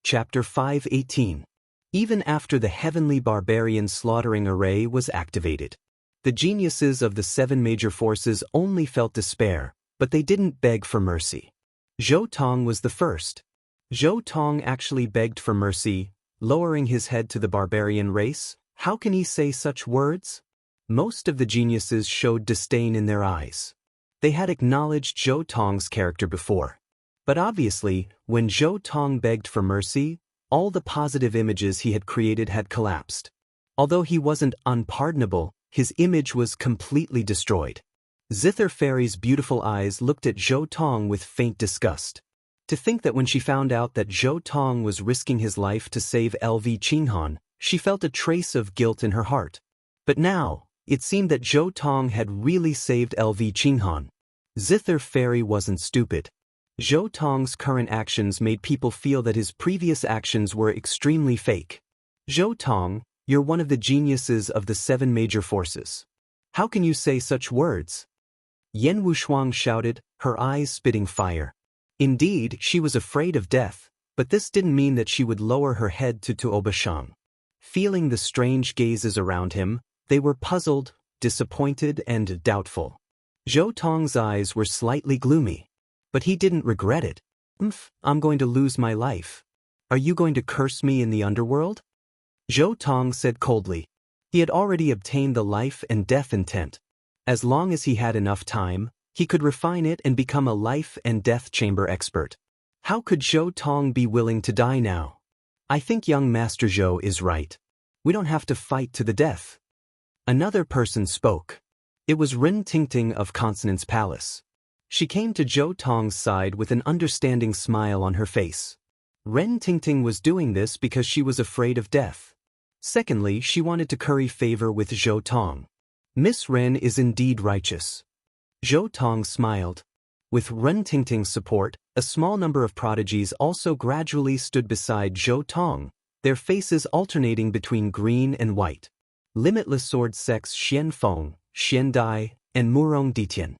Chapter 5:18. Even after the heavenly barbarian slaughtering array was activated, the geniuses of the 7 major forces only felt despair, but they didn't beg for mercy. Zhou Tong was the first. Zhou Tong actually begged for mercy, lowering his head to the barbarian race. How can he say such words? Most of the geniuses showed disdain in their eyes. They had acknowledged Zhou Tong's character before. But obviously, when Zhou Tong begged for mercy, all the positive images he had created had collapsed. Although he wasn't unpardonable, his image was completely destroyed. Zither Fairy's beautiful eyes looked at Zhou Tong with faint disgust. To think that when she found out that Zhou Tong was risking his life to save LV Qinghan, she felt a trace of guilt in her heart. But now, it seemed that Zhou Tong had really saved LV Qinghan. Zither Fairy wasn't stupid. Zhou Tong's current actions made people feel that his previous actions were extremely fake. Zhou Tong, you're one of the geniuses of the 7 major forces. How can you say such words? Yan Wushuang shouted, her eyes spitting fire. Indeed, she was afraid of death, but this didn't mean that she would lower her head to Tuobashang. Feeling the strange gazes around him, they were puzzled, disappointed, and doubtful. Zhou Tong's eyes were slightly gloomy. But he didn't regret it. I'm going to lose my life. Are you going to curse me in the underworld? Zhou Tong said coldly. He had already obtained the life and death intent. As long as he had enough time, he could refine it and become a life and death chamber expert. How could Zhou Tong be willing to die now? I think young Master Zhou is right. We don't have to fight to the death. Another person spoke. It was Ren Tingting of Consonance Palace. She came to Zhou Tong's side with an understanding smile on her face. Ren Tingting was doing this because she was afraid of death. Secondly, she wanted to curry favor with Zhou Tong. Miss Ren is indeed righteous. Zhou Tong smiled. With Ren Tingting's support, a small number of prodigies also gradually stood beside Zhou Tong, their faces alternating between green and white. Limitless Sword Sects Xian Feng, Xian Dai, and Murong Ditian.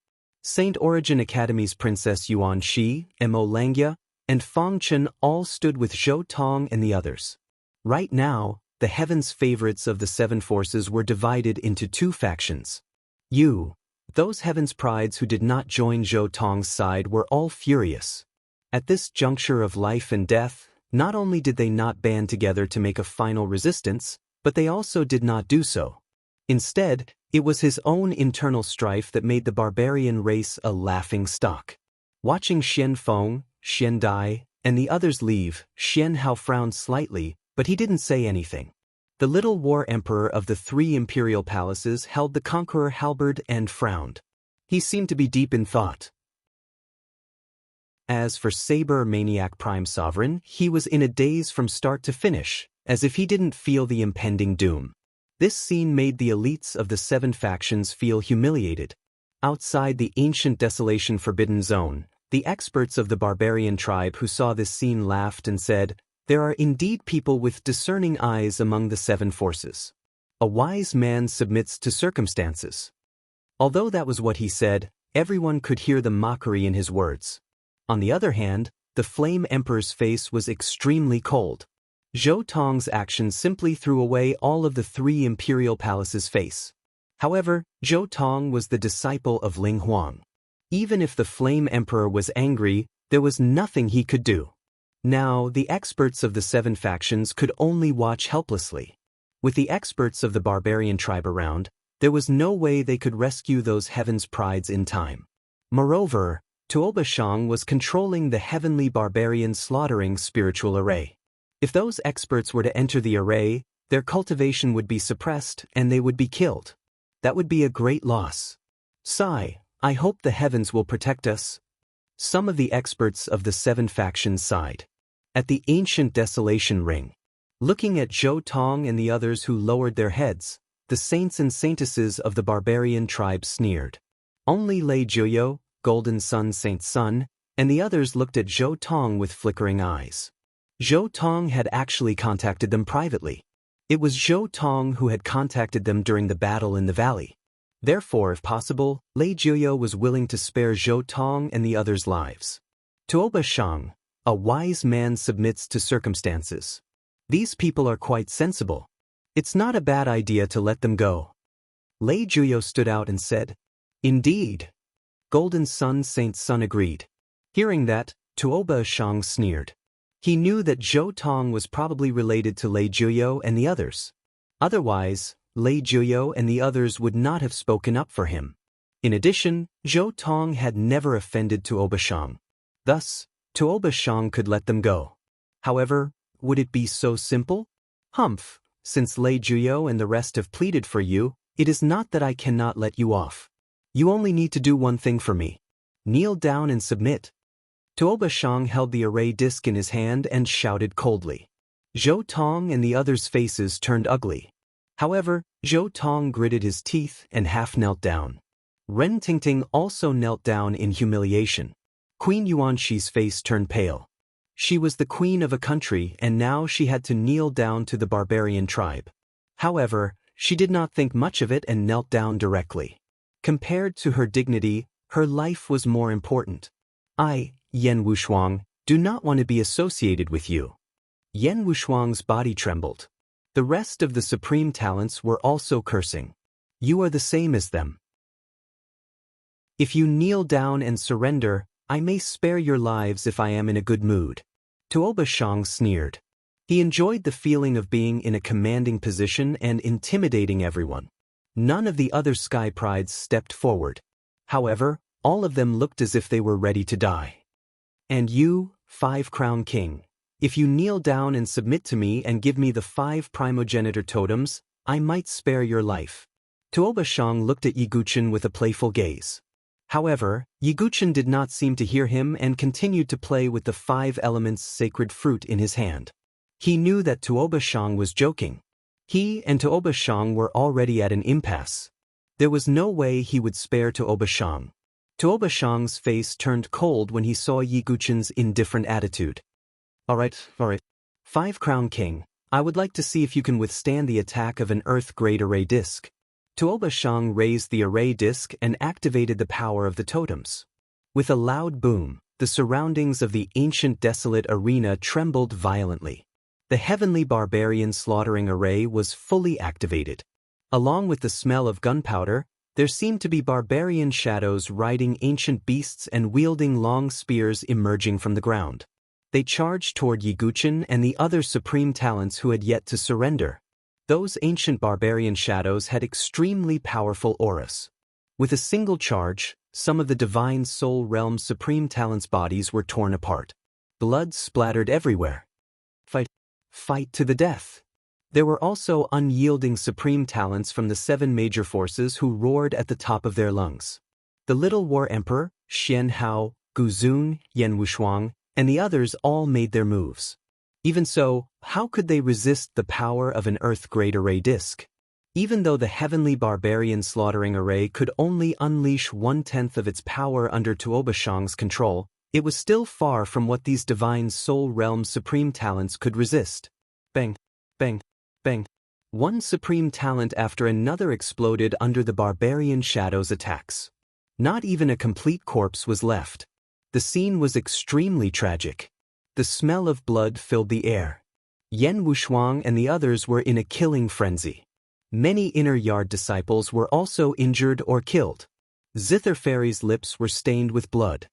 Saint Origin Academy's Princess Yuan Shi, Mo Langya, and Fang Chen all stood with Zhou Tong and the others. Right now, the heavens' favorites of the 7 forces were divided into 2 factions. Those heavens' prides who did not join Zhou Tong's side were all furious. At this juncture of life and death, not only did they not band together to make a final resistance, but they also did not do so. Instead, it was his own internal strife that made the barbarian race a laughing stock. Watching Xian Feng, Xian Dai, and the others leave, Xian Hao frowned slightly, but he didn't say anything. The little war emperor of the 3 imperial palaces held the conqueror halberd and frowned. He seemed to be deep in thought. As for Saber Maniac Prime Sovereign, he was in a daze from start to finish, as if he didn't feel the impending doom. This scene made the elites of the 7 factions feel humiliated. Outside the ancient Desolation Forbidden Zone, the experts of the barbarian tribe who saw this scene laughed and said, "There are indeed people with discerning eyes among the 7 forces. A wise man submits to circumstances." Although that was what he said, everyone could hear the mockery in his words. On the other hand, the Flame Emperor's face was extremely cold. Zhou Tong's actions simply threw away all of the 3 imperial palaces' face. However, Zhou Tong was the disciple of Ling Huang. Even if the Flame Emperor was angry, there was nothing he could do. Now, the experts of the 7 factions could only watch helplessly. With the experts of the barbarian tribe around, there was no way they could rescue those heavens' prides in time. Moreover, Tuobashang was controlling the heavenly barbarian slaughtering spiritual array. If those experts were to enter the array, their cultivation would be suppressed and they would be killed. That would be a great loss. Sigh, I hope the heavens will protect us. Some of the experts of the 7 factions sighed. At the ancient Desolation Ring, looking at Zhou Tong and the others who lowered their heads, the saints and saintesses of the barbarian tribe sneered. Only Lei Jiuyo, Golden Sun Saint Sun, and the others looked at Zhou Tong with flickering eyes. Zhou Tong had actually contacted them privately. It was Zhou Tong who had contacted them during the battle in the valley. Therefore, if possible, Lei Jiuyo was willing to spare Zhou Tong and the others' lives. Tuobashang, A wise man submits to circumstances. These people are quite sensible. It's not a bad idea to let them go. Lei Juyo stood out and said, "Indeed." Golden Sun Saint's son agreed. Hearing that, Tuoba Shang sneered. He knew that Zhou Tong was probably related to Lei Juyo and the others. Otherwise, Lei Juyo and the others would not have spoken up for him. In addition, Zhou Tong had never offended Tuoba Shang. Thus, Tuoba Shang could let them go. However, would it be so simple? Humph, since Lei Juyo and the rest have pleaded for you, it is not that I cannot let you off. You only need to do one thing for me. Kneel down and submit. Tuoba Shang held the array disc in his hand and shouted coldly. Zhou Tong and the others' faces turned ugly. However, Zhou Tong gritted his teeth and half knelt down. Ren Tingting also knelt down in humiliation. Queen Yuanshi's face turned pale. She was the queen of a country and now she had to kneel down to the barbarian tribe. However, she did not think much of it and knelt down directly. Compared to her dignity, her life was more important. I, Yen Wushuang, do not want to be associated with you. Yen Wushuang's body trembled. The rest of the supreme talents were also cursing. You are the same as them. If you kneel down and surrender, I may spare your lives if I am in a good mood. Tuoba Shang sneered. He enjoyed the feeling of being in a commanding position and intimidating everyone. None of the other Sky Prides stepped forward. However, all of them looked as if they were ready to die. And you, 5-Crown King, if you kneel down and submit to me and give me the 5 primogenitor totems, I might spare your life. Tuoba Shang looked at Yiguchen with a playful gaze. However, Yiguchen did not seem to hear him and continued to play with the 5 elements sacred fruit in his hand. He knew that Tuoba Shang was joking. He and Tuoba Shang were already at an impasse. There was no way he would spare Tuoba Shang. Tuoba Shang's face turned cold when he saw Yiguchen's indifferent attitude. All right. 5-Crown King, I would like to see if you can withstand the attack of an Earth-grade array disc. Tuoba Shang raised the array disc and activated the power of the totems. With a loud boom, the surroundings of the ancient desolate arena trembled violently. The heavenly barbarian slaughtering array was fully activated. Along with the smell of gunpowder, there seemed to be barbarian shadows riding ancient beasts and wielding long spears emerging from the ground. They charged toward Yiguchen and the other supreme talents who had yet to surrender. Those ancient barbarian shadows had extremely powerful auras. With a single charge, some of the divine soul realm's supreme talents' bodies were torn apart. Blood splattered everywhere. Fight to the death. There were also unyielding supreme talents from the 7 major forces who roared at the top of their lungs. The Little War Emperor, Xian Hao, Gu Zun, Yen Wushuang, and the others all made their moves. Even so, how could they resist the power of an Earth-grade array disc? Even though the heavenly barbarian slaughtering array could only unleash 1/10 of its power under Tuoba Shang's control, it was still far from what these divine soul realm supreme talents could resist. Bang, bang, bang. One supreme talent after another exploded under the barbarian shadow's attacks. Not even a complete corpse was left. The scene was extremely tragic. The smell of blood filled the air. Yen Wushuang and the others were in a killing frenzy. Many inner yard disciples were also injured or killed. Zither Fairy's lips were stained with blood.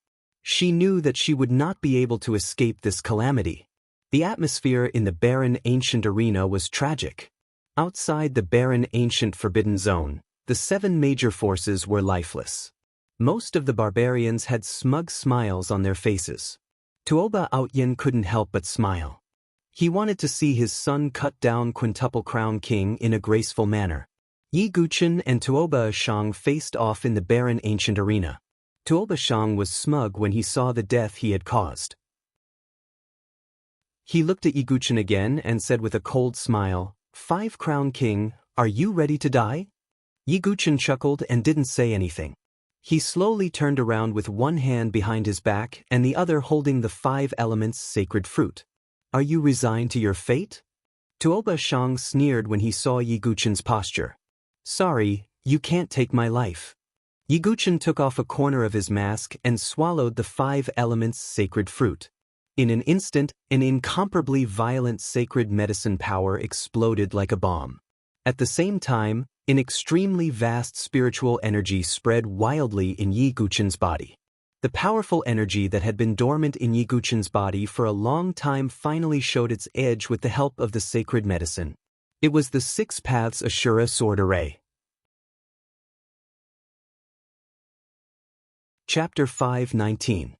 She knew that she would not be able to escape this calamity. The atmosphere in the barren ancient arena was tragic. Outside the barren ancient forbidden zone, the 7 major forces were lifeless. Most of the barbarians had smug smiles on their faces. Tuoba Outyin couldn't help but smile. He wanted to see his son cut down Quintuple Crown King in a graceful manner. Yiguchen and Tuoba Shang faced off in the barren ancient arena. Tuoba Shang was smug when he saw the death he had caused. He looked at Yiguchen again and said with a cold smile, 5-Crown King, are you ready to die? Yiguchen chuckled and didn't say anything. He slowly turned around with one hand behind his back and the other holding the 5 elements sacred fruit. Are you resigned to your fate? Tuoba Shang sneered when he saw Yiguchen's posture. Sorry, you can't take my life. Yiguchen took off a corner of his mask and swallowed the 5 elements sacred fruit. In an instant, an incomparably violent sacred medicine power exploded like a bomb. At the same time, an extremely vast spiritual energy spread wildly in Yi Guqin's body. The powerful energy that had been dormant in Yi Guqin's body for a long time finally showed its edge with the help of the sacred medicine. It was the Six Paths Ashura Sword Array. Chapter 5:19.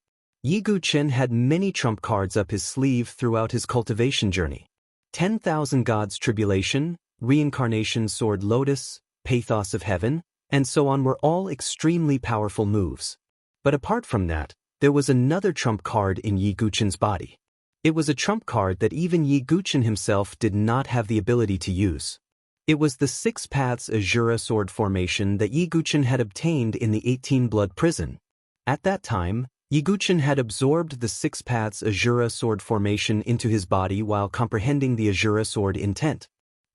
Yi Guqin had many trump cards up his sleeve throughout his cultivation journey. 10,000 Gods Tribulation, Reincarnation Sword Lotus, Pathos of Heaven, and so on were all extremely powerful moves. But apart from that, there was another trump card in Yi Guqin's body. It was a trump card that even Yi Guqin himself did not have the ability to use. It was the Six Paths Ashura Sword formation that Yi Guqin had obtained in the 18 Blood Prison. At that time, Yi Guqin had absorbed the Six Paths Ashura Sword formation into his body while comprehending the Ashura Sword intent.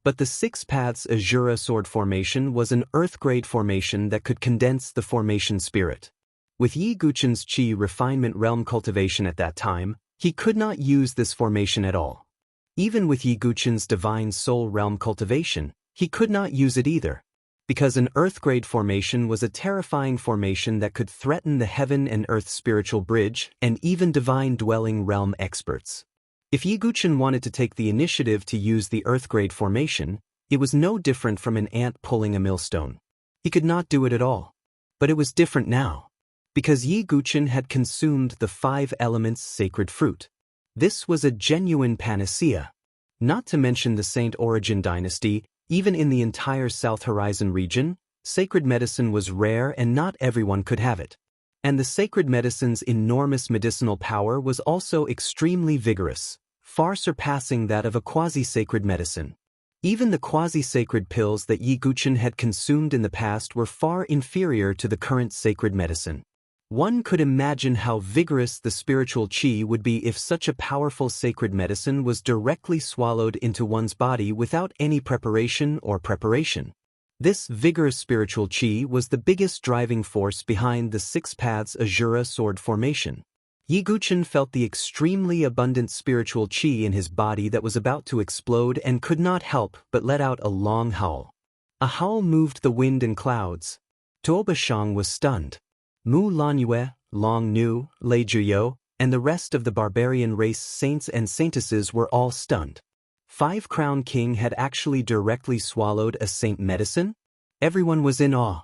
But the Six Paths Ashura Sword formation was an Earth-grade formation that could condense the formation spirit. With Yi Guqin's Qi refinement realm cultivation at that time, he could not use this formation at all. Even with Yi Guqin's divine soul realm cultivation, he could not use it either, because an Earth-grade formation was a terrifying formation that could threaten the heaven and earth spiritual bridge and even divine dwelling realm experts. If Yi Guqin wanted to take the initiative to use the Earth-grade formation, it was no different from an ant pulling a millstone. He could not do it at all. But it was different now, because Yi Guqin had consumed the 5 elements sacred fruit. This was a genuine panacea. Not to mention the Saint Origin dynasty, even in the entire South Horizon region, sacred medicine was rare and not everyone could have it. And the sacred medicine's enormous medicinal power was also extremely vigorous, far surpassing that of a quasi-sacred medicine. Even the quasi-sacred pills that Yi Guqin had consumed in the past were far inferior to the current sacred medicine. One could imagine how vigorous the spiritual qi would be if such a powerful sacred medicine was directly swallowed into one's body without any preparation or preparation. This vigorous spiritual qi was the biggest driving force behind the Six Paths Ashura Sword formation. Yi Guqin felt the extremely abundant spiritual qi in his body that was about to explode and could not help but let out a long howl. A howl moved the wind and clouds. Tuoba Shang was stunned. Mu Lanyue, Long Nu, Lei Juyo, and the rest of the barbarian race saints and saintesses were all stunned. 5 Crown King had actually directly swallowed a saint medicine? Everyone was in awe.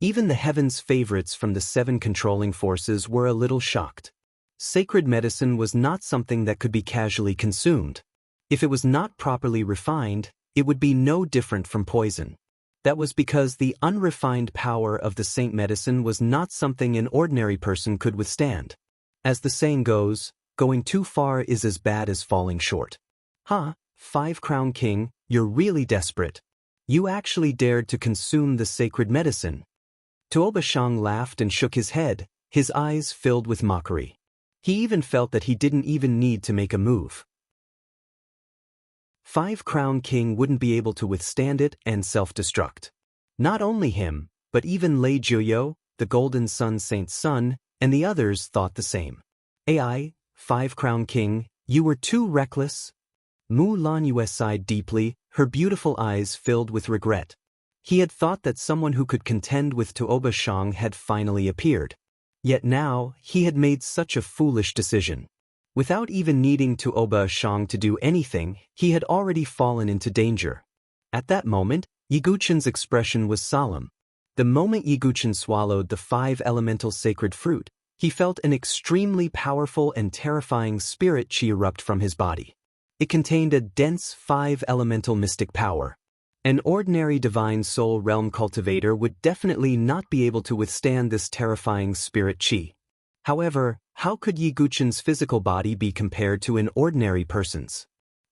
Even the heaven's favorites from the 7 controlling forces were a little shocked. Sacred medicine was not something that could be casually consumed. If it was not properly refined, it would be no different from poison. That was because the unrefined power of the saint medicine was not something an ordinary person could withstand. As the saying goes, going too far is as bad as falling short. Huh, 5 Crown King, you're really desperate. You actually dared to consume the sacred medicine. Tuoba Shang laughed and shook his head, his eyes filled with mockery. He even felt that he didn't even need to make a move. 5 Crown King wouldn't be able to withstand it and self-destruct. Not only him, but even Lei Juyo, the Golden Sun Saint's son, and the others thought the same. AI, 5 Crown King, you were too reckless. Mu Lanyue sighed deeply, her beautiful eyes filled with regret. He had thought that someone who could contend with Tuoba Shang had finally appeared. Yet now, he had made such a foolish decision. Without even needing Tuoba Shang to do anything, he had already fallen into danger. At that moment, Yi Guqin's expression was solemn. The moment Yi Guqin swallowed the 5 elemental sacred fruit, he felt an extremely powerful and terrifying spirit qi erupt from his body. It contained a dense 5 elemental mystic power. An ordinary divine soul realm cultivator would definitely not be able to withstand this terrifying spirit qi. However, how could Yi Guqin's physical body be compared to an ordinary person's?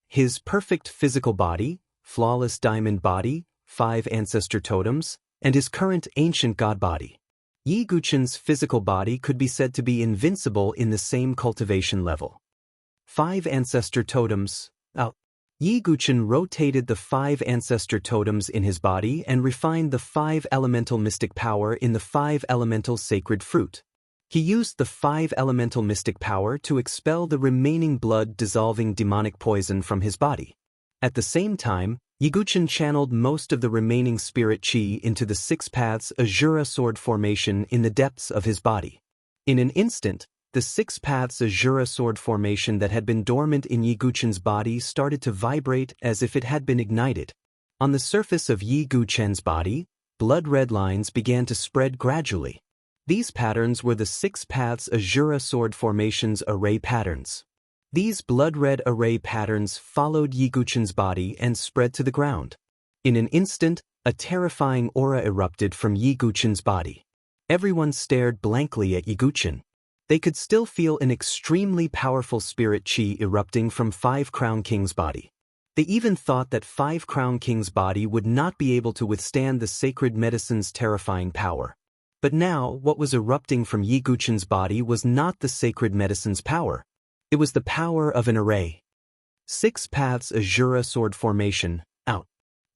His perfect physical body, flawless diamond body, 5 ancestor totems, and his current ancient god body. Yi Guqin's physical body could be said to be invincible in the same cultivation level. 5 ancestor totems. Yi Guqin rotated the 5 ancestor totems in his body and refined the 5 elemental mystic power in the 5 elemental sacred fruit. He used the 5 elemental mystic power to expel the remaining blood-dissolving demonic poison from his body. At the same time, Yiguchen channeled most of the remaining spirit chi into the 6 paths Azura sword formation in the depths of his body. In an instant, the 6 paths Azura sword formation that had been dormant in Yiguchen's body started to vibrate as if it had been ignited. On the surface of Yiguchen's body, blood-red lines began to spread gradually. These patterns were the 6 paths Azura sword formation's array patterns. These blood-red array patterns followed Yiguchen's body and spread to the ground. In an instant, a terrifying aura erupted from Yiguchen's body. Everyone stared blankly at Yiguchen. They could still feel an extremely powerful spirit chi erupting from 5 Crown King's body. They even thought that 5 Crown King's body would not be able to withstand the sacred medicine's terrifying power. But now, what was erupting from Yiguchen's body was not the sacred medicine's power. It was the power of an array. 6 paths Azura sword formation, out.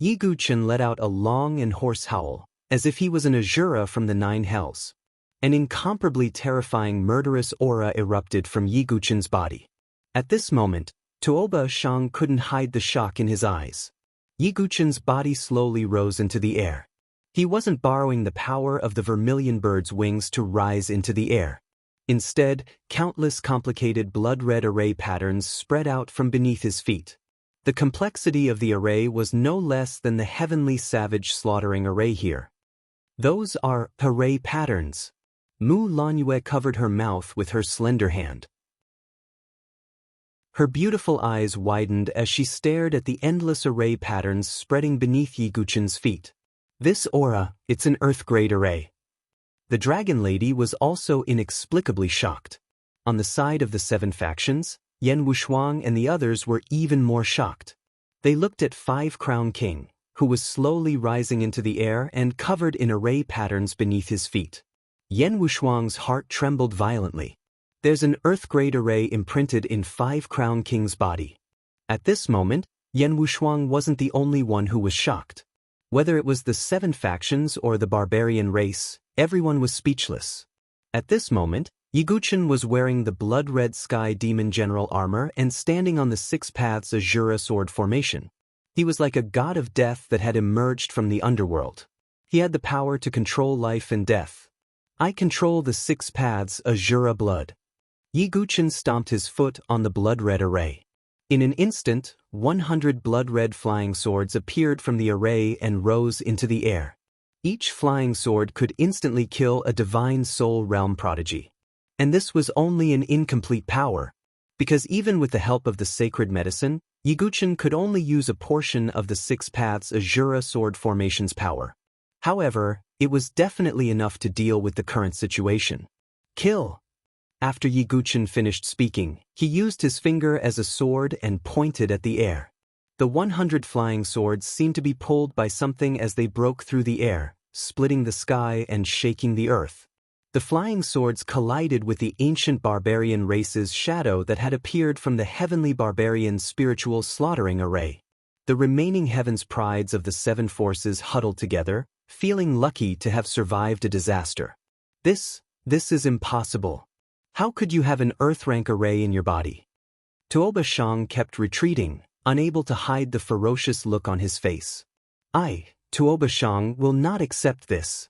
Yiguchen let out a long and hoarse howl, as if he was an Azura from the 9 hells. An incomparably terrifying murderous aura erupted from Yiguchen's body. At this moment, Tuoba Shang couldn't hide the shock in his eyes. Yiguchen's body slowly rose into the air. He wasn't borrowing the power of the vermilion bird's wings to rise into the air. Instead, countless complicated blood-red array patterns spread out from beneath his feet. The complexity of the array was no less than the heavenly savage slaughtering array here. Those are array patterns. Mu Lanyue covered her mouth with her slender hand. Her beautiful eyes widened as she stared at the endless array patterns spreading beneath Yiguchen's feet. This aura, it's an Earth-grade array. The Dragon Lady was also inexplicably shocked. On the side of the 7 factions, Yan Wushuang and the others were even more shocked. They looked at 5 Crown King, who was slowly rising into the air and covered in array patterns beneath his feet. Yan Wushuang's heart trembled violently. There's an Earth-grade array imprinted in 5 Crown King's body. At this moment, Yan Wushuang wasn't the only one who was shocked. Whether it was the 7 factions or the barbarian race, everyone was speechless. At this moment, Yiguchen was wearing the blood-red sky demon general armor and standing on the 6 paths Azura sword formation. He was like a god of death that had emerged from the underworld. He had the power to control life and death. I control the 6 paths Azura blood. Yiguchen stomped his foot on the blood-red array. In an instant, 100 blood-red flying swords appeared from the array and rose into the air. Each flying sword could instantly kill a divine soul realm prodigy. And this was only an incomplete power, because even with the help of the sacred medicine, Yiguchen could only use a portion of the 6 paths Azura sword formation's power. However, it was definitely enough to deal with the current situation. Kill! After Yiguchen finished speaking, he used his finger as a sword and pointed at the air. The 100 flying swords seemed to be pulled by something as they broke through the air, splitting the sky and shaking the earth. The flying swords collided with the ancient barbarian race's shadow that had appeared from the heavenly barbarian spiritual slaughtering array. The remaining heaven's prides of the 7 forces huddled together, feeling lucky to have survived a disaster. This is impossible. How could you have an Earth-rank array in your body? Tuoba Shang kept retreating, unable to hide the ferocious look on his face. Tuoba Shang, will not accept this.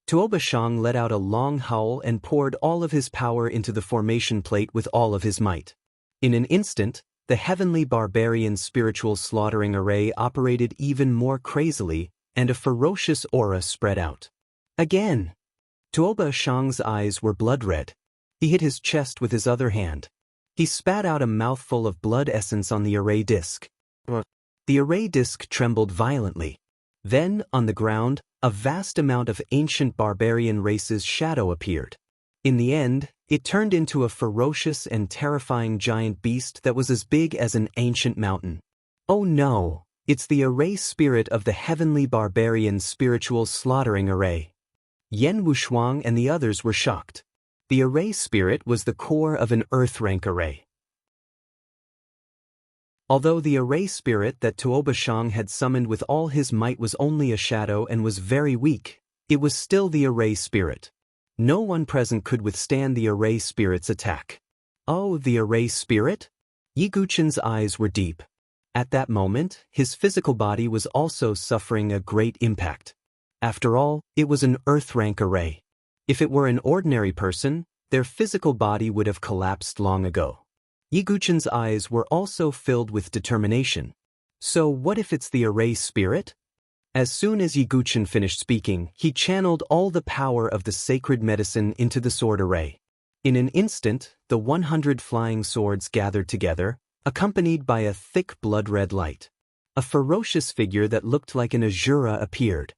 Tuoba Shang let out a long howl and poured all of his power into the formation plate with all of his might. In an instant, the heavenly barbarian spiritual slaughtering array operated even more crazily, and a ferocious aura spread out. Again! Tuoba Shang's eyes were blood-red. He hit his chest with his other hand. He spat out a mouthful of blood essence on the array disc. The array disc trembled violently. Then, on the ground, a vast amount of ancient barbarian race's shadow appeared. In the end, it turned into a ferocious and terrifying giant beast that was as big as an ancient mountain. Oh no! It's the array spirit of the heavenly barbarian spiritual slaughtering array. Yan Wushuang and the others were shocked. The array spirit was the core of an Earth-rank array. Although the array spirit that Tuoba Shang had summoned with all his might was only a shadow and was very weak, it was still the array spirit. No one present could withstand the array spirit's attack. Oh, the array spirit? Yiguchen's eyes were deep. At that moment, his physical body was also suffering a great impact. After all, it was an earth-rank array. If it were an ordinary person, their physical body would have collapsed long ago. Yiguchen's eyes were also filled with determination. So what if it's the array spirit? As soon as Yiguchen finished speaking, he channeled all the power of the sacred medicine into the sword array. In an instant, the 100 flying swords gathered together, accompanied by a thick blood-red light. A ferocious figure that looked like an Asura appeared.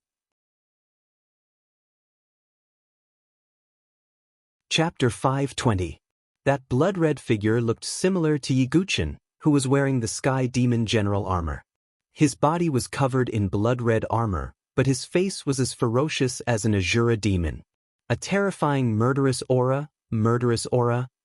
Chapter 520. That blood-red figure looked similar to Yiguchen, who was wearing the Sky Demon general armor. His body was covered in blood-red armor, but his face was as ferocious as an Asura demon. A terrifying murderous aura,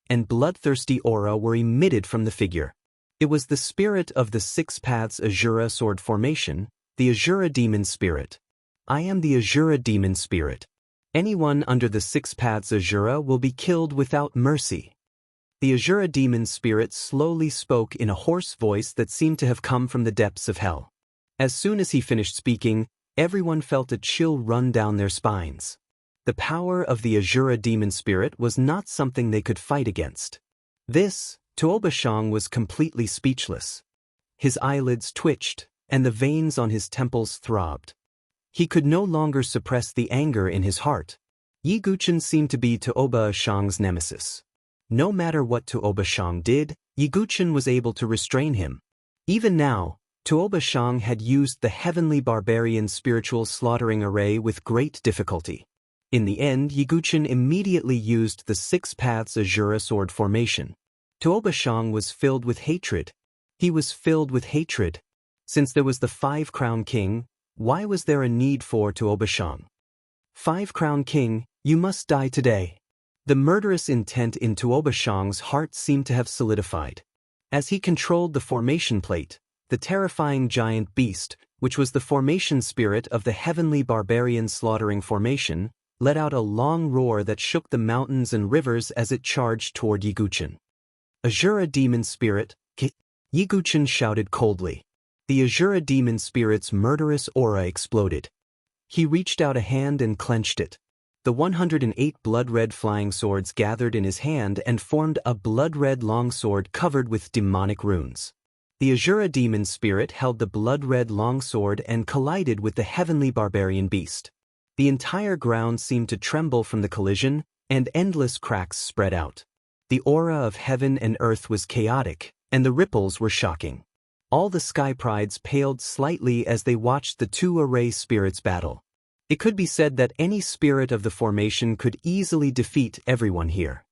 and bloodthirsty aura were emitted from the figure. It was the spirit of the Six Paths Asura sword formation, the Asura demon spirit. I am the Asura demon spirit. Anyone under the Six Paths Asura will be killed without mercy. The Asura demon spirit slowly spoke in a hoarse voice that seemed to have come from the depths of hell. As soon as he finished speaking, everyone felt a chill run down their spines. The power of the Asura demon spirit was not something they could fight against. Tuo Bashang was completely speechless. His eyelids twitched, and the veins on his temples throbbed. He could no longer suppress the anger in his heart. Yiguchen seemed to be Tuo Bashang's nemesis. No matter what Tuo Bashang did, Yiguchen was able to restrain him. Even now, Tuo Bashang had used the heavenly barbarian spiritual slaughtering array with great difficulty. In the end, Yiguchen immediately used the Six Paths Asura sword formation. Tuo Bashang was filled with hatred. He was filled with hatred. Since there was the Five-Crown King, why was there a need for Tuo Bashang? Five-Crown King, you must die today. The murderous intent in Tuo Bashang's heart seemed to have solidified. As he controlled the formation plate, the terrifying giant beast, which was the formation spirit of the heavenly barbarian slaughtering formation, let out a long roar that shook the mountains and rivers as it charged toward Yiguchen. Asura demon spirit, Yiguchen shouted coldly. The Asura demon spirit's murderous aura exploded. He reached out a hand and clenched it. The 108 blood-red flying swords gathered in his hand and formed a blood-red longsword covered with demonic runes. The Asura demon spirit held the blood-red longsword and collided with the heavenly barbarian beast. The entire ground seemed to tremble from the collision, and endless cracks spread out. The aura of heaven and earth was chaotic, and the ripples were shocking. All the sky prides paled slightly as they watched the two array spirits battle. It could be said that any spirit of the formation could easily defeat everyone here.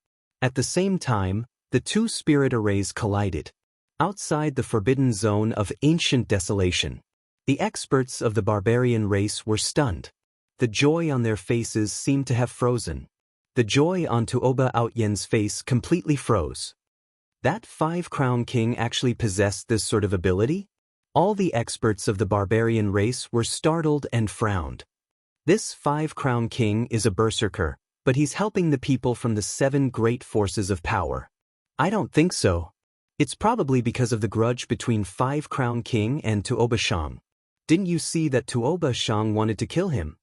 At the same time, the two spirit arrays collided. Outside the forbidden zone of ancient desolation, the experts of the barbarian race were stunned. The joy on their faces seemed to have frozen. The joy on Tuoba Outyen's face completely froze. That Five-Crown King actually possessed this sort of ability? All the experts of the barbarian race were startled and frowned. This Five-Crown King is a berserker, but he's helping the people from the 7 great forces of power. I don't think so. It's probably because of the grudge between Five-Crown King and Tuo Bashang. Didn't you see that Tuo Bashang wanted to kill him?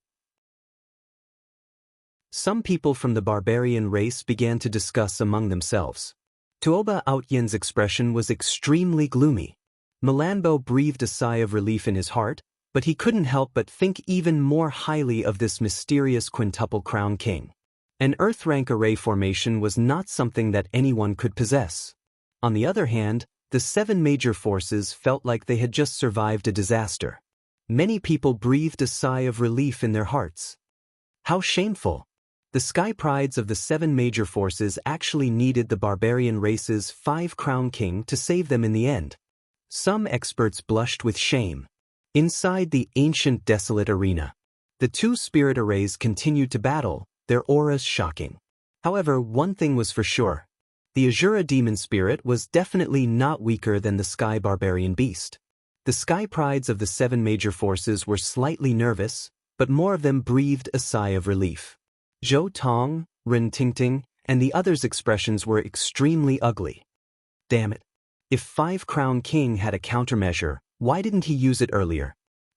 Some people from the barbarian race began to discuss among themselves. Tuoba Outyen's expression was extremely gloomy. Melambo breathed a sigh of relief in his heart, but he couldn't help but think even more highly of this mysterious quintuple crown king. An earth-rank array formation was not something that anyone could possess. On the other hand, the 7 major forces felt like they had just survived a disaster. Many people breathed a sigh of relief in their hearts. How shameful! The sky prides of the 7 major forces actually needed the barbarian race's Five-Crown King to save them in the end. Some experts blushed with shame. Inside the ancient desolate arena, the 2 spirit arrays continued to battle, their auras shocking. However, one thing was for sure. The Asura demon spirit was definitely not weaker than the sky barbarian beast. The sky prides of the 7 major forces were slightly nervous, but more of them breathed a sigh of relief. Zhou Tong, Rin Tingting, and the others' expressions were extremely ugly. Damn it. If Five Crown King had a countermeasure, why didn't he use it earlier?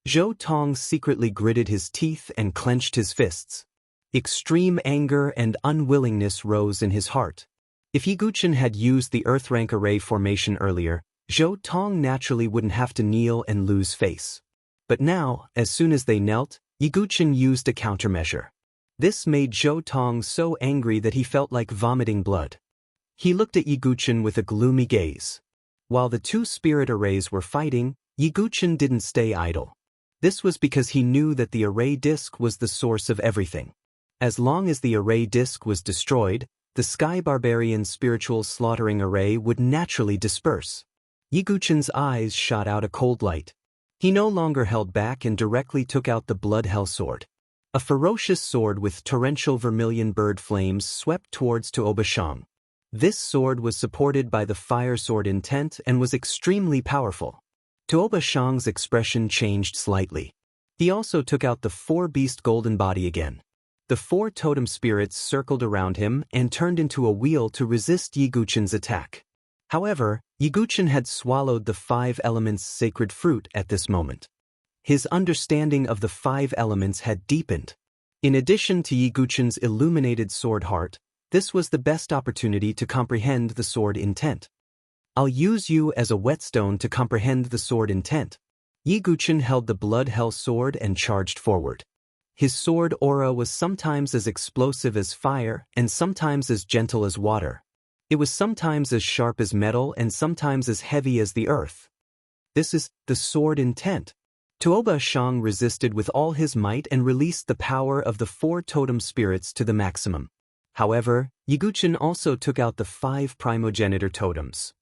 Zhou Tong secretly gritted his teeth and clenched his fists. Extreme anger and unwillingness rose in his heart. If Yiguchen had used the Earth Rank Array formation earlier, Zhou Tong naturally wouldn't have to kneel and lose face. But now, as soon as they knelt, Yiguchen used a countermeasure. This made Zhou Tong so angry that he felt like vomiting blood. He looked at Yiguchen with a gloomy gaze. While the two spirit arrays were fighting, Yiguchen didn't stay idle. This was because he knew that the array disk was the source of everything. As long as the array disk was destroyed, the Sky Barbarian spiritual slaughtering array would naturally disperse. Yiguchen's eyes shot out a cold light. He no longer held back and directly took out the Blood Hell Sword. A ferocious sword with torrential vermilion bird flames swept towards Tuoba Shang. This sword was supported by the Fire Sword intent and was extremely powerful. Tuoba Shang's expression changed slightly. He also took out the four-beast golden body again. The four totem spirits circled around him and turned into a wheel to resist Yiguchen's attack. However, Yiguchen had swallowed the five elements' sacred fruit at this moment. His understanding of the five elements had deepened. In addition to Yiguchen's illuminated sword heart, this was the best opportunity to comprehend the sword intent. I'll use you as a whetstone to comprehend the sword intent. Yiguchen held the Blood Hell Sword and charged forward. His sword aura was sometimes as explosive as fire and sometimes as gentle as water. It was sometimes as sharp as metal and sometimes as heavy as the earth. This is the sword intent. Tuoba Shang resisted with all his might and released the power of the four totem spirits to the maximum. However, Yiguchen also took out the five primogenitor totems.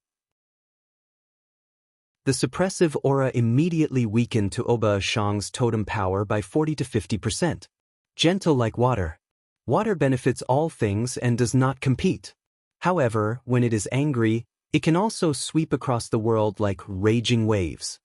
The suppressive aura immediately weakened Tuoba Shang's totem power by 40 to 50%. Gentle like water. Water benefits all things and does not compete. However, when it is angry, it can also sweep across the world like raging waves.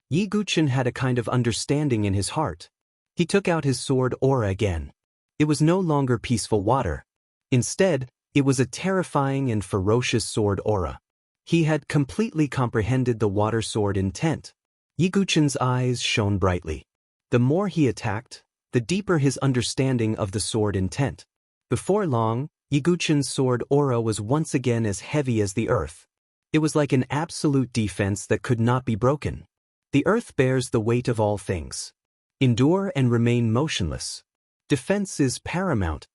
Yiguchen had a kind of understanding in his heart. He took out his sword aura again. It was no longer peaceful water. Instead, it was a terrifying and ferocious sword aura. He had completely comprehended the water sword intent. Yiguchen's eyes shone brightly. The more he attacked, the deeper his understanding of the sword intent. Before long, Yiguchen's sword aura was once again as heavy as the earth. It was like an absolute defense that could not be broken. The earth bears the weight of all things. Endure and remain motionless. Defense is paramount.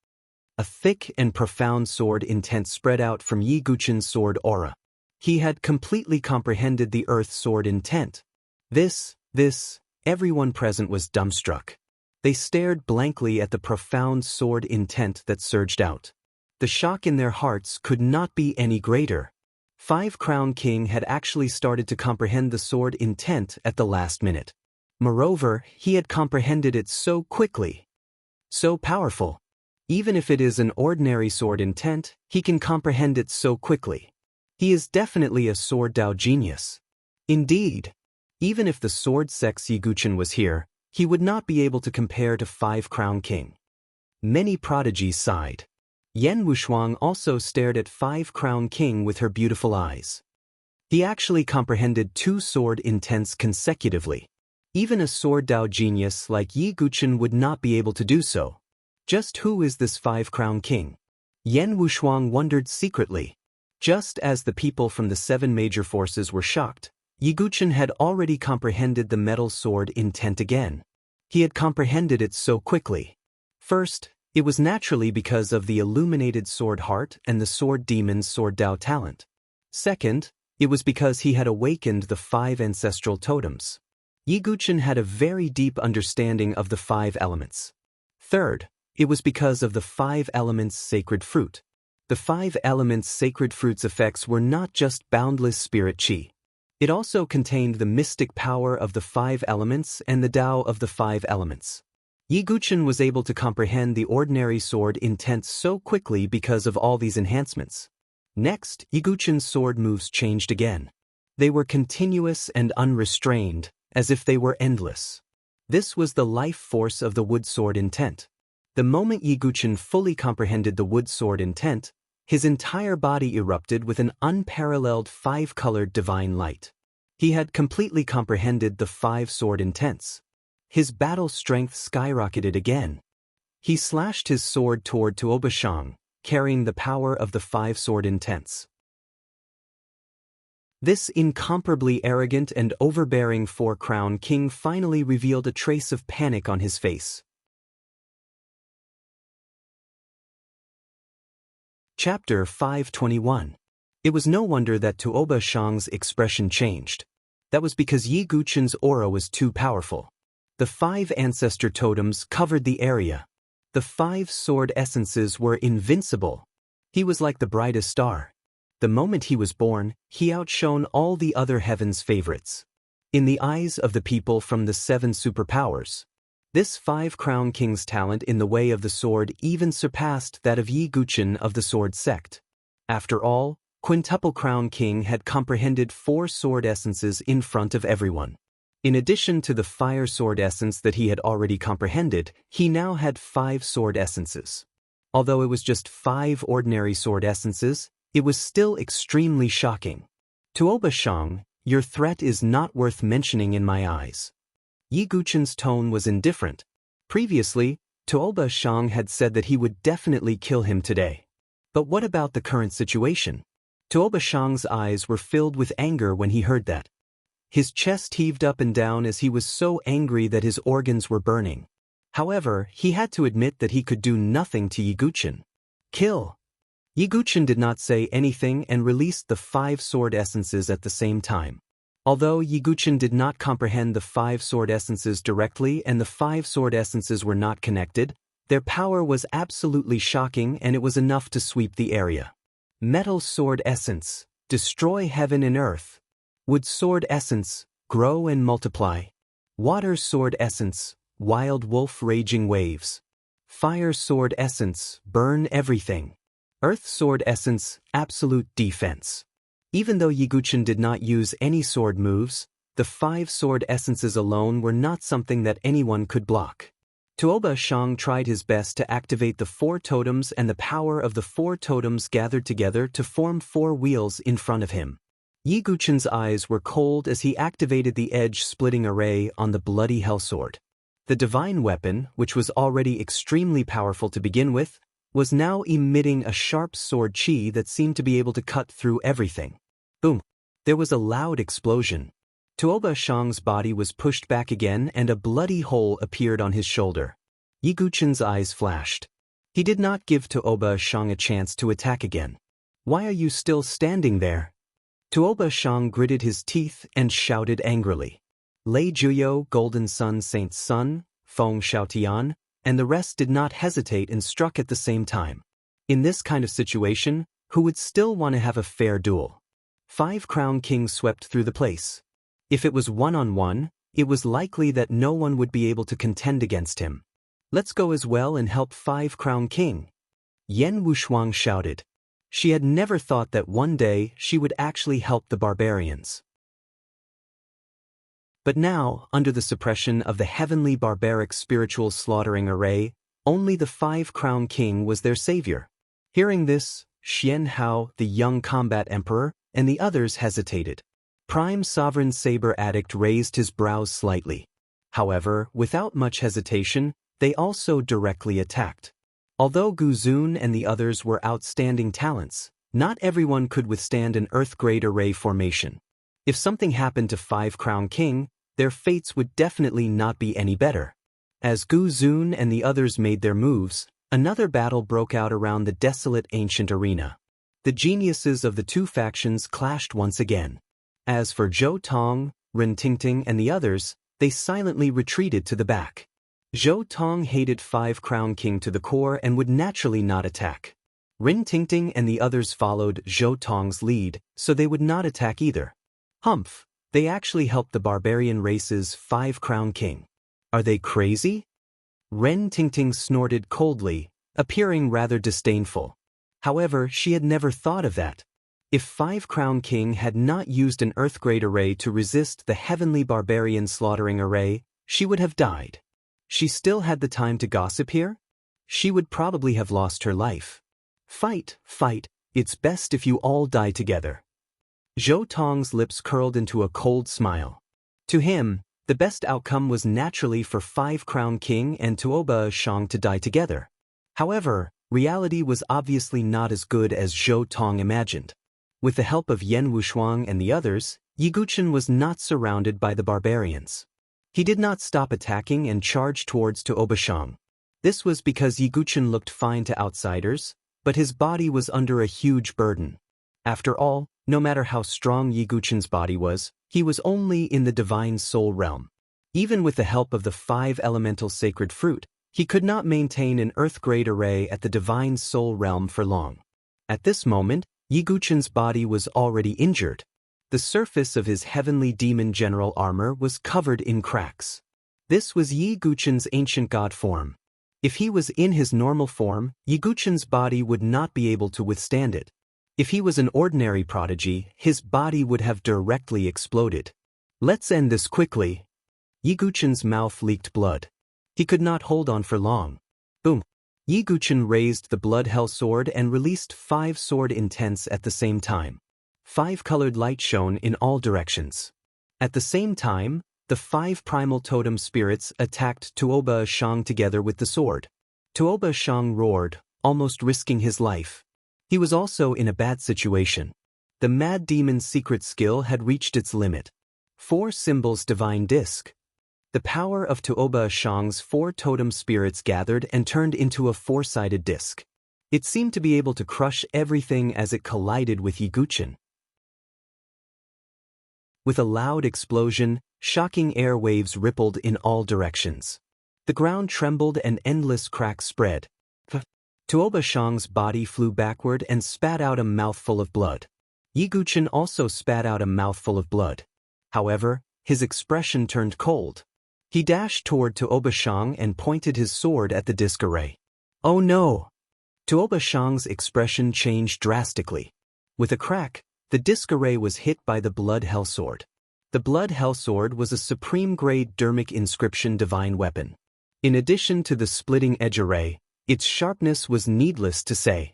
A thick and profound sword intent spread out from Yiguchen's sword aura. He had completely comprehended the earth sword intent. Everyone present was dumbstruck. They stared blankly at the profound sword intent that surged out. The shock in their hearts could not be any greater. Five Crown King had actually started to comprehend the sword intent at the last minute. Moreover, he had comprehended it so quickly. So powerful. Even if it is an ordinary sword intent, he can comprehend it so quickly. He is definitely a sword Dao genius. Indeed, even if the sword sex Yiguchen was here, he would not be able to compare to Five Crown King. Many prodigies sighed. Yan Wushuang also stared at Five Crown King with her beautiful eyes. He actually comprehended two sword intents consecutively. Even a sword Dao genius like Yiguchen would not be able to do so. Just who is this Five Crown King? Yan Wushuang wondered secretly. Just as the people from the seven major forces were shocked, Yiguchen had already comprehended the metal sword intent again. He had comprehended it so quickly. First, it was naturally because of the illuminated sword heart and the sword demon's sword Dao talent. Second, it was because he had awakened the five ancestral totems. Yiguchen had a very deep understanding of the five elements. Third, it was because of the five elements' sacred fruit. The five elements' sacred fruit's effects were not just boundless spirit qi. It also contained the mystic power of the five elements and the Dao of the five elements. Yiguchen was able to comprehend the ordinary sword intent so quickly because of all these enhancements. Next, Yiguchen's sword moves changed again. They were continuous and unrestrained, as if they were endless. This was the life force of the wood sword intent. The moment Yiguchen fully comprehended the wood sword intent, his entire body erupted with an unparalleled five-colored divine light. He had completely comprehended the five-sword intents. His battle strength skyrocketed again. He slashed his sword toward Tuobashang, carrying the power of the five-sword intents. This incomparably arrogant and overbearing four-crown king finally revealed a trace of panic on his face. Chapter 521. It was no wonder that Tuoba Shang's expression changed. That was because Yi Guchen's aura was too powerful. The five ancestor totems covered the area. The five sword essences were invincible. He was like the brightest star. The moment he was born, he outshone all the other heaven's favorites. In the eyes of the people from the seven superpowers, this five-crown king's talent in the way of the sword even surpassed that of Yi Guchen of the sword sect. After all, Quintuple Crown King had comprehended four sword essences in front of everyone. In addition to the fire sword essence that he had already comprehended, he now had five sword essences. Although it was just five ordinary sword essences, it was still extremely shocking. Tuoba Shang, your threat is not worth mentioning in my eyes. Yi Guchen's tone was indifferent. Previously, Tuoba Shang had said that he would definitely kill him today. But what about the current situation? Tuoba Shang's eyes were filled with anger when he heard that. His chest heaved up and down as he was so angry that his organs were burning. However, he had to admit that he could do nothing to Yi Guchen. Kill! Yi Guchen did not say anything and released the five sword essences at the same time. Although Yi Guchen did not comprehend the five sword essences directly and the five sword essences were not connected, their power was absolutely shocking and it was enough to sweep the area. Metal sword essence, destroy heaven and earth. Wood sword essence, grow and multiply. Water sword essence, wild wolf raging waves. Fire sword essence, burn everything. Earth sword essence, absolute defense. Even though Yi Guchen did not use any sword moves, the five sword essences alone were not something that anyone could block. Tuoba Shang tried his best to activate the four totems and the power of the four totems gathered together to form four wheels in front of him. Yi Guchen's eyes were cold as he activated the edge-splitting array on the bloody hellsword. The divine weapon, which was already extremely powerful to begin with, was now emitting a sharp sword chi that seemed to be able to cut through everything. Boom! There was a loud explosion. Tuoba Shang's body was pushed back again and a bloody hole appeared on his shoulder. Yi Guchen's eyes flashed. He did not give Tuoba Shang a chance to attack again. Why are you still standing there? Tuoba Shang gritted his teeth and shouted angrily. Lei Juyo, Golden Sun Saint's son, Feng Xiaotian, and the rest did not hesitate and struck at the same time. In this kind of situation, who would still want to have a fair duel? Five Crown Kings swept through the place. If it was one-on-one, it was likely that no one would be able to contend against him. Let's go as well and help Five Crown King. Yan Wushuang shouted. She had never thought that one day she would actually help the barbarians. But now, under the suppression of the heavenly barbaric spiritual slaughtering array, only the Five Crown King was their savior. Hearing this, Xian Hao, the young combat emperor, and the others hesitated. Prime Sovereign Saber Addict raised his brows slightly. However, without much hesitation, they also directly attacked. Although Guzun and the others were outstanding talents, not everyone could withstand an Earth-grade array formation. If something happened to Five Crown King, their fates would definitely not be any better. As Guzun and the others made their moves, another battle broke out around the desolate ancient arena. The geniuses of the two factions clashed once again. As for Zhou Tong, Ren Tingting and the others, they silently retreated to the back. Zhou Tong hated Five Crown King to the core and would naturally not attack. Ren Tingting and the others followed Zhou Tong's lead, so they would not attack either. Humph, they actually helped the barbarian race's Five Crown King. Are they crazy? Ren Tingting snorted coldly, appearing rather disdainful. However, she had never thought of that. If Five Crown King had not used an Earth-grade array to resist the heavenly barbarian slaughtering array, she would have died. She still had the time to gossip here? she would probably have lost her life. Fight, fight, it's best if you all die together. Zhou Tong's lips curled into a cold smile. To him, the best outcome was naturally for Five Crown King and Tuoba Shang to die together. However, reality was obviously not as good as Zhou Tong imagined. With the help of Yan Wushuang and the others, Yi Guchen was not surrounded by the barbarians. He did not stop attacking and charged towards Tuoba Shang. This was because Yi Guchen looked fine to outsiders, but his body was under a huge burden. After all, no matter how strong Yi Guchen's body was, he was only in the divine soul realm. Even with the help of the 5 elemental sacred fruit, he could not maintain an earth-grade array at the divine soul realm for long. At this moment, Yi Guchen's body was already injured. The surface of his heavenly demon general armor was covered in cracks. This was Yi Guchen's ancient god form. If he was in his normal form, Yi Guchen's body would not be able to withstand it. If he was an ordinary prodigy, his body would have directly exploded. Let's end this quickly. Yi Guchen's mouth leaked blood. He could not hold on for long. Boom. Yi Guchen raised the blood hell sword and released 5 sword intents at the same time. 5 colored light shone in all directions. At the same time, the 5 primal totem spirits attacked Tuoba Shang together with the sword. Tuoba Shang roared, almost risking his life. He was also in a bad situation. The mad demon's secret skill had reached its limit. 4 symbols divine disc. The power of Tuoba Shang's 4 totem spirits gathered and turned into a 4-sided disc. It seemed to be able to crush everything as it collided with Yi Guchen. With a loud explosion, shocking air waves rippled in all directions. The ground trembled and endless cracks spread. Tuoba Shang's body flew backward and spat out a mouthful of blood. Yi Guchen also spat out a mouthful of blood. However, his expression turned cold. He dashed toward Tuoba Shang and pointed his sword at the disc array. Oh no! Tuoba Shang's expression changed drastically. With a crack, the disc array was hit by the Blood Hell Sword. The Blood Hell Sword was a supreme-grade dermic inscription divine weapon. In addition to the splitting edge array, its sharpness was needless to say.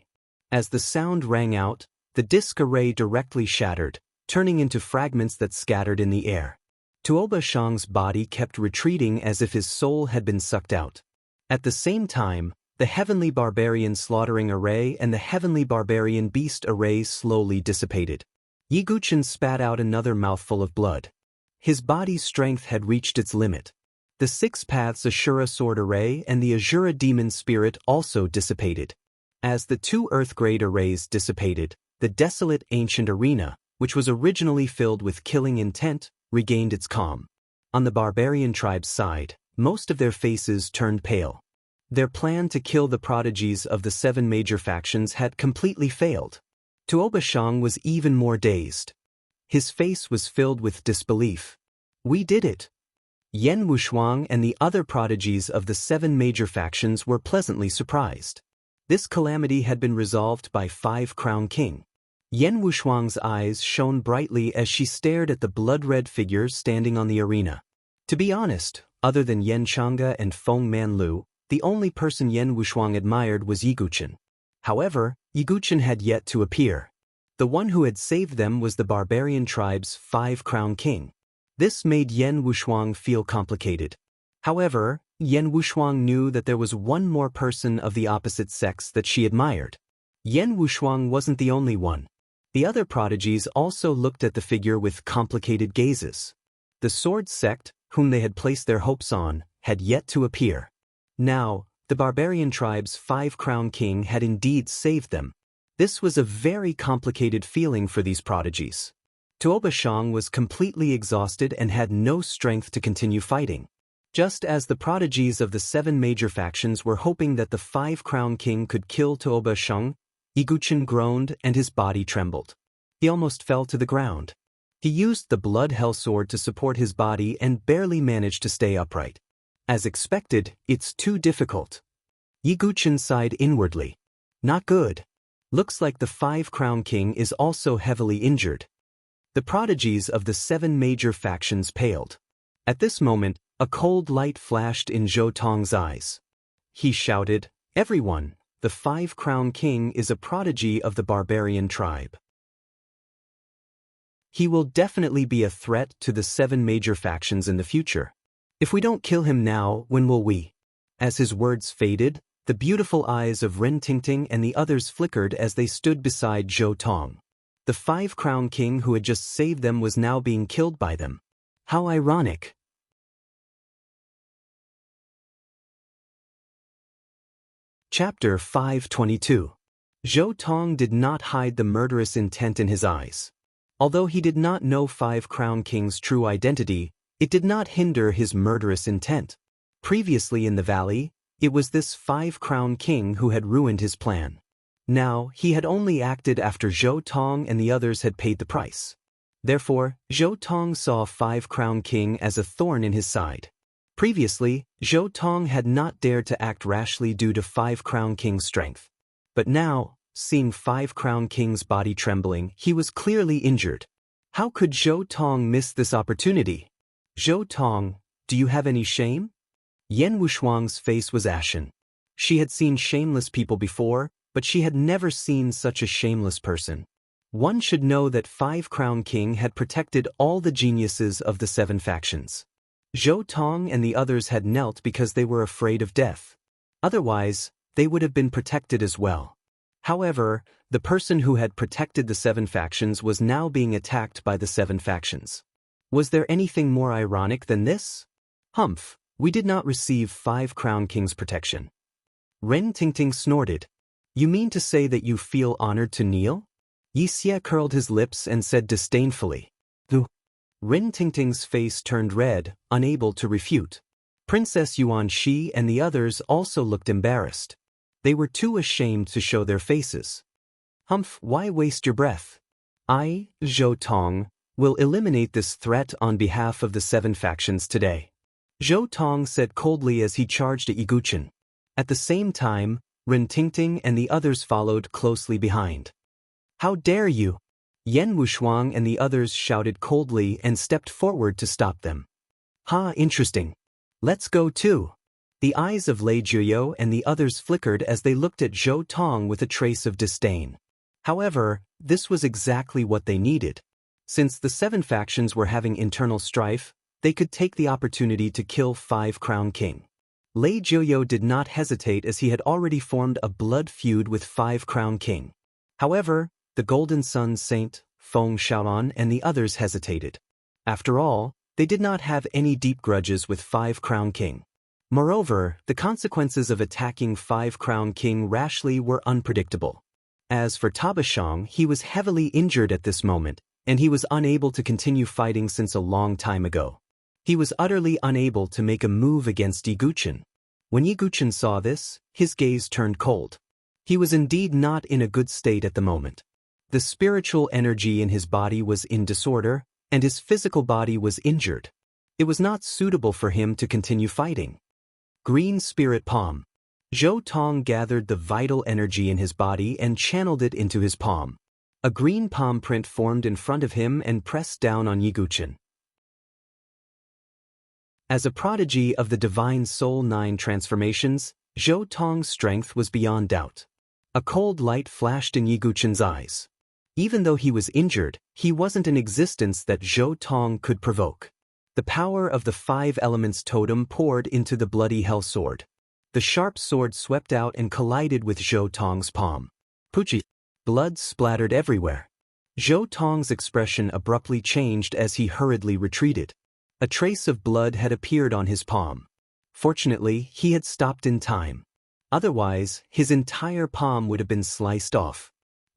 As the sound rang out, the disc array directly shattered, turning into fragments that scattered in the air. Tuoba Shang's body kept retreating as if his soul had been sucked out. At the same time, the Heavenly Barbarian Slaughtering Array and the Heavenly Barbarian Beast Array slowly dissipated. Yi Guchen spat out another mouthful of blood. His body's strength had reached its limit. The 6 Paths Ashura Sword Array and the Ashura Demon Spirit also dissipated. As the 2 Earth-grade arrays dissipated, the desolate ancient arena, which was originally filled with killing intent, regained its calm. On the barbarian tribe's side, most of their faces turned pale. Their plan to kill the prodigies of the 7 major factions had completely failed. Tuoba Shang was even more dazed. His face was filled with disbelief. We did it! Yan Wushuang and the other prodigies of the 7 major factions were pleasantly surprised. This calamity had been resolved by Five Crown King. Yan Wushuang's eyes shone brightly as she stared at the blood-red figures standing on the arena. To be honest, other than Yan Chang'e and Feng Manlu, the only person Yan Wushuang admired was Yi Guchen. However, Yi Guchen had yet to appear. The one who had saved them was the barbarian tribe's Five Crown King. This made Yan Wushuang feel complicated. However, Yan Wushuang knew that there was one more person of the opposite sex that she admired. Yan Wushuang wasn't the only one. The other prodigies also looked at the figure with complicated gazes. The Sword Sect, whom they had placed their hopes on, had yet to appear. Now, the barbarian tribe's Five Crown King had indeed saved them. This was a very complicated feeling for these prodigies. Tuoba Shang was completely exhausted and had no strength to continue fighting. Just as the prodigies of the 7 major factions were hoping that the Five Crown King could kill Tuoba Shang, Yi Guchen groaned and his body trembled. He almost fell to the ground. He used the Blood Hell Sword to support his body and barely managed to stay upright. As expected, it's too difficult. Yi Guchen sighed inwardly. Not good. Looks like the Five Crown King is also heavily injured. The prodigies of the 7 major factions paled. At this moment, a cold light flashed in Zhou Tong's eyes. He shouted, Everyone, the Five-Crown King is a prodigy of the barbarian tribe. He will definitely be a threat to the 7 major factions in the future. If we don't kill him now, when will we? As his words faded, the beautiful eyes of Ren Tingting and the others flickered as they stood beside Zhou Tong. The Five-Crown King who had just saved them was now being killed by them. How ironic. Chapter 522. Zhou Tong did not hide the murderous intent in his eyes. Although he did not know Five-Crown King's true identity, it did not hinder his murderous intent. Previously in the valley, it was this Five-Crown King who had ruined his plan. Now, he had only acted after Zhou Tong and the others had paid the price. Therefore, Zhou Tong saw Five-Crown King as a thorn in his side. Previously, Zhou Tong had not dared to act rashly due to Five-Crown King's strength. But now, seeing Five-Crown King's body trembling, he was clearly injured. How could Zhou Tong miss this opportunity? Zhou Tong, do you have any shame? Yan Wushuang's face was ashen. She had seen shameless people before, but she had never seen such a shameless person. One should know that Five-Crown King had protected all the geniuses of the 7 factions. Zhou Tong and the others had knelt because they were afraid of death. Otherwise, they would have been protected as well. However, the person who had protected the 7 factions was now being attacked by the 7 factions. Was there anything more ironic than this? Humph, we did not receive Five-Crown King's protection. Ren Tingting snorted. You mean to say that you feel honored to kneel? Yi Xie curled his lips and said disdainfully. Ren Tingting's face turned red, unable to refute. Princess Yuan Shi and the others also looked embarrassed. They were too ashamed to show their faces. Humph, why waste your breath? I, Zhou Tong, will eliminate this threat on behalf of the 7 factions today. Zhou Tong said coldly as he charged at Yiguchen. At the same time, Ren Tingting and the others followed closely behind. How dare you? Yan Wushuang and the others shouted coldly and stepped forward to stop them. Ha, interesting. Let's go too. The eyes of Lei Jiuyou and the others flickered as they looked at Zhou Tong with a trace of disdain. However, this was exactly what they needed. Since the 7 factions were having internal strife, they could take the opportunity to kill Five-Crown King. Lei Jiuyou did not hesitate as he had already formed a blood feud with Five-Crown King. However, the Golden Sun Saint, Feng Xiaolan and the others hesitated. After all, they did not have any deep grudges with Five-Crown King. Moreover, the consequences of attacking Five-Crown King rashly were unpredictable. As for Tabashang, he was heavily injured at this moment, and he was unable to continue fighting since a long time ago. He was utterly unable to make a move against Yiguchen. When Yiguchen saw this, his gaze turned cold. He was indeed not in a good state at the moment. The spiritual energy in his body was in disorder, and his physical body was injured. It was not suitable for him to continue fighting. Green Spirit Palm. Zhou Tong gathered the vital energy in his body and channeled it into his palm. A green palm print formed in front of him and pressed down on Yiguchen. As a prodigy of the Divine Soul 9 transformations, Zhou Tong's strength was beyond doubt. A cold light flashed in Yiguchen's eyes. Even though he was injured, he wasn't an existence that Zhou Tong could provoke. The power of the 5 elements totem poured into the bloody hell sword. The sharp sword swept out and collided with Zhou Tong's palm. Puchi! Blood splattered everywhere. Zhou Tong's expression abruptly changed as he hurriedly retreated. A trace of blood had appeared on his palm. Fortunately, he had stopped in time. Otherwise, his entire palm would have been sliced off.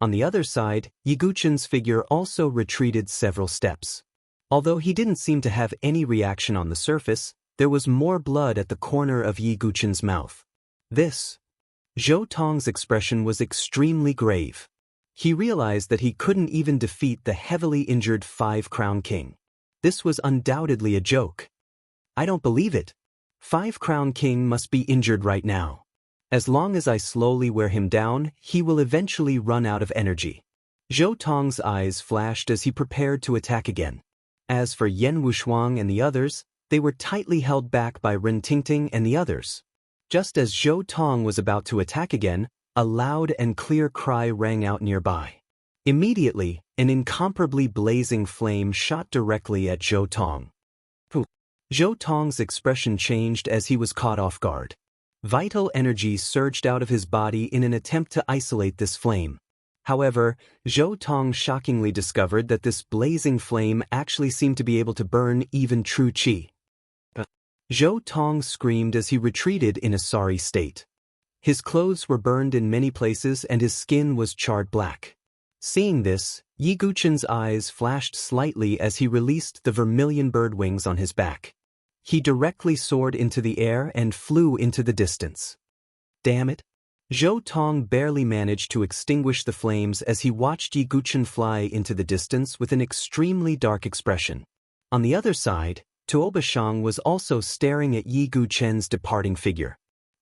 On the other side, Yiguchen's figure also retreated several steps. Although he didn't seem to have any reaction on the surface, there was more blood at the corner of Yiguchen's mouth. Zhou Tong's expression was extremely grave. He realized that he couldn't even defeat the heavily injured Five-Crown King. This was undoubtedly a joke. I don't believe it. Five-Crown King must be injured right now. As long as I slowly wear him down, he will eventually run out of energy. Zhou Tong's eyes flashed as he prepared to attack again. As for Yan Wushuang and the others, they were tightly held back by Ren Tingting and the others. Just as Zhou Tong was about to attack again, a loud and clear cry rang out nearby. Immediately, an incomparably blazing flame shot directly at Zhou Tong. Zhou Tong's expression changed as he was caught off guard. Vital energy surged out of his body in an attempt to isolate this flame. However, Zhou Tong shockingly discovered that this blazing flame actually seemed to be able to burn even true qi. Zhou Tong screamed as he retreated in a sorry state. His clothes were burned in many places and his skin was charred black. Seeing this, Yi Guqin's eyes flashed slightly as he released the vermilion bird wings on his back. He directly soared into the air and flew into the distance. Damn it! Zhou Tong barely managed to extinguish the flames as he watched Yi Guqin fly into the distance with an extremely dark expression. On the other side, Tuo Bashang was also staring at Yi Guqin's departing figure.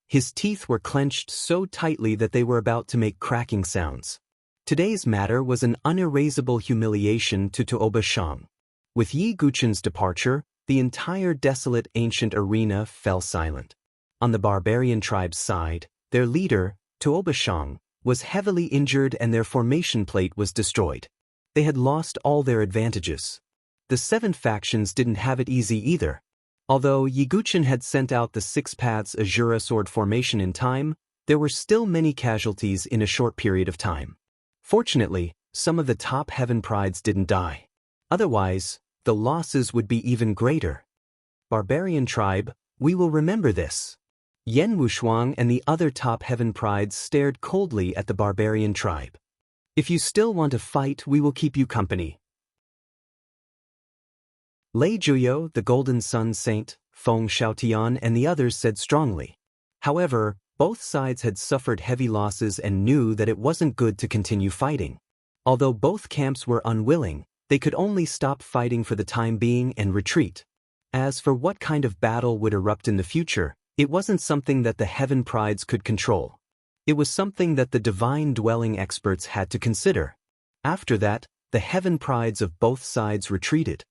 His teeth were clenched so tightly that they were about to make cracking sounds. Today's matter was an unerasable humiliation to Tuo Bashang. With Yi Guqin's departure, the entire desolate ancient arena fell silent. On the barbarian tribe's side, their leader, Tuo Bashang, was heavily injured and their formation plate was destroyed. They had lost all their advantages. The 7 factions didn't have it easy either. Although Yi Guqin had sent out the 6 paths Azura sword formation in time, there were still many casualties in a short period of time. Fortunately, some of the top heaven prides didn't die. Otherwise, the losses would be even greater. Barbarian tribe, we will remember this. Yan Wushuang and the other top heaven prides stared coldly at the barbarian tribe. If you still want to fight, we will keep you company. Lei Juyo, the Golden Sun Saint, Feng Xiaotian and the others said strongly. However, both sides had suffered heavy losses and knew that it wasn't good to continue fighting. Although both camps were unwilling, they could only stop fighting for the time being and retreat. As for what kind of battle would erupt in the future, it wasn't something that the heaven prides could control. It was something that the divine dwelling experts had to consider. After that, the heaven prides of both sides retreated.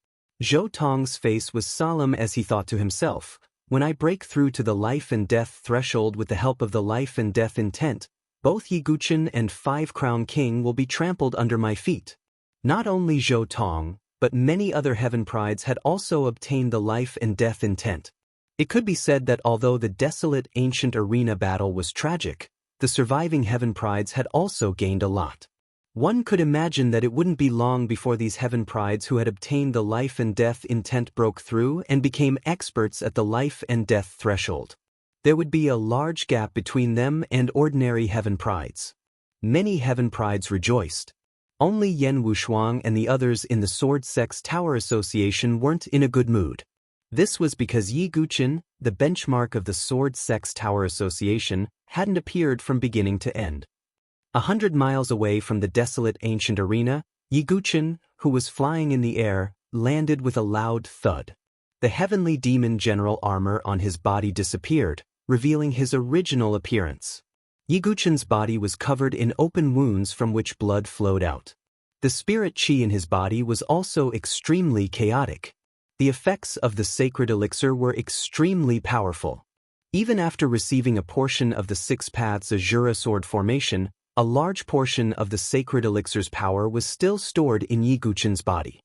Zhou Tong's face was solemn as he thought to himself, when I break through to the life and death threshold with the help of the life and death intent, both Yi Guqin and 5 Crown King will be trampled under my feet. Not only Zhou Tong, but many other heaven prides had also obtained the life and death intent. It could be said that although the desolate ancient arena battle was tragic, the surviving heaven prides had also gained a lot. One could imagine that it wouldn't be long before these heaven prides who had obtained the life and death intent broke through and became experts at the life and death threshold. There would be a large gap between them and ordinary heaven prides. Many heaven prides rejoiced. Only Yan Wushuang and the others in the Sword Sex Tower Association weren't in a good mood. This was because Yi Guqin, the benchmark of the Sword Sex Tower Association, hadn't appeared from beginning to end. 100 miles away from the desolate ancient arena, Yi Guqin, who was flying in the air, landed with a loud thud. The heavenly demon general armor on his body disappeared, revealing his original appearance. Yi Guqin's body was covered in open wounds from which blood flowed out. The spirit qi in his body was also extremely chaotic. The effects of the sacred elixir were extremely powerful. Even after receiving a portion of the 6 paths Azura sword formation, a large portion of the sacred elixir's power was still stored in Yi Guqin's body.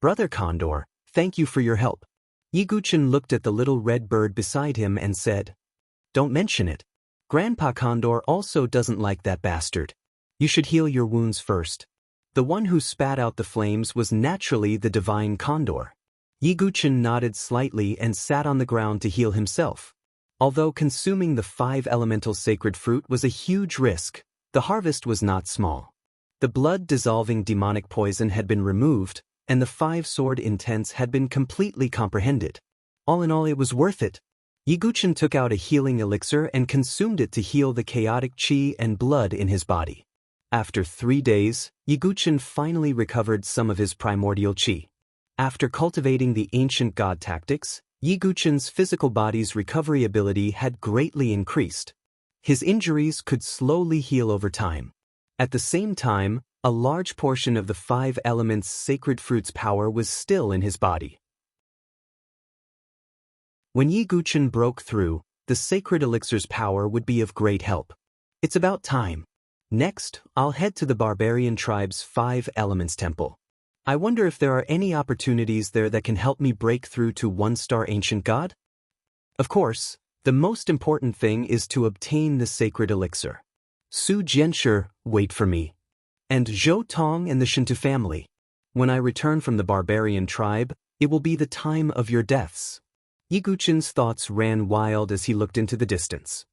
Brother Condor, thank you for your help. Yi Guqin looked at the little red bird beside him and said, "Don't mention it. Grandpa Condor also doesn't like that bastard. You should heal your wounds first." The one who spat out the flames was naturally the divine Condor. Yi Guqin nodded slightly and sat on the ground to heal himself. Although consuming the 5 elemental sacred fruit was a huge risk, the harvest was not small. The blood-dissolving demonic poison had been removed, and the 5 sword intents had been completely comprehended. All in all, it was worth it. Yi Guqin took out a healing elixir and consumed it to heal the chaotic qi and blood in his body. After 3 days, Yi Guqin finally recovered some of his primordial qi. After cultivating the ancient god tactics, Yi Guqin's physical body's recovery ability had greatly increased. His injuries could slowly heal over time. At the same time, a large portion of the 5 elements' sacred fruit's power was still in his body. When Yi Guqin broke through, the sacred elixir's power would be of great help. It's about time. Next, I'll head to the barbarian tribe's 5 Elements Temple. I wonder if there are any opportunities there that can help me break through to 1-star ancient god? Of course, the most important thing is to obtain the sacred elixir. Su Jianshi, wait for me. And Zhou Tong and the Shinto family. When I return from the barbarian tribe, it will be the time of your deaths. Yiguchen's thoughts ran wild as he looked into the distance.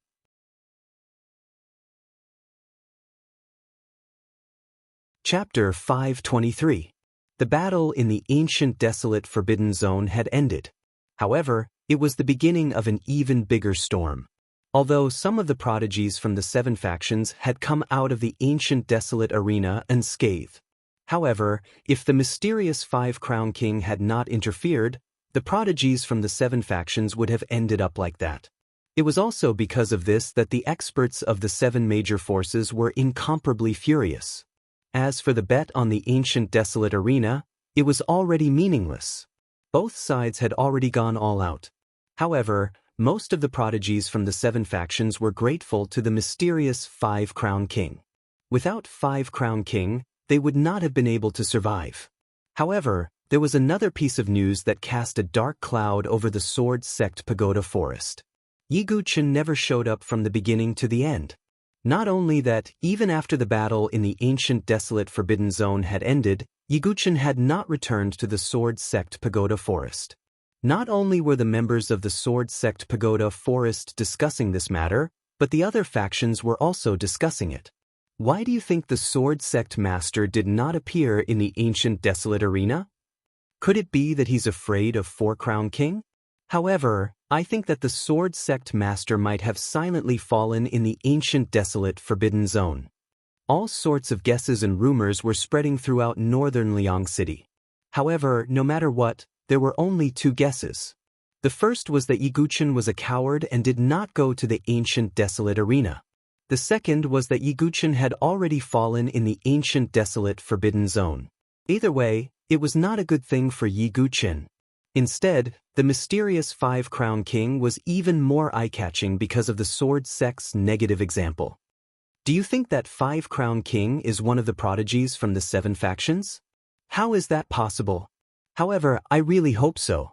Chapter 523. The battle in the ancient desolate Forbidden Zone had ended. However, it was the beginning of an even bigger storm. Although some of the prodigies from the 7 factions had come out of the ancient desolate arena unscathed. However, if the mysterious 5-crown king had not interfered, the prodigies from the 7 factions would have ended up like that. It was also because of this that the experts of the 7 major forces were incomparably furious. As for the bet on the ancient desolate arena, it was already meaningless. Both sides had already gone all out. However, most of the prodigies from the 7 factions were grateful to the mysterious 5-crown king. Without 5-crown king, they would not have been able to survive. However, there was another piece of news that cast a dark cloud over the Sword Sect Pagoda Forest. Yiguchen never showed up from the beginning to the end. Not only that, even after the battle in the ancient desolate Forbidden Zone had ended, Yiguchen had not returned to the Sword Sect Pagoda Forest. Not only were the members of the Sword Sect Pagoda Forest discussing this matter, but the other factions were also discussing it. Why do you think the Sword Sect Master did not appear in the ancient desolate arena? Could it be that he's afraid of 4-crown king? However, I think that the Sword Sect Master might have silently fallen in the ancient desolate Forbidden Zone. All sorts of guesses and rumors were spreading throughout northern Liang City. However, no matter what, there were only 2 guesses. The first was that Yiguchen was a coward and did not go to the ancient desolate arena. The second was that Yiguchen had already fallen in the ancient desolate Forbidden Zone. Either way, it was not a good thing for Yiguchen. Instead, the mysterious 5-crown king was even more eye-catching because of the Sword Sect's negative example. Do you think that 5-crown king is one of the prodigies from the 7 factions? How is that possible? However, I really hope so.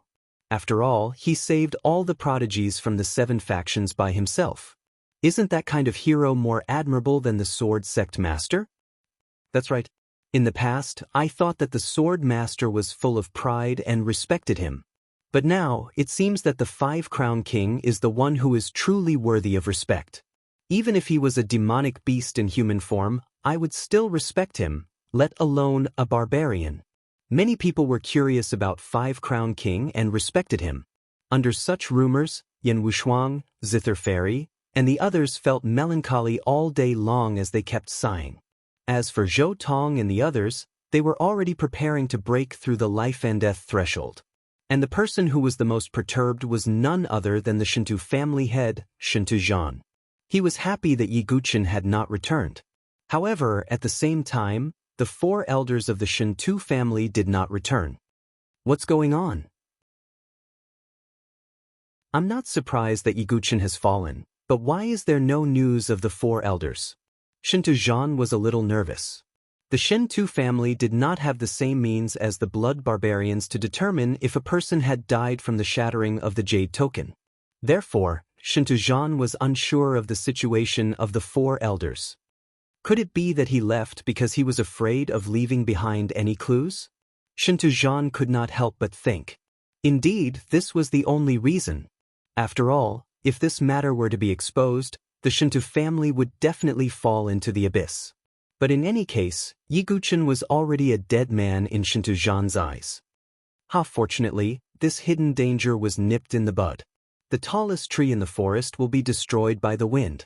After all, he saved all the prodigies from the 7 factions by himself. Isn't that kind of hero more admirable than the Sword Sect Master? That's right. In the past, I thought that the Sword Master was full of pride and respected him. But now, it seems that the 5-crown king is the one who is truly worthy of respect. Even if he was a demonic beast in human form, I would still respect him, let alone a barbarian. Many people were curious about 5-crown king and respected him. Under such rumors, Yan Wushuang, Zither Fairy, and the others felt melancholy all day long as they kept sighing. As for Zhou Tong and the others, they were already preparing to break through the life and death threshold. And the person who was the most perturbed was none other than the Shinto family head, Shinto Zhan. He was happy that Yiguchen had not returned. However, at the same time, the 4 elders of the Shinto family did not return. What's going on? I'm not surprised that Yiguchen has fallen, but why is there no news of the 4 elders? Shinto Zhan was a little nervous. The Shinto family did not have the same means as the blood barbarians to determine if a person had died from the shattering of the jade token. Therefore, Shinto Zhan was unsure of the situation of the 4 elders. Could it be that he left because he was afraid of leaving behind any clues? Shinto Zhan could not help but think. Indeed, this was the only reason. After all, if this matter were to be exposed, the Shinto family would definitely fall into the abyss. But in any case, Yiguchen was already a dead man in Shinto Zhan's eyes. Fortunately, this hidden danger was nipped in the bud. The tallest tree in the forest will be destroyed by the wind.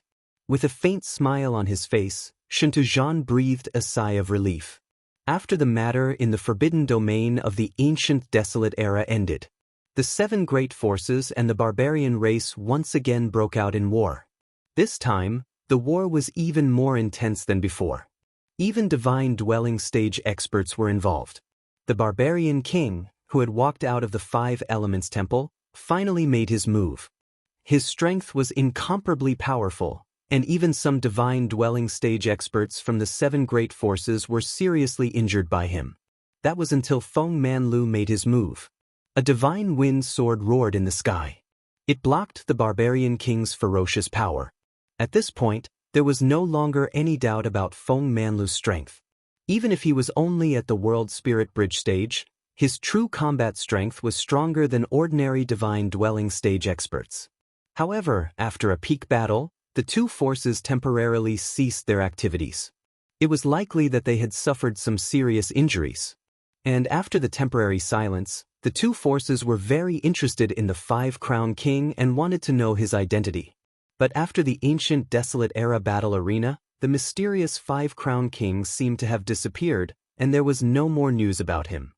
With a faint smile on his face, Shinto Zhan breathed a sigh of relief. After the matter in the forbidden domain of the ancient desolate era ended, the 7 great forces and the barbarian race once again broke out in war. This time, the war was even more intense than before. Even divine dwelling stage experts were involved. The barbarian king, who had walked out of the 5 Elements Temple, finally made his move. His strength was incomparably powerful, and even some divine dwelling stage experts from the 7 great forces were seriously injured by him. That was until Feng Manlu made his move. A divine wind sword roared in the sky. It blocked the barbarian king's ferocious power. At this point, there was no longer any doubt about Feng Manlu's strength. Even if he was only at the World Spirit Bridge stage, his true combat strength was stronger than ordinary divine dwelling stage experts. However, after a peak battle, the 2 forces temporarily ceased their activities. It was likely that they had suffered some serious injuries. And after the temporary silence, the 2 forces were very interested in the 5-crown king and wanted to know his identity. But after the ancient desolate era battle arena, the mysterious 5-crown king seemed to have disappeared, and there was no more news about him.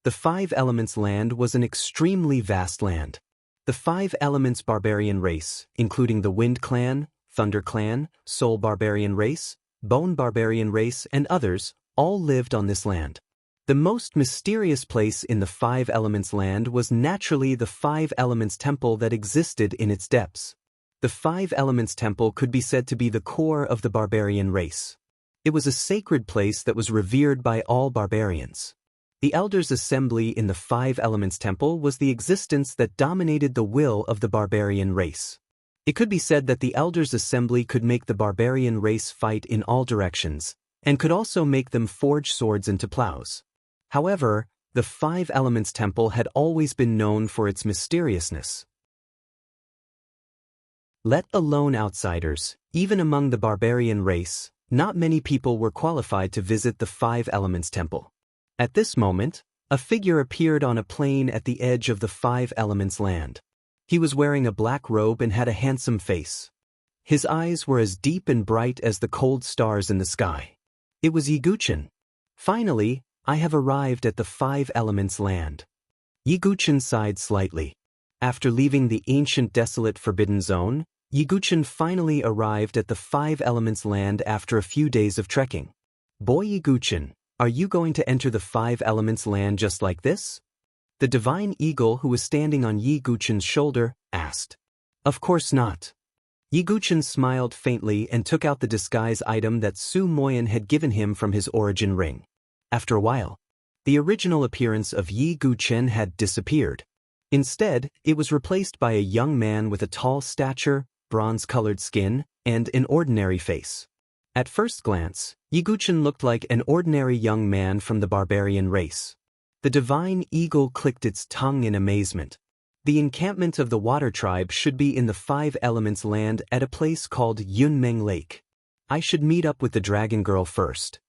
The 5 Elements land was an extremely vast land. The 5 Elements barbarian race, including the Wind Clan, Thunder Clan, Soul Barbarian race, Bone Barbarian race, and others, all lived on this land. The most mysterious place in the 5 Elements land was naturally the 5 Elements temple that existed in its depths. The 5 Elements temple could be said to be the core of the barbarian race. It was a sacred place that was revered by all barbarians. The Elders' Assembly in the 5 Elements temple was the existence that dominated the will of the barbarian race. It could be said that the Elders' Assembly could make the barbarian race fight in all directions, and could also make them forge swords into plows. However, the 5 Elements temple had always been known for its mysteriousness. Let alone outsiders, even among the barbarian race, not many people were qualified to visit the 5 Elements temple. At this moment, a figure appeared on a plain at the edge of the 5 Elements land. He was wearing a black robe and had a handsome face. His eyes were as deep and bright as the cold stars in the sky. It was Yiguchen. Finally, I have arrived at the 5 Elements land. Yiguchen sighed slightly. After leaving the ancient desolate forbidden zone, Yiguchen finally arrived at the 5 Elements land after a few days of trekking. Boy Yiguchen, are you going to enter the 5 Elements land just like this? The divine eagle who was standing on Yiguchen's shoulder asked. Of course not. Yiguchen smiled faintly and took out the disguise item that Su Moyan had given him from his origin ring. After a while, the original appearance of Yiguchen had disappeared. Instead, it was replaced by a young man with a tall stature, bronze-colored skin, and an ordinary face. At first glance, Yiguchen looked like an ordinary young man from the barbarian race. The divine eagle clicked its tongue in amazement. The encampment of the water tribe should be in the 5 Elements land at a place called Yunmeng Lake. I should meet up with the dragon girl first.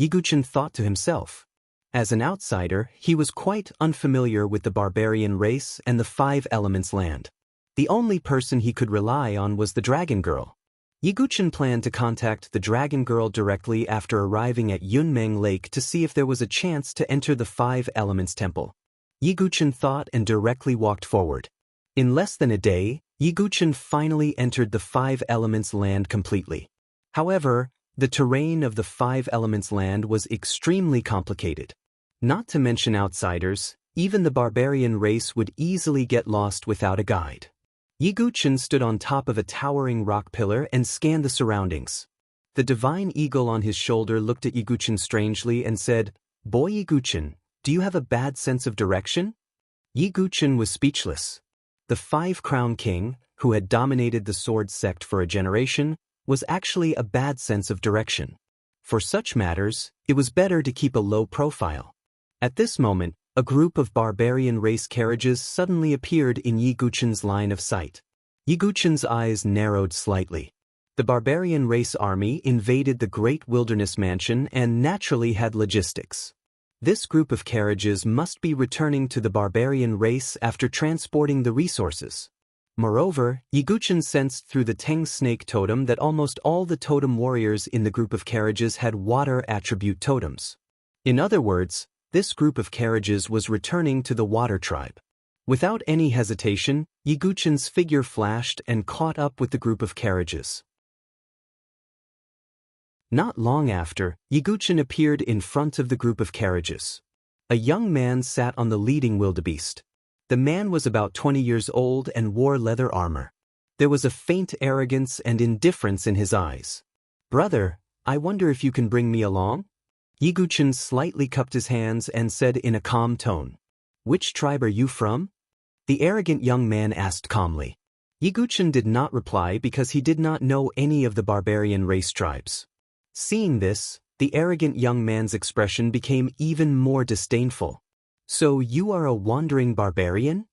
Yiguchen thought to himself. As an outsider, he was quite unfamiliar with the barbarian race and the 5 Elements land. The only person he could rely on was the dragon girl. Yiguchen planned to contact the dragon girl directly after arriving at Yunmeng Lake to see if there was a chance to enter the 5 Elements temple. Yiguchen thought and directly walked forward. In less than a day, Yiguchen finally entered the 5 Elements land completely. However, the terrain of the 5 Elements land was extremely complicated. Not to mention outsiders, even the barbarian race would easily get lost without a guide. Yiguchen stood on top of a towering rock pillar and scanned the surroundings. The divine eagle on his shoulder looked at Yiguchen strangely and said, Boy Yiguchen, do you have a bad sense of direction? Yiguchen was speechless. The 5-crown king, who had dominated the sword sect for a generation, was actually a bad sense of direction. For such matters, it was better to keep a low profile. At this moment, a group of barbarian race carriages suddenly appeared in Yiguchen's line of sight. Yiguchen's eyes narrowed slightly. The barbarian race army invaded the great wilderness mansion and naturally had logistics. This group of carriages must be returning to the barbarian race after transporting the resources. Moreover, Yiguchen sensed through the Teng snake totem that almost all the totem warriors in the group of carriages had water attribute totems. In other words, this group of carriages was returning to the water tribe. Without any hesitation, Yiguchen's figure flashed and caught up with the group of carriages. Not long after, Yiguchen appeared in front of the group of carriages. A young man sat on the leading wildebeest. The man was about 20 years old and wore leather armor. There was a faint arrogance and indifference in his eyes. "Brother, I wonder if you can bring me along?" Yiguchen slightly cupped his hands and said in a calm tone. "Which tribe are you from?" the arrogant young man asked calmly. Yiguchen did not reply because he did not know any of the barbarian race tribes. Seeing this, the arrogant young man's expression became even more disdainful. "So you are a wandering barbarian?"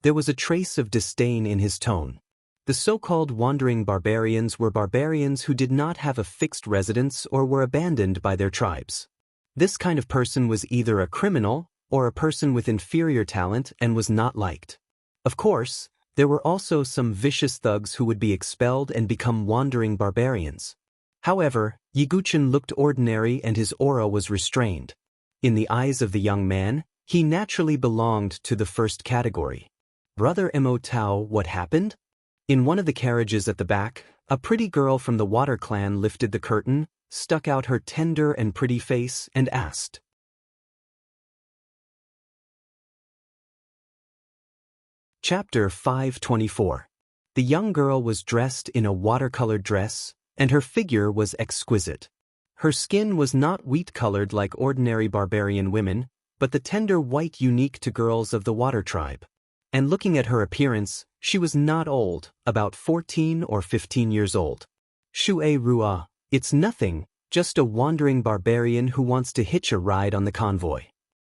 There was a trace of disdain in his tone. The so-called wandering barbarians were barbarians who did not have a fixed residence or were abandoned by their tribes. This kind of person was either a criminal or a person with inferior talent and was not liked. Of course, there were also some vicious thugs who would be expelled and become wandering barbarians. However, Yiguchen looked ordinary and his aura was restrained. In the eyes of the young man, he naturally belonged to the first category. "Brother Mo Tao, what happened?" In one of the carriages at the back, a pretty girl from the Water clan lifted the curtain, stuck out her tender and pretty face, and asked. Chapter 524. The young girl was dressed in a watercolored dress, and her figure was exquisite. Her skin was not wheat-colored like ordinary barbarian women, but the tender white unique to girls of the Water tribe. And looking at her appearance, she was not old, about 14 or 15 years old. "Shui Rua, it's nothing, just a wandering barbarian who wants to hitch a ride on the convoy."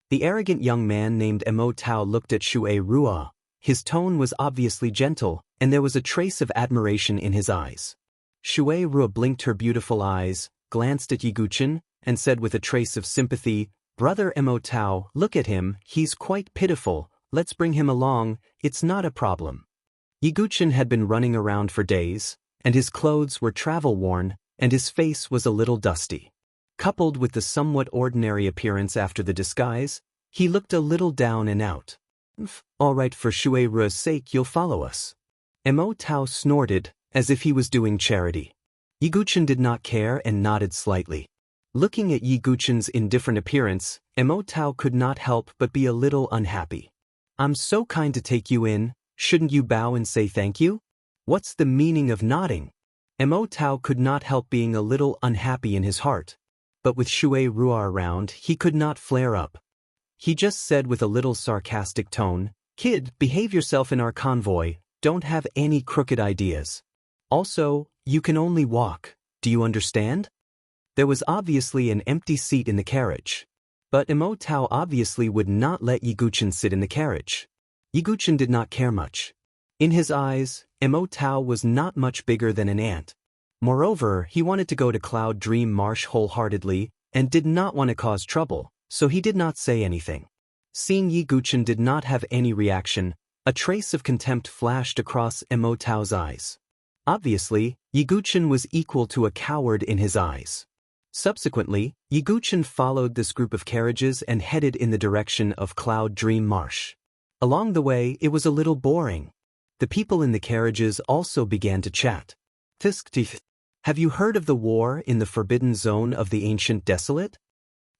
The arrogant young man named Mo Tao looked at Shui Rua. His tone was obviously gentle, and there was a trace of admiration in his eyes. Shui Rua blinked her beautiful eyes, glanced at Yiguchen, and said with a trace of sympathy, "Brother Mo Tao, look at him, he's quite pitiful. Let's bring him along, it's not a problem." Yiguchen had been running around for days, and his clothes were travel-worn, and his face was a little dusty. Coupled with the somewhat ordinary appearance after the disguise, he looked a little down and out. "All right, for Shui Rua's sake you'll follow us." Mo Tao snorted, as if he was doing charity. Yiguchen did not care and nodded slightly. Looking at Yiguchen's indifferent appearance, Mo Tao could not help but be a little unhappy. "I'm so kind to take you in, shouldn't you bow and say thank you? What's the meaning of nodding?" Mo Tao could not help being a little unhappy in his heart. But with Shui Rua around, he could not flare up. He just said with a little sarcastic tone, "Kid, behave yourself in our convoy, don't have any crooked ideas. Also, you can only walk, do you understand?" There was obviously an empty seat in the carriage. But Mo Tao obviously would not let Yiguchen sit in the carriage. Yiguchen did not care much. In his eyes, Mo Tao was not much bigger than an ant. Moreover, he wanted to go to Cloud Dream Marsh wholeheartedly, and did not want to cause trouble, so he did not say anything. Seeing Yiguchen did not have any reaction, a trace of contempt flashed across Mo Tao's eyes. Obviously, Yiguchen was equal to a coward in his eyes. Subsequently, Yiguchen followed this group of carriages and headed in the direction of Cloud Dream Marsh. Along the way, it was a little boring. The people in the carriages also began to chat. "Have you heard of the war in the Forbidden Zone of the Ancient Desolate?"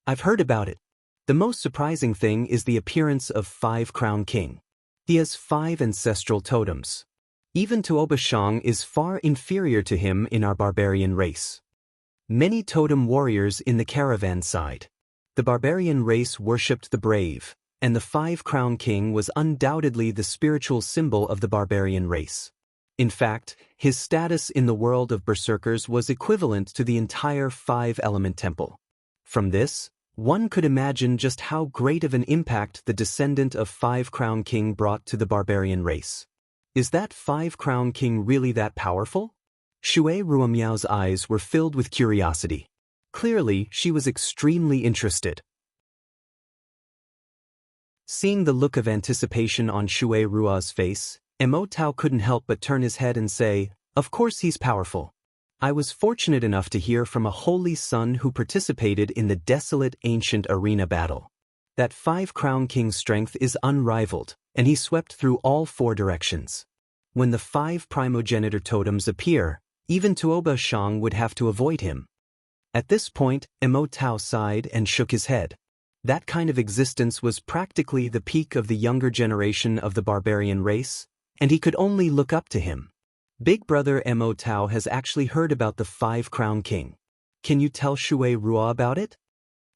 "I've heard about it. The most surprising thing is the appearance of 5 Crown King. He has 5 ancestral totems. Even Tuoba Shang is far inferior to him in our barbarian race. Many totem warriors in the caravan side. The barbarian race worshipped the brave, and the 5 Crown King was undoubtedly the spiritual symbol of the barbarian race. In fact, his status in the world of berserkers was equivalent to the entire 5-element temple. From this, one could imagine just how great of an impact the descendant of 5 Crown King brought to the barbarian race. Is that 5 Crown King really that powerful? Shui Ruamiao's eyes were filled with curiosity. Clearly, she was extremely interested. Seeing the look of anticipation on Shui Rua's face, Mo Tao couldn't help but turn his head and say, "Of course he's powerful. I was fortunate enough to hear from a holy son who participated in the desolate ancient arena battle. That 5 Crown King's strength is unrivaled, and he swept through all 4 directions. When the 5 primogenitor totems appear, even Tuoba Shang would have to avoid him." At this point, Mo Tao sighed and shook his head. That kind of existence was practically the peak of the younger generation of the barbarian race, and he could only look up to him. Big brother Mo Tao has actually heard about the Five-Crown King. Can you tell Shui Rua about it?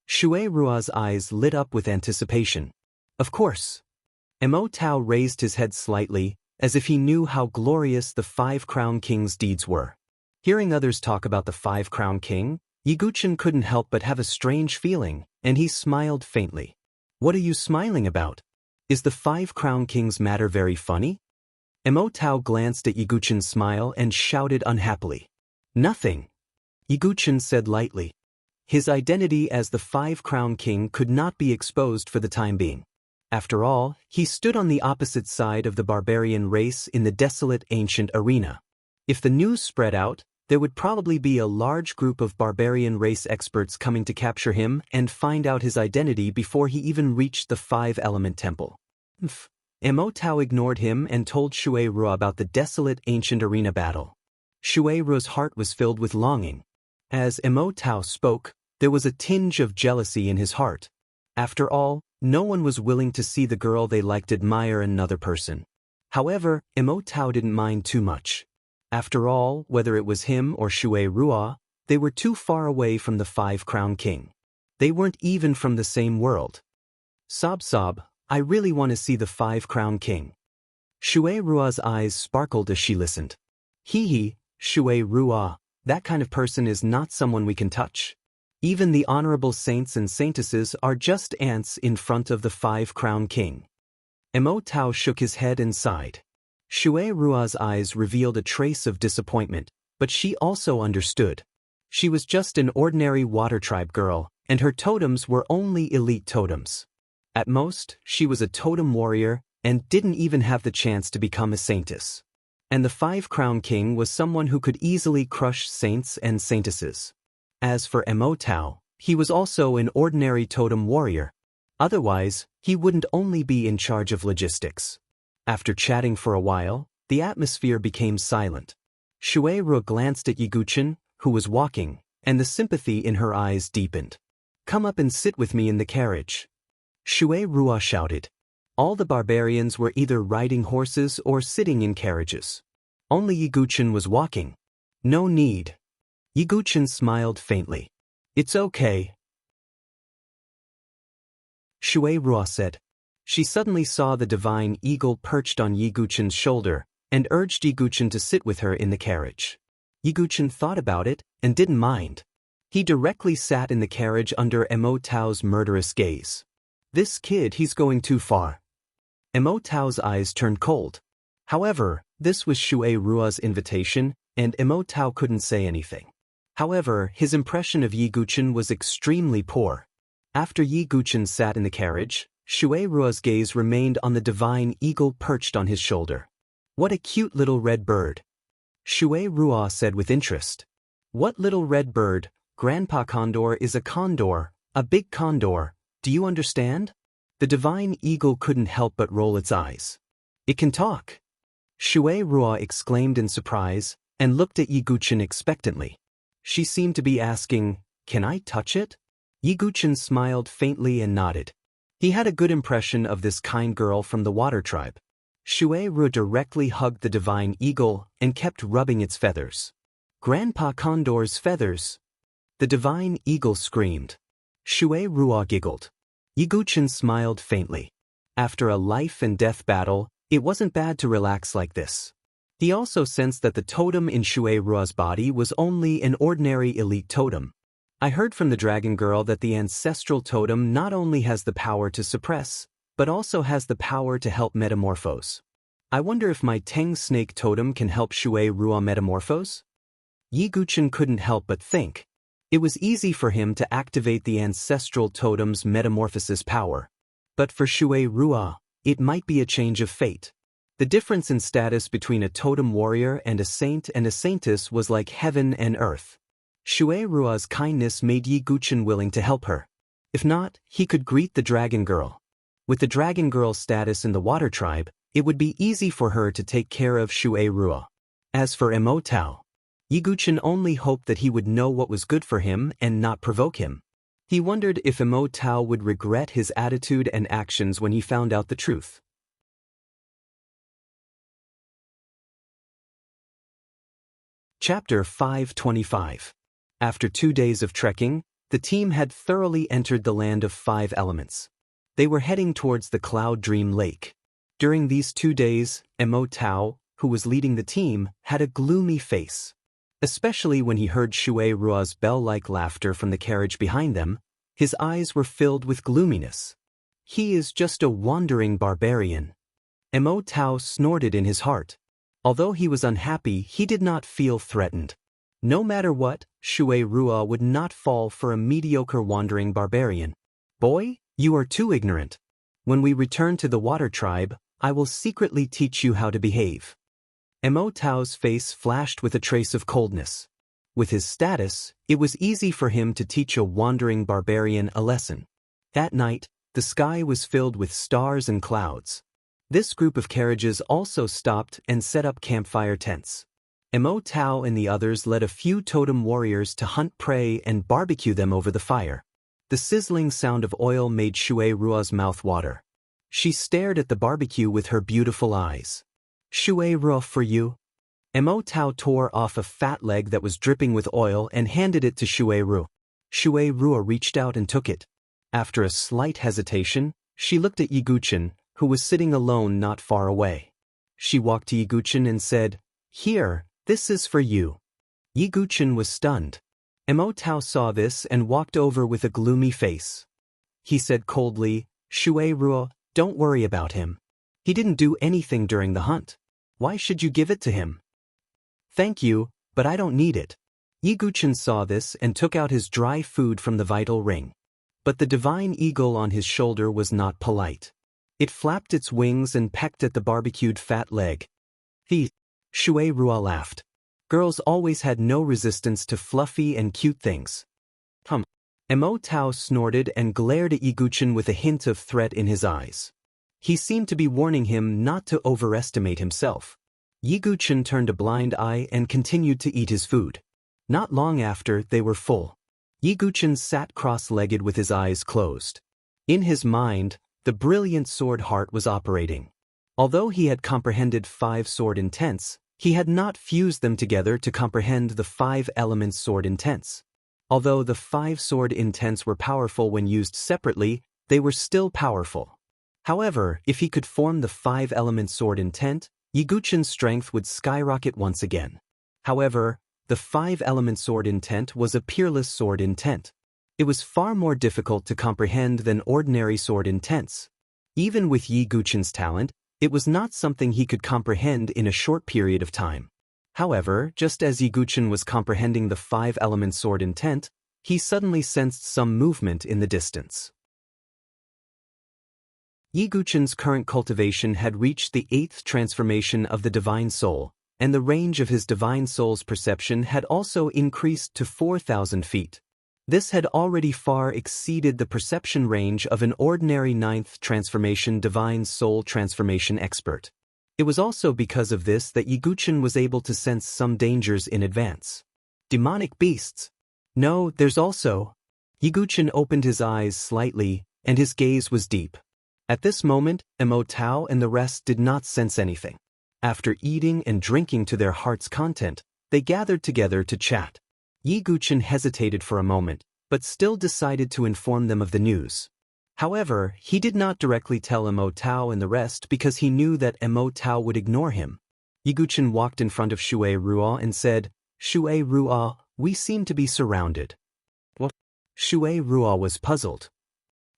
Shui Rua's eyes lit up with anticipation. Of course. Mo Tao raised his head slightly, as if he knew how glorious the Five-Crown King's deeds were. Hearing others talk about the Five-Crown King, Yiguchen couldn't help but have a strange feeling, and he smiled faintly. What are you smiling about? Is the Five-Crown King's matter very funny? Mo Tao glanced at Yiguchen's smile and shouted unhappily. Nothing. Yiguchen said lightly. His identity as the Five-Crown King could not be exposed for the time being. After all, he stood on the opposite side of the barbarian race in the desolate ancient arena. If the news spread out, there would probably be a large group of barbarian race experts coming to capture him and find out his identity before he even reached the Five-Element Temple. Mo Tao ignored him and told Shui Rua about the desolate ancient arena battle. Shui Rua's heart was filled with longing. As Mo Tao spoke, there was a tinge of jealousy in his heart. After all, no one was willing to see the girl they liked admire another person. However, Mo Tao didn't mind too much. After all, whether it was him or Shui Rua, they were too far away from the Five-Crown King. They weren't even from the same world. Sob, I really want to see the Five-Crown King. Shui Rua's eyes sparkled as she listened. Hee, Shui Rua, that kind of person is not someone we can touch. Even the honorable saints and saintesses are just ants in front of the Five-Crown King. Mo Tao shook his head and sighed. Shui Rua's eyes revealed a trace of disappointment, but she also understood. She was just an ordinary water tribe girl, and her totems were only elite totems. At most, she was a totem warrior and didn't even have the chance to become a saintess. And the Five-Crown King was someone who could easily crush saints and saintesses. As for Mo Tao, he was also an ordinary totem warrior. Otherwise, he wouldn't only be in charge of logistics. After chatting for a while, the atmosphere became silent. Shui Rua glanced at Yiguchen, who was walking, and the sympathy in her eyes deepened. Come up and sit with me in the carriage. Shui Rua shouted. All the barbarians were either riding horses or sitting in carriages. Only Yiguchen was walking. No need. Yiguchen smiled faintly. It's okay. Shui Rua said. She suddenly saw the divine eagle perched on Yiguchen's shoulder and urged Yiguchen to sit with her in the carriage. Yiguchen thought about it and didn't mind. He directly sat in the carriage under Mo Tao's murderous gaze. This kid, he's going too far. Mo Tao's eyes turned cold. However, this was Shui Rua's invitation, and Mo Tao couldn't say anything. However, his impression of Yiguchen was extremely poor. After Yiguchen sat in the carriage, Shui Rua's gaze remained on the divine eagle perched on his shoulder. What a cute little red bird. Shui Rua said with interest. What little red bird? Grandpa Condor is a condor, a big condor. Do you understand? The divine eagle couldn't help but roll its eyes. It can talk. Shui Rua exclaimed in surprise and looked at Yiguchen expectantly. She seemed to be asking, can I touch it? Yiguchen smiled faintly and nodded. He had a good impression of this kind girl from the water tribe. Shui Rua directly hugged the divine eagle and kept rubbing its feathers. Grandpa Condor's feathers! The divine eagle screamed. Shui Rua giggled. Yiguchen smiled faintly. After a life-and-death battle, it wasn't bad to relax like this. He also sensed that the totem in Shui Rua's body was only an ordinary elite totem. I heard from the dragon girl that the ancestral totem not only has the power to suppress, but also has the power to help metamorphose. I wonder if my Teng snake totem can help Shui Rua metamorphose? Yiguchen couldn't help but think. It was easy for him to activate the ancestral totem's metamorphosis power. But for Shui Rua, it might be a change of fate. The difference in status between a totem warrior and a saintess was like heaven and earth. Shui Rua's kindness made Yiguchen willing to help her. If not, he could greet the dragon girl. With the dragon girl's status in the water tribe, it would be easy for her to take care of Shui Rua. As for Mo Tao, Yiguchen only hoped that he would know what was good for him and not provoke him. He wondered if Emo Tao would regret his attitude and actions when he found out the truth. Chapter 525. After 2 days of trekking, the team had thoroughly entered the land of 5 elements. They were heading towards the Cloud Dream Lake. During these 2 days, Emo Tao, who was leading the team, had a gloomy face. Especially when he heard Shui Ruo's bell-like laughter from the carriage behind them, his eyes were filled with gloominess. He is just a wandering barbarian. Emo Tao snorted in his heart. Although he was unhappy, he did not feel threatened. No matter what, Shui Ruo would not fall for a mediocre wandering barbarian. Boy, you are too ignorant. When we return to the Water Tribe, I will secretly teach you how to behave. Emo Tao's face flashed with a trace of coldness. With his status, it was easy for him to teach a wandering barbarian a lesson. That night, the sky was filled with stars and clouds. This group of carriages also stopped and set up campfire tents. Emo Tao and the others led a few totem warriors to hunt prey and barbecue them over the fire. The sizzling sound of oil made Shui Ruo's mouth water. She stared at the barbecue with her beautiful eyes. Shui Ruo for you. Emo Tao tore off a fat leg that was dripping with oil and handed it to Shui Ruo. Shui Ruo reached out and took it. After a slight hesitation, she looked at Yiguchen, who was sitting alone not far away. She walked to Yiguchen and said, "Here, this is for you." Yiguchen was stunned. Emo Tao saw this and walked over with a gloomy face. He said coldly, "Shui Ruo, don't worry about him. He didn't do anything during the hunt. Why should you give it to him?" "Thank you, but I don't need it." Yiguchen saw this and took out his dry food from the vital ring. But the divine eagle on his shoulder was not polite. It flapped its wings and pecked at the barbecued fat leg. Shui Ruo laughed. Girls always had no resistance to fluffy and cute things. Emo Tao snorted and glared at Yiguchen with a hint of threat in his eyes. He seemed to be warning him not to overestimate himself. Yiguchen turned a blind eye and continued to eat his food. Not long after, they were full. Yiguchen sat cross-legged with his eyes closed. In his mind, the brilliant sword heart was operating. Although he had comprehended 5 sword intents, he had not fused them together to comprehend the 5 elements sword intents. Although the 5 sword intents were powerful when used separately, they were still powerful. However, if he could form the 5 element sword intent, Yiguchen's strength would skyrocket once again. However, the 5 element sword intent was a peerless sword intent. It was far more difficult to comprehend than ordinary sword intents. Even with Yiguchen's talent, it was not something he could comprehend in a short period of time. However, just as Yiguchen was comprehending the 5 element sword intent, he suddenly sensed some movement in the distance. Yiguchen's current cultivation had reached the 8th transformation of the Divine Soul, and the range of his Divine Soul's perception had also increased to 4,000 feet. This had already far exceeded the perception range of an ordinary 9th transformation Divine Soul transformation expert. It was also because of this that Yiguchen was able to sense some dangers in advance. Demonic beasts. No, there's also. Yiguchen opened his eyes slightly, and his gaze was deep. At this moment, Emo Tao and the rest did not sense anything. After eating and drinking to their heart's content, they gathered together to chat. Yiguchen hesitated for a moment, but still decided to inform them of the news. However, he did not directly tell Emo Tao and the rest because he knew that Emo Tao would ignore him. Yiguchen walked in front of Shui Ruo and said, "Shui Ruo, we seem to be surrounded." What? Shui Ruo was puzzled.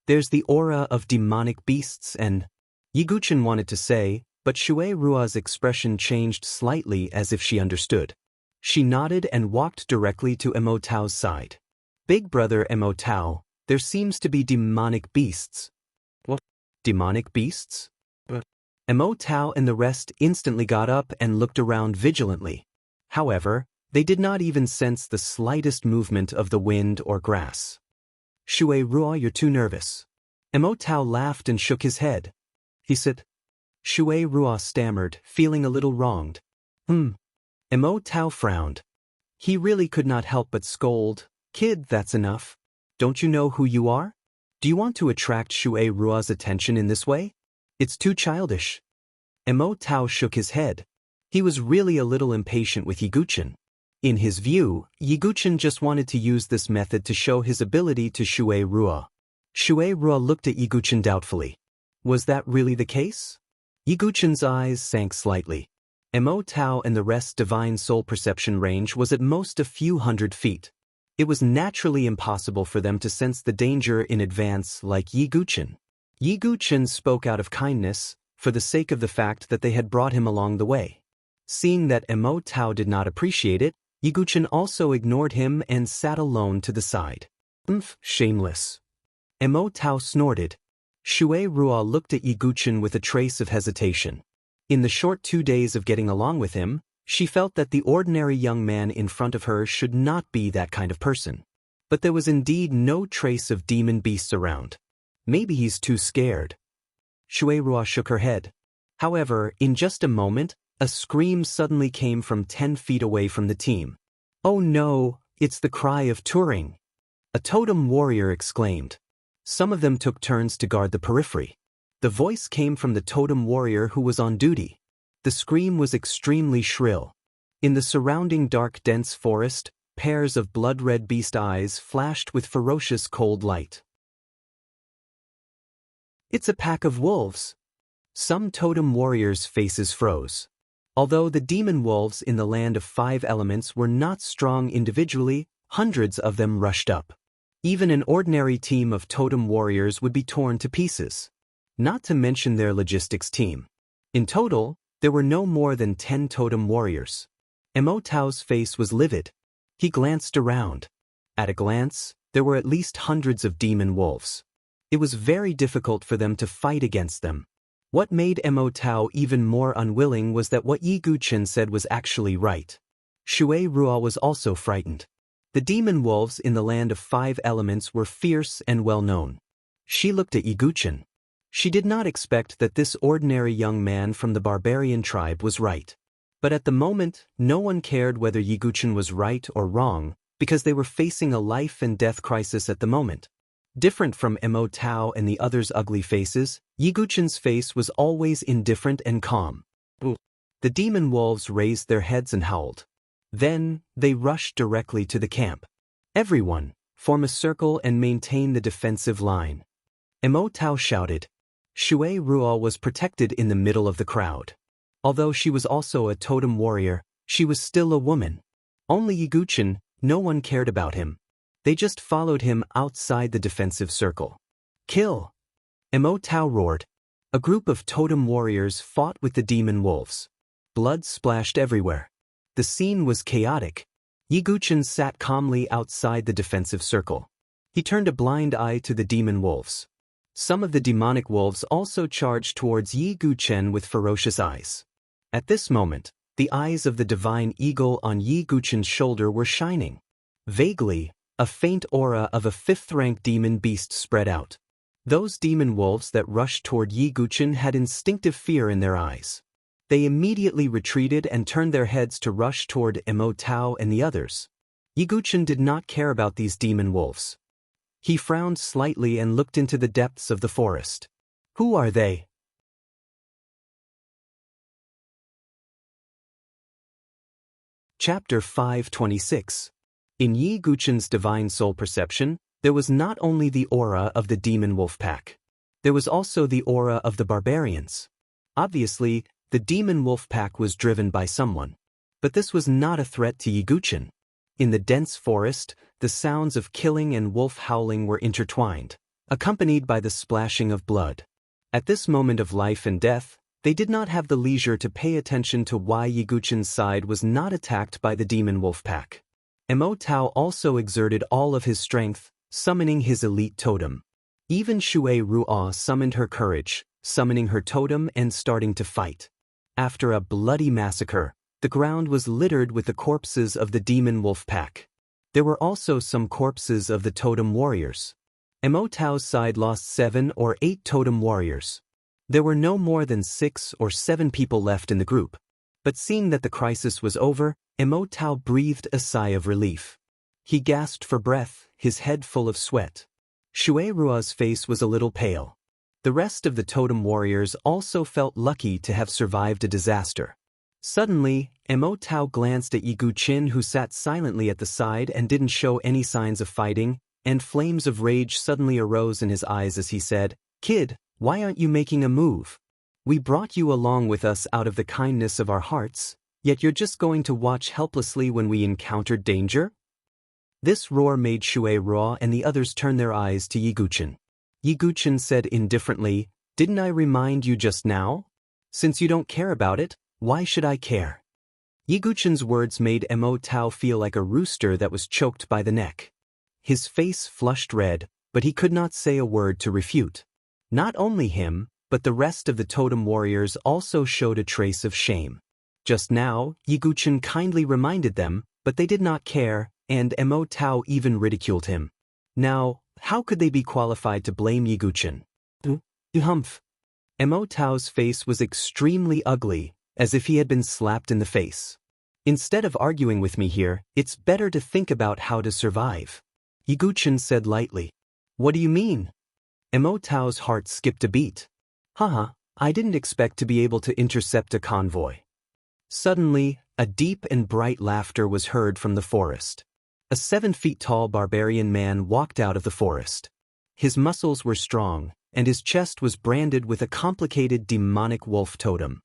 "There's the aura of demonic beasts and—" Yiguchen wanted to say, but Shui Ruo's expression changed slightly as if she understood. She nodded and walked directly to Emo Tao's side. "Big brother Emo Tao, there seems to be demonic beasts." What? Demonic beasts? Emo Tao and the rest instantly got up and looked around vigilantly. However, they did not even sense the slightest movement of the wind or grass. "Shui Ruo, you're too nervous." Emo Tao laughed and shook his head. He said. Shui Ruo stammered, feeling a little wronged. Emo Tao frowned. He really could not help but scold. "Kid, that's enough. Don't you know who you are? Do you want to attract Shui Ruo's attention in this way? It's too childish. Mo Tao shook his head. He was really a little impatient with Yiguchen. In his view, Yiguchen just wanted to use this method to show his ability to Shui Ruo. Shui Ruo looked at Yiguchen doubtfully. Was that really the case? Yiguchen's eyes sank slightly. Mo Tao and the rest's divine soul perception range was at most a few hundred feet. It was naturally impossible for them to sense the danger in advance like Yiguchen. Yiguchen spoke out of kindness, for the sake of the fact that they had brought him along the way. Seeing that Mo Tao did not appreciate it, Yiguchen also ignored him and sat alone to the side. Shameless. Mo Tao snorted. Shui Ruo looked at Yiguchen with a trace of hesitation. In the short 2 days of getting along with him, she felt that the ordinary young man in front of her should not be that kind of person. But there was indeed no trace of demon beasts around. Maybe he's too scared. Shui Ruo shook her head. However, in just a moment, a scream suddenly came from 10 feet away from the team. Oh no, it's the cry of Turing! A totem warrior exclaimed. Some of them took turns to guard the periphery. The voice came from the totem warrior who was on duty. The scream was extremely shrill. In the surrounding dark dense forest, pairs of blood-red beast eyes flashed with ferocious cold light. It's a pack of wolves. Some totem warriors' faces froze. Although the demon wolves in the land of 5 elements were not strong individually, hundreds of them rushed up. Even an ordinary team of totem warriors would be torn to pieces. Not to mention their logistics team. In total, there were no more than 10 totem warriors. Mo Tao's face was livid. He glanced around. At a glance, there were at least hundreds of demon wolves. It was very difficult for them to fight against them. What made Mo Tao even more unwilling was that what Yiguchen said was actually right. Shui Ruo was also frightened. The demon wolves in the land of 5 elements were fierce and well-known. She looked at Yiguchen. She did not expect that this ordinary young man from the barbarian tribe was right. But at the moment, no one cared whether Yiguchen was right or wrong, because they were facing a life and death crisis at the moment. Different from Mo Tao and the others' ugly faces, Yiguchen's face was always indifferent and calm. The demon wolves raised their heads and howled. Then, they rushed directly to the camp. Everyone, form a circle and maintain the defensive line. Mo Tao shouted. Shui Ruo was protected in the middle of the crowd. Although she was also a totem warrior, she was still a woman. Only Yiguchen, no one cared about him. They just followed him outside the defensive circle. Kill! Mo Tao roared. A group of totem warriors fought with the demon wolves. Blood splashed everywhere. The scene was chaotic. Yiguchen sat calmly outside the defensive circle. He turned a blind eye to the demon wolves. Some of the demonic wolves also charged towards Yiguchen with ferocious eyes. At this moment, the eyes of the divine eagle on Yiguchen's shoulder were shining. Vaguely, a faint aura of a 5th-rank demon beast spread out. Those demon wolves that rushed toward Yiguchen had instinctive fear in their eyes. They immediately retreated and turned their heads to rush toward Mo Tao and the others. Yiguchen did not care about these demon wolves. He frowned slightly and looked into the depths of the forest. Who are they? Chapter 526. In Yiguchen's divine soul perception, there was not only the aura of the demon wolf pack. There was also the aura of the barbarians. Obviously, the demon wolf pack was driven by someone. But this was not a threat to Yiguchen. In the dense forest, the sounds of killing and wolf howling were intertwined, accompanied by the splashing of blood. At this moment of life and death, they did not have the leisure to pay attention to why Yiguchen's side was not attacked by the demon wolf pack. Mo Tao also exerted all of his strength, summoning his elite totem. Even Shui Ruo summoned her courage, summoning her totem and starting to fight. After a bloody massacre, the ground was littered with the corpses of the demon wolf pack. There were also some corpses of the totem warriors. Mo Tao's side lost 7 or 8 totem warriors. There were no more than 6 or 7 people left in the group. But seeing that the crisis was over, Mo Tao breathed a sigh of relief. He gasped for breath, his head full of sweat. Shui Rua's face was a little pale. The rest of the totem warriors also felt lucky to have survived a disaster. Suddenly, Mo Tao glanced at Yi Guqin, who sat silently at the side and didn't show any signs of fighting, and flames of rage suddenly arose in his eyes as he said, "Kid, why aren't you making a move? We brought you along with us out of the kindness of our hearts, yet you're just going to watch helplessly when we encountered danger?" This roar made Shui Rua and the others turn their eyes to Yi Guqin. Yi Guqin said indifferently, "Didn't I remind you just now? Since you don't care about it, why should I care?" Yi Guqin's words made Mo Tao feel like a rooster that was choked by the neck. His face flushed red, but he could not say a word to refute. Not only him, but the rest of the totem warriors also showed a trace of shame. Just now, Yi Guqin kindly reminded them, but they did not care, and Mo Tao even ridiculed him. Now, how could they be qualified to blame Yi Guqin? Humph. Mo Tao's face was extremely ugly, as if he had been slapped in the face. "Instead of arguing with me here, it's better to think about how to survive," Yi Guqin said lightly. "What do you mean?" Mo Tao's heart skipped a beat. Haha, I didn't expect to be able to intercept a convoy. Suddenly, a deep and bright laughter was heard from the forest. A 7-feet-tall barbarian man walked out of the forest. His muscles were strong, and his chest was branded with a complicated demonic wolf totem.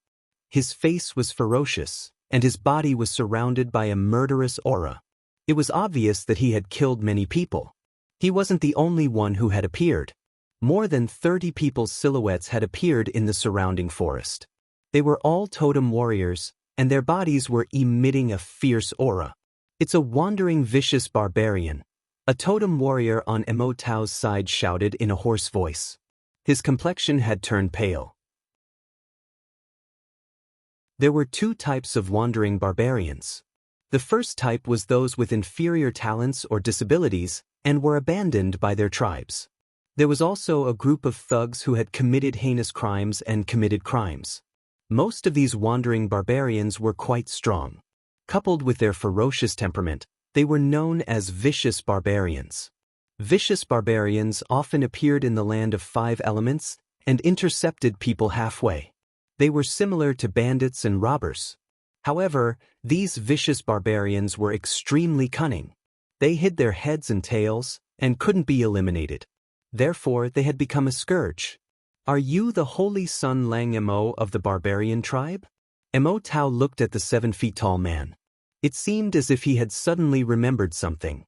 His face was ferocious, and his body was surrounded by a murderous aura. It was obvious that he had killed many people. He wasn't the only one who had appeared. More than 30 people's silhouettes had appeared in the surrounding forest. They were all totem warriors, and their bodies were emitting a fierce aura. "It's a wandering vicious barbarian," a totem warrior on Mo Tao's side shouted in a hoarse voice. His complexion had turned pale. There were two types of wandering barbarians. The first type was those with inferior talents or disabilities and were abandoned by their tribes. There was also a group of thugs who had committed heinous crimes and committed crimes. Most of these wandering barbarians were quite strong. Coupled with their ferocious temperament, they were known as vicious barbarians. Vicious barbarians often appeared in the land of 5 elements and intercepted people halfway. They were similar to bandits and robbers. However, these vicious barbarians were extremely cunning. They hid their heads and tails and couldn't be eliminated. Therefore, they had become a scourge. "Are you the Holy Sun Lang Mo of the barbarian tribe?" Mo Tao looked at the 7-feet-tall man. It seemed as if he had suddenly remembered something.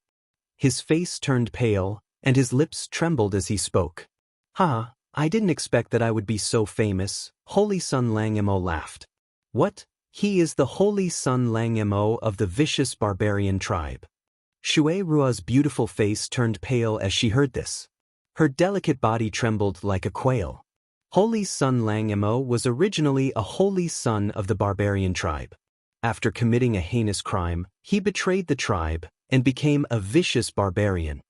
His face turned pale, and his lips trembled as he spoke. "Ha, I didn't expect that I would be so famous," Holy Sun Lang Mo laughed. "What? He is the Holy Sun Lang Mo of the vicious barbarian tribe." Shui Rua's beautiful face turned pale as she heard this. Her delicate body trembled like a quail. Holy Sun Lang Mo was originally a holy son of the barbarian tribe. After committing a heinous crime, he betrayed the tribe and became a vicious barbarian.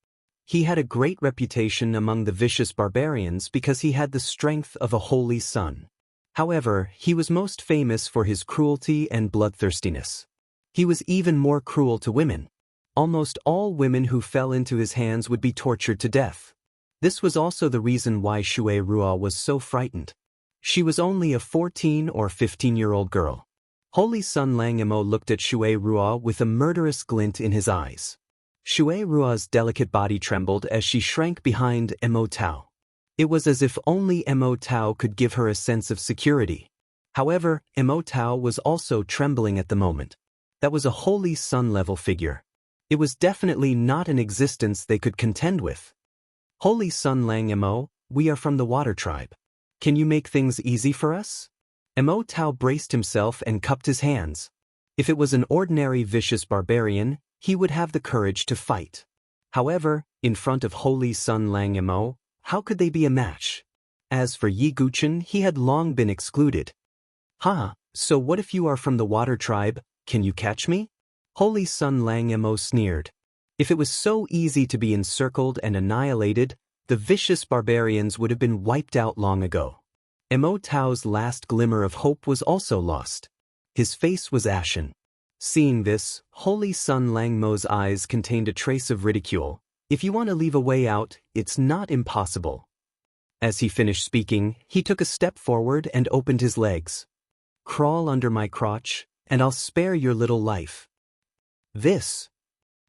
He had a great reputation among the vicious barbarians because he had the strength of a holy sun. However, he was most famous for his cruelty and bloodthirstiness. He was even more cruel to women. Almost all women who fell into his hands would be tortured to death. This was also the reason why Shui Rua was so frightened. She was only a 14 or 15-year-old girl. Holy Sun Lang Mo looked at Shui Rua with a murderous glint in his eyes. Shui Rua's delicate body trembled as she shrank behind Mo Tao. It was as if only Mo Tao could give her a sense of security. However, Mo Tao was also trembling at the moment. That was a Holy Sun-level figure. It was definitely not an existence they could contend with. "Holy Sun Lang Mo, we are from the Water Tribe. Can you make things easy for us?" Mo Tao braced himself and cupped his hands. If it was an ordinary vicious barbarian, he would have the courage to fight. However, in front of Holy Sun Lang Mo, how could they be a match? As for Yi Guqin, he had long been excluded. "Ha, so what if you are from the Water Tribe, can you catch me?" Holy Sun Lang Mo sneered. If it was so easy to be encircled and annihilated, the vicious barbarians would have been wiped out long ago. Mo Tao's last glimmer of hope was also lost. His face was ashen. Seeing this, Holy Sun Langmo's eyes contained a trace of ridicule. If you want to leave a way out, it's not impossible. As he finished speaking, he took a step forward and opened his legs. Crawl under my crotch, and I'll spare your little life. This.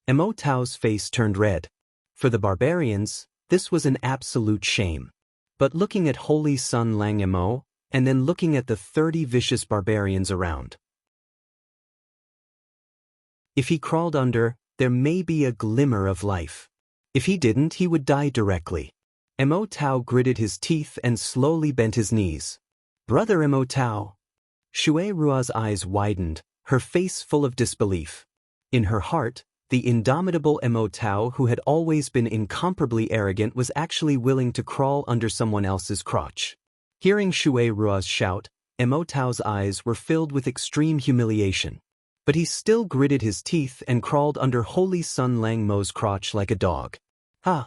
Mo Tao's face turned red. For the barbarians, this was an absolute shame. But looking at Holy Sun Lang Mo, and then looking at the 30 vicious barbarians around. If he crawled under, there may be a glimmer of life. If he didn't, he would die directly. Mo Tao gritted his teeth and slowly bent his knees. Brother Mo Tao. Shui Rua's eyes widened, her face full of disbelief. In her heart, the indomitable Mo Tao, who had always been incomparably arrogant, was actually willing to crawl under someone else's crotch. Hearing Shui Rua's shout, Mo Tao's eyes were filled with extreme humiliation. But he still gritted his teeth and crawled under Holy Sun Lang Mo's crotch like a dog. Ha!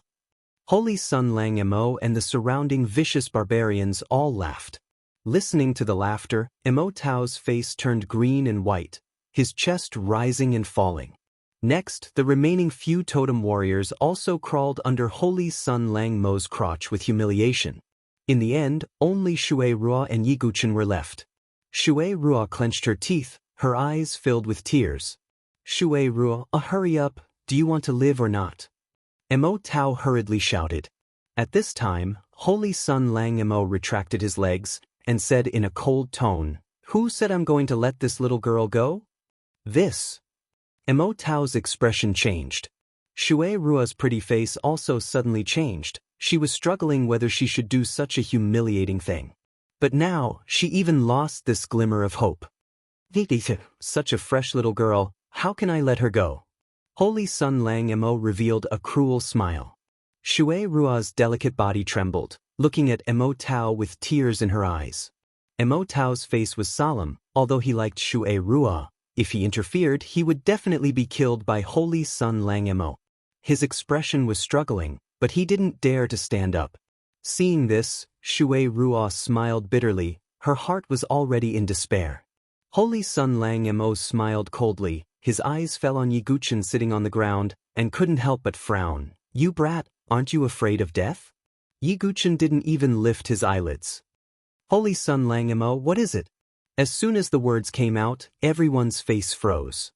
Holy Sun Lang Mo and the surrounding vicious barbarians all laughed. Listening to the laughter, Mo Tao's face turned green and white, his chest rising and falling. Next, the remaining few totem warriors also crawled under Holy Sun Lang Mo's crotch with humiliation. In the end, only Shui Rua and Yi Guchen were left. Shui Rua clenched her teeth, her eyes filled with tears. Shui Rua, hurry up, do you want to live or not? Mo Tao hurriedly shouted. At this time, Holy Sun Lang Mo retracted his legs and said in a cold tone, Who said I'm going to let this little girl go? This. Mo Tao's expression changed. Shui Rua's pretty face also suddenly changed. She was struggling whether she should do such a humiliating thing. But now, she even lost this glimmer of hope. Such a fresh little girl, how can I let her go? Holy Sun Lang Mo revealed a cruel smile. Shui Rua's delicate body trembled, looking at Mo Tao with tears in her eyes. Mo Tao's face was solemn, although he liked Shui Rua. If he interfered, he would definitely be killed by Holy Sun Lang Mo. His expression was struggling, but he didn't dare to stand up. Seeing this, Shui Rua smiled bitterly, her heart was already in despair. Holy Sun Lang Mo smiled coldly, his eyes fell on Yi Guchen sitting on the ground, and couldn't help but frown. You brat, aren't you afraid of death? Yi Guchen didn't even lift his eyelids. Holy Sun Lang Mo, what is it? As soon as the words came out, everyone's face froze.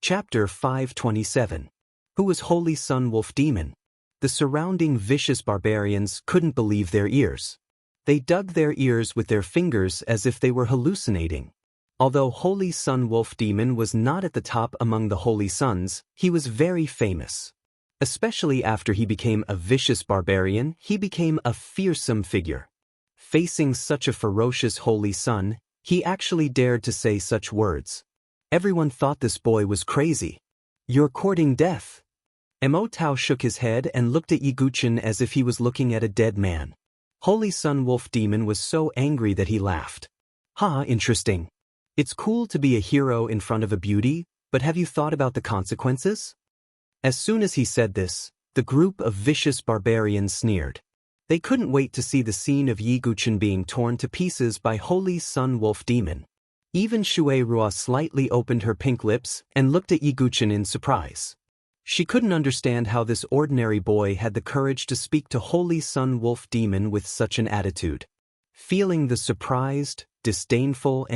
Chapter 527. Who was Holy Sun Wolf Demon? The surrounding vicious barbarians couldn't believe their ears. They dug their ears with their fingers as if they were hallucinating. Although Holy Sun Wolf Demon was not at the top among the Holy Suns, he was very famous. Especially after he became a vicious barbarian, he became a fearsome figure. Facing such a ferocious Holy Sun, he actually dared to say such words. Everyone thought this boy was crazy. You're courting death. Mo Tao shook his head and looked at Yi Guchen as if he was looking at a dead man. Holy Sun Wolf Demon was so angry that he laughed. Interesting. It's cool to be a hero in front of a beauty, but have you thought about the consequences? As soon as he said this, the group of vicious barbarians sneered. They couldn't wait to see the scene of Yi Guchen being torn to pieces by Holy Sun Wolf Demon. Even Shui Rua slightly opened her pink lips and looked at Yi Guchen in surprise. She couldn't understand how this ordinary boy had the courage to speak to Holy Sun Wolf Demon with such an attitude. Feeling the surprised, disdainful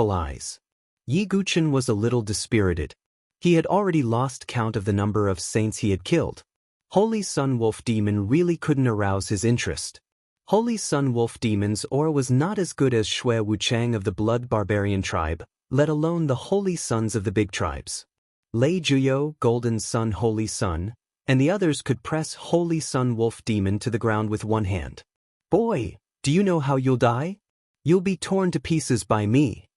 eyes, Yi Guchen was a little dispirited. He had already lost count of the number of saints he had killed. Holy Sun Wolf Demon really couldn't arouse his interest. Holy Sun Wolf Demon's aura was not as good as Shui Wuchang of the Blood Barbarian tribe, let alone the Holy Sons of the big tribes. Lei Juyo, Golden Sun Holy Sun, and the others could press Holy Sun Wolf Demon to the ground with one hand. Boy, do you know how you'll die? You'll be torn to pieces by me.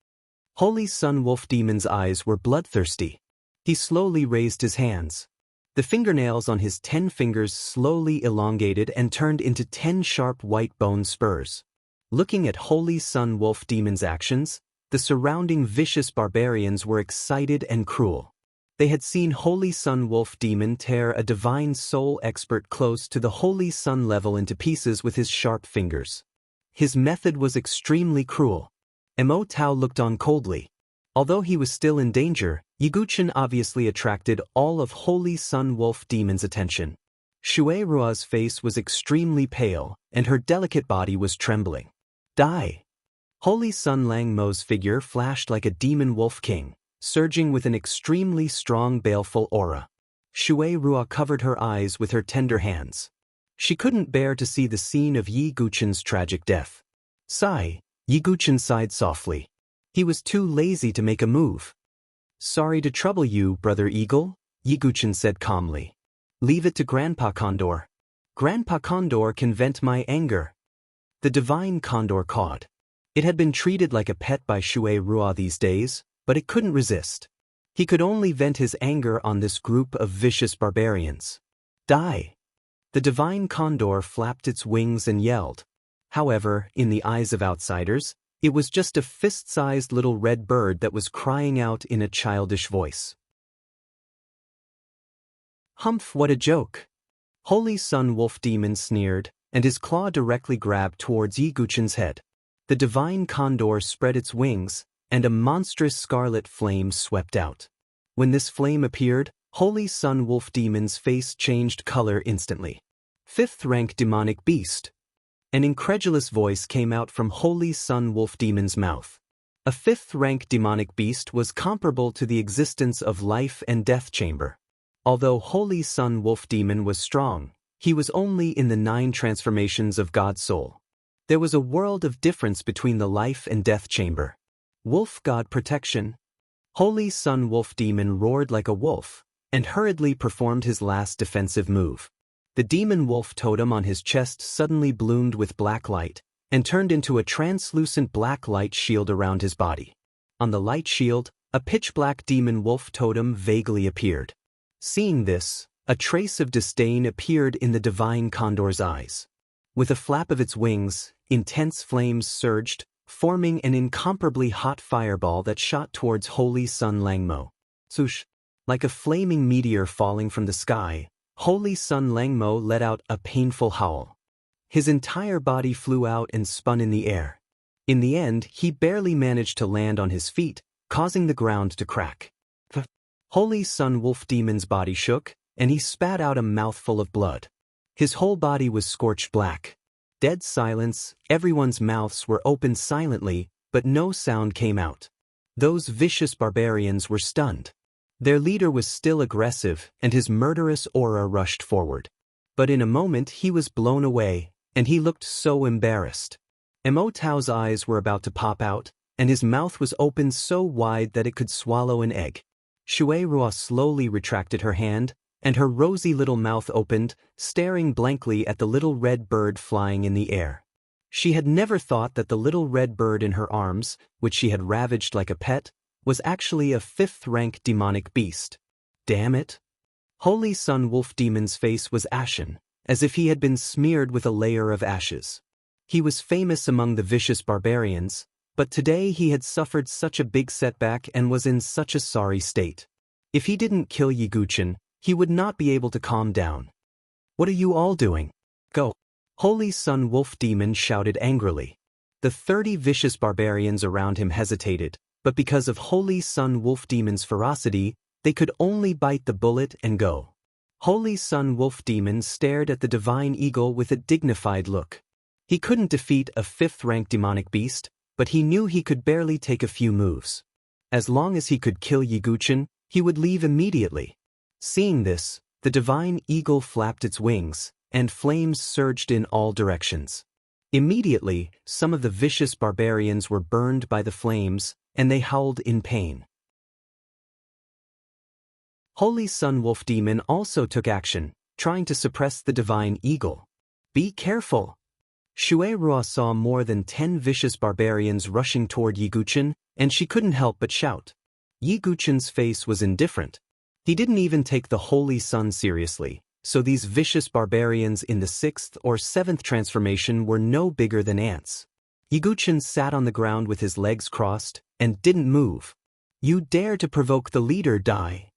Holy Sun Wolf Demon's eyes were bloodthirsty. He slowly raised his hands. The fingernails on his 10 fingers slowly elongated and turned into 10 sharp white bone spurs. Looking at Holy Sun Wolf Demon's actions, the surrounding vicious barbarians were excited and cruel. They had seen Holy Sun Wolf Demon tear a divine soul expert close to the Holy Sun level into pieces with his sharp fingers. his method was extremely cruel. Mo Tao looked on coldly. Although he was still in danger, Yiguchen obviously attracted all of Holy Sun Wolf Demon's attention. Shui Rua's face was extremely pale, and her delicate body was trembling. Die! Holy Sun Lang Mo's figure flashed like a demon wolf king, surging with an extremely strong baleful aura. Shui Rua covered her eyes with her tender hands. She couldn't bear to see the scene of Yi Guchen's tragic death. Sigh, Yi Guchen sighed softly. He was too lazy to make a move. Sorry to trouble you, Brother Eagle, Yi Guchen said calmly. Leave it to Grandpa Condor. Grandpa Condor can vent my anger. The divine Condor cawed. It had been treated like a pet by Shui Rua these days, but it couldn't resist. He could only vent his anger on this group of vicious barbarians. Die! The divine Condor flapped its wings and yelled. However, in the eyes of outsiders, it was just a fist-sized little red bird that was crying out in a childish voice. Humph, what a joke! Holy Sun Wolf Demon sneered, and his claw directly grabbed towards Yi Guchen's head. The divine Condor spread its wings, and a monstrous scarlet flame swept out. When this flame appeared, Holy Sun Wolf Demon's face changed color instantly. Fifth-rank demonic beast. An incredulous voice came out from Holy Sun Wolf Demon's mouth. A fifth-rank demonic beast was comparable to the existence of life and death chamber. Although Holy Sun Wolf Demon was strong, he was only in the 9 transformations of God's soul. There was a world of difference between the life and death chamber. Wolf God protection. Holy Sun Wolf Demon roared like a wolf, and hurriedly performed his last defensive move. The demon wolf totem on his chest suddenly bloomed with black light, and turned into a translucent black light shield around his body. On the light shield, a pitch-black demon wolf totem vaguely appeared. Seeing this, a trace of disdain appeared in the divine Condor's eyes. With a flap of its wings, intense flames surged, forming an incomparably hot fireball that shot towards Holy Sun Langmo. Swoosh! Like a flaming meteor falling from the sky, Holy Sun Langmo let out a painful howl. His entire body flew out and spun in the air. In the end, he barely managed to land on his feet, causing the ground to crack. The Holy Sun Wolf Demon's body shook, and he spat out a mouthful of blood. His whole body was scorched black. Dead silence, everyone's mouths were opened silently, but no sound came out. Those vicious barbarians were stunned. Their leader was still aggressive, and his murderous aura rushed forward. But in a moment he was blown away, and he looked so embarrassed. Mo Tao's eyes were about to pop out, and his mouth was opened so wide that it could swallow an egg. Shui Rua slowly retracted her hand, and her rosy little mouth opened, staring blankly at the little red bird flying in the air. She had never thought that the little red bird in her arms, which she had ravaged like a pet, was actually a 5th-rank demonic beast. Damn it! Holy Sun Wolf Demon's face was ashen, as if he had been smeared with a layer of ashes. He was famous among the vicious barbarians, but today he had suffered such a big setback and was in such a sorry state. If he didn't kill Yi Guchen, he would not be able to calm down. What are you all doing? Go! Holy Sun Wolf Demon shouted angrily. The 30 vicious barbarians around him hesitated, but because of Holy Sun Wolf Demon's ferocity, they could only bite the bullet and go. Holy Sun Wolf Demon stared at the divine eagle with a dignified look. He couldn't defeat a 5th-rank demonic beast, but he knew he could barely take a few moves. As long as he could kill Yi Guchen, he would leave immediately. Seeing this, the divine eagle flapped its wings, and flames surged in all directions. Immediately, some of the vicious barbarians were burned by the flames, and they howled in pain. Holy Sun Wolf Demon also took action, trying to suppress the divine eagle. Be careful! Shui Rua saw more than 10 vicious barbarians rushing toward Yi Guchen, and she couldn't help but shout. Yi Guchen's face was indifferent. He didn't even take the Holy Sun seriously, so these vicious barbarians in the 6th or 7th transformation were no bigger than ants. Yi Guchen sat on the ground with his legs crossed, and didn't move. You dare to provoke the leader, die!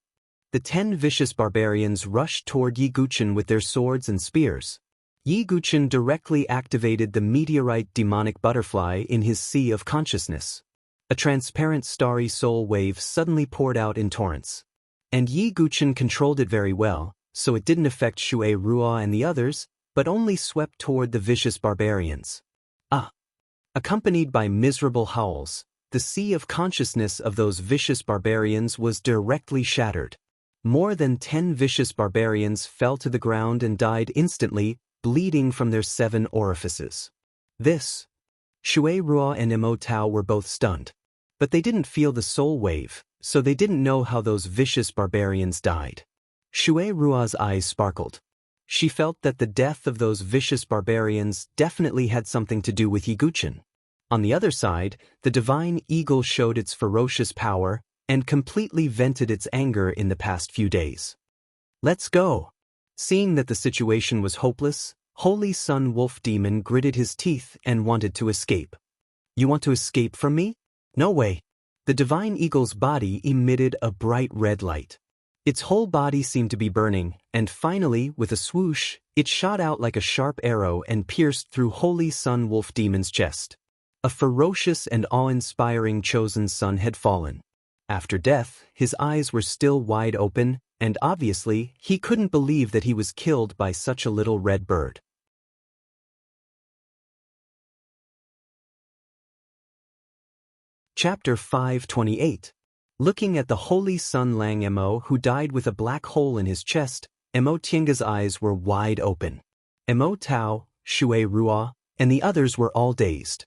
The 10 vicious barbarians rushed toward Yi Guchen with their swords and spears. Yi-Guchen directly activated the meteorite demonic butterfly in his sea of consciousness. A transparent starry soul wave suddenly poured out in torrents. And Yi-Guchen controlled it very well, so it didn't affect Shui Ruo and the others, but only swept toward the vicious barbarians. Accompanied by miserable howls, the sea of consciousness of those vicious barbarians was directly shattered. More than 10 vicious barbarians fell to the ground and died instantly, bleeding from their 7 orifices. Shui Ruo and Mo Tao were both stunned. But they didn't feel the soul wave, so they didn't know how those vicious barbarians died. Shui Ruo's eyes sparkled. She felt that the death of those vicious barbarians definitely had something to do with Yi-Guchen. On the other side, the divine eagle showed its ferocious power and completely vented its anger in the past few days. Let's go! Seeing that the situation was hopeless, Holy Sun Wolf Demon gritted his teeth and wanted to escape. You want to escape from me? No way! The divine eagle's body emitted a bright red light. Its whole body seemed to be burning, and finally, with a swoosh, it shot out like a sharp arrow and pierced through Holy Sun Wolf Demon's chest. A ferocious and awe-inspiring chosen son had fallen. After death, his eyes were still wide open, and obviously, he couldn't believe that he was killed by such a little red bird. Chapter 528. Looking at the Holy Sun Lang Mo who died with a black hole in his chest, Mo Tianga's eyes were wide open. Mo Tao, Shui Ruo, and the others were all dazed.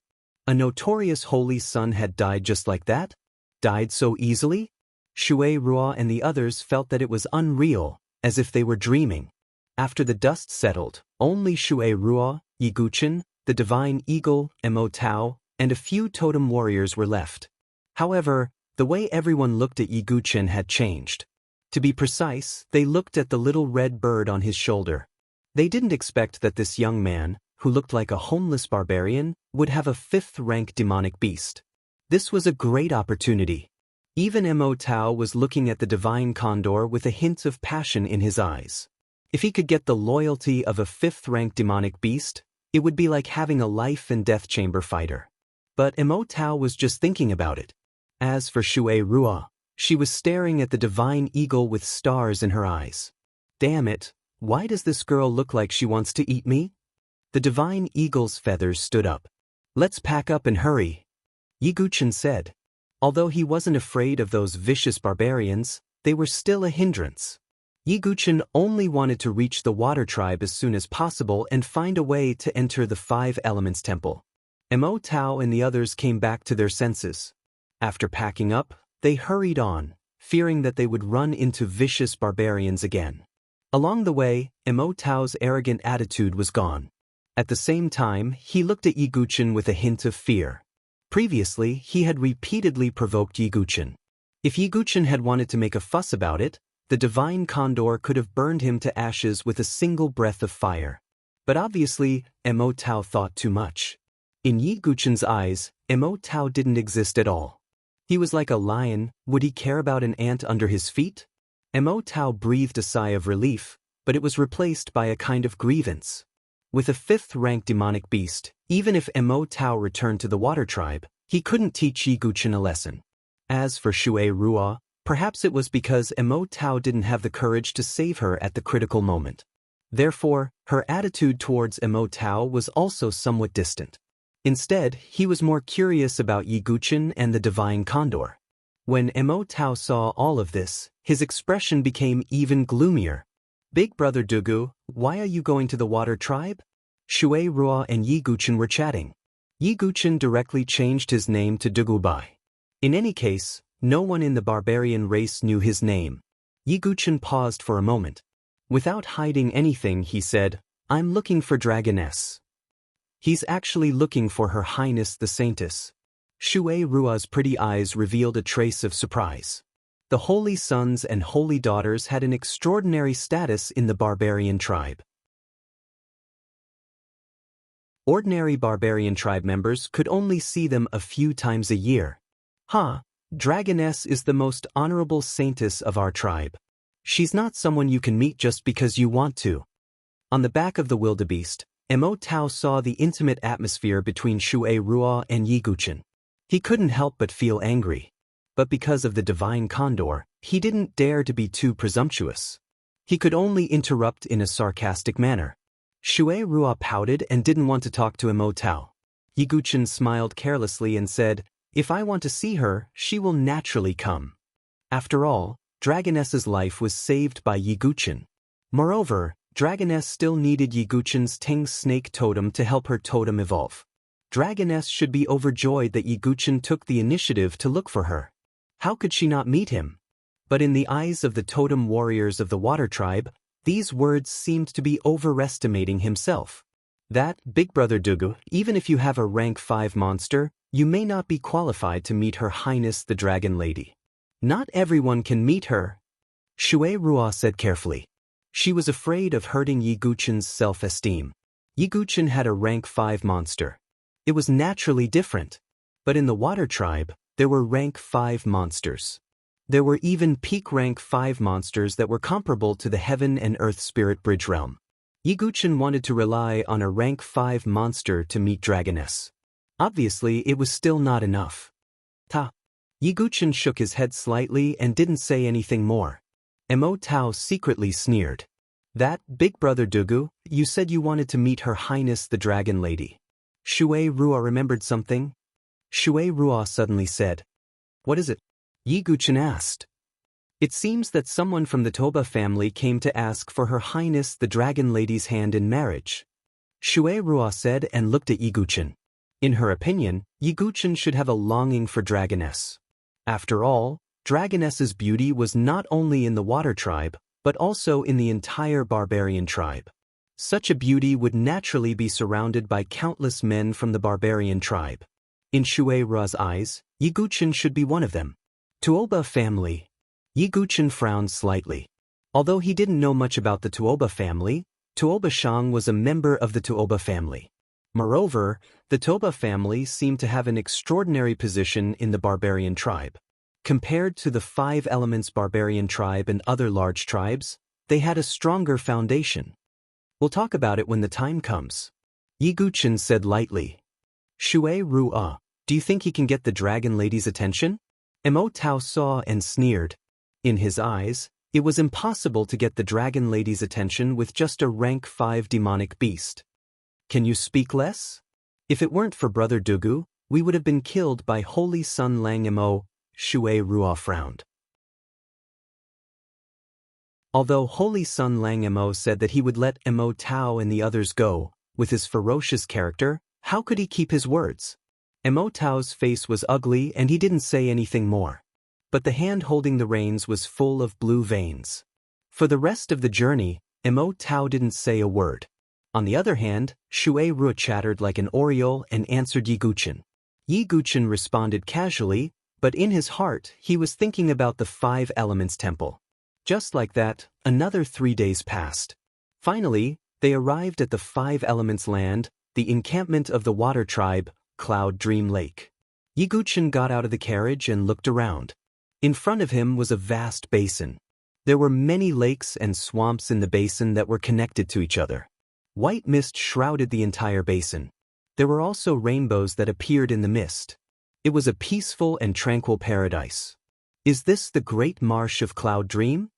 A notorious Holy Sun had died just like that? Died so easily? Shui Ruo and the others felt that it was unreal, as if they were dreaming. After the dust settled, only Shui Ruo, Yi-Guchen, the Divine Eagle, Mo Tao, and a few totem warriors were left. However, the way everyone looked at Yi-Guchen had changed. To be precise, they looked at the little red bird on his shoulder. They didn't expect that this young man, who looked like a homeless barbarian, would have a 5th-rank demonic beast. This was a great opportunity. Even Mo Tao was looking at the divine condor with a hint of passion in his eyes. If he could get the loyalty of a 5th-rank demonic beast, it would be like having a life-and-death chamber fighter. But Mo Tao was just thinking about it. As for Shui Ruo, she was staring at the divine eagle with stars in her eyes. Damn it, why does this girl look like she wants to eat me? The divine eagle's feathers stood up. Let's pack up and hurry, Yi-Guchen said. Although he wasn't afraid of those vicious barbarians, they were still a hindrance. Yi-Guchen only wanted to reach the water tribe as soon as possible and find a way to enter the 5 Elements Temple. Mo Tao and the others came back to their senses. After packing up, they hurried on, fearing that they would run into vicious barbarians again. Along the way, Mo Tao's arrogant attitude was gone. At the same time, he looked at Yi-Guchen with a hint of fear. Previously, he had repeatedly provoked Yi-Guchen. If Yi-Guchen had wanted to make a fuss about it, the divine condor could have burned him to ashes with a single breath of fire. But obviously, Mo Tao thought too much. In Yi-Guchen's eyes, Mo Tao didn't exist at all. He was like a lion. Would he care about an ant under his feet? Mo Tao breathed a sigh of relief, but it was replaced by a kind of grievance. With a 5th-rank demonic beast, even if Mo Tao returned to the water tribe, he couldn't teach Yi-Guchen a lesson. As for Shui Ruo, perhaps it was because Mo Tao didn't have the courage to save her at the critical moment. Therefore, her attitude towards Mo Tao was also somewhat distant. Instead, he was more curious about Yi-Guchen and the divine condor. When Mo Tao saw all of this, his expression became even gloomier. Big brother Dugu, why are you going to the water tribe? Shui Ruo and Yi-Guchen were chatting. Yi-Guchen directly changed his name to Dugubai. In any case, no one in the barbarian race knew his name. Yi-Guchen paused for a moment. Without hiding anything, he said, I'm looking for Dragoness. He's actually looking for Her Highness the Saintess. Shui Ruo's pretty eyes revealed a trace of surprise. The holy sons and holy daughters had an extraordinary status in the barbarian tribe. Ordinary barbarian tribe members could only see them a few times a year. Dragoness is the most honorable saintess of our tribe. She's not someone you can meet just because you want to. On the back of the wildebeest, Mo Tao saw the intimate atmosphere between Shui Ruo and Yi Guqin. He couldn't help but feel angry. But because of the divine condor, he didn't dare to be too presumptuous. He could only interrupt in a sarcastic manner. Shui Ruo pouted and didn't want to talk to Mo Tao. Yi Guqin smiled carelessly and said, "If I want to see her, she will naturally come." After all, Dragoness's life was saved by Yi Guqin. Moreover, Dragoness still needed Yi Guqin's Ting snake totem to help her totem evolve. Dragoness should be overjoyed that Yi Guqin took the initiative to look for her. How could she not meet him? But in the eyes of the totem warriors of the Water Tribe, these words seemed to be overestimating himself. That, Big Brother Dugu, even if you have a rank 5 monster, you may not be qualified to meet Her Highness the Dragon Lady. Not everyone can meet her, Shui Ruo said carefully. She was afraid of hurting Yi Guqin's self-esteem. Yi Guqin had a rank 5 monster. It was naturally different. But in the Water Tribe, there were rank 5 monsters. There were even peak rank 5 monsters that were comparable to the Heaven and Earth Spirit Bridge realm. Yi Guqin wanted to rely on a rank 5 monster to meet Dragoness. Obviously, it was still not enough. Yi Guqin shook his head slightly and didn't say anything more. Mo Tao secretly sneered. That, Big Brother Dugu, you said you wanted to meet Her Highness the Dragon Lady. Shui Ruo remembered something. Shui Ruo suddenly said, "What is it?" Yi Guqin asked. It seems that someone from the Toba family came to ask for Her Highness the Dragon Lady's hand in marriage. Shui Ruo said and looked at Yi Guqin. In her opinion, Yi Guqin should have a longing for Dragoness. After all, Dragoness's beauty was not only in the Water Tribe, but also in the entire Barbarian Tribe. Such a beauty would naturally be surrounded by countless men from the Barbarian Tribe. In Shui Ruo's eyes, Yi Guqin should be one of them. Tuoba family. Yi Guqin frowned slightly. Although he didn't know much about the Tuoba family, Tuoba Shang was a member of the Tuoba family. Moreover, the Toba family seemed to have an extraordinary position in the Barbarian Tribe. Compared to the 5 Elements Barbarian Tribe and other large tribes, they had a stronger foundation. We'll talk about it when the time comes, Yi Guqin said lightly. Shui Ruo, do you think he can get the Dragon Lady's attention? Mo Tao saw and sneered. In his eyes, it was impossible to get the Dragon Lady's attention with just a rank 5 demonic beast. Can you speak less? If it weren't for Brother Dugu, we would have been killed by Holy Sun Lang Mo, Shui Ruo frowned. Although Holy Sun Lang Mo said that he would let Mo Tao and the others go, with his ferocious character, how could he keep his words? Mo Tao's face was ugly and he didn't say anything more. But the hand holding the reins was full of blue veins. For the rest of the journey, Mo Tao didn't say a word. On the other hand, Shui Ruo chattered like an oriole and answered Yi Guqin. Yi Guqin responded casually, but in his heart he was thinking about the 5 Elements Temple. Just like that, another 3 days passed. Finally, they arrived at the 5 Elements land, the encampment of the Water Tribe, Cloud Dream Lake. Yi Guqin got out of the carriage and looked around. In front of him was a vast basin. There were many lakes and swamps in the basin that were connected to each other. White mist shrouded the entire basin. There were also rainbows that appeared in the mist. It was a peaceful and tranquil paradise. Is this the great marsh of Cloud Dream?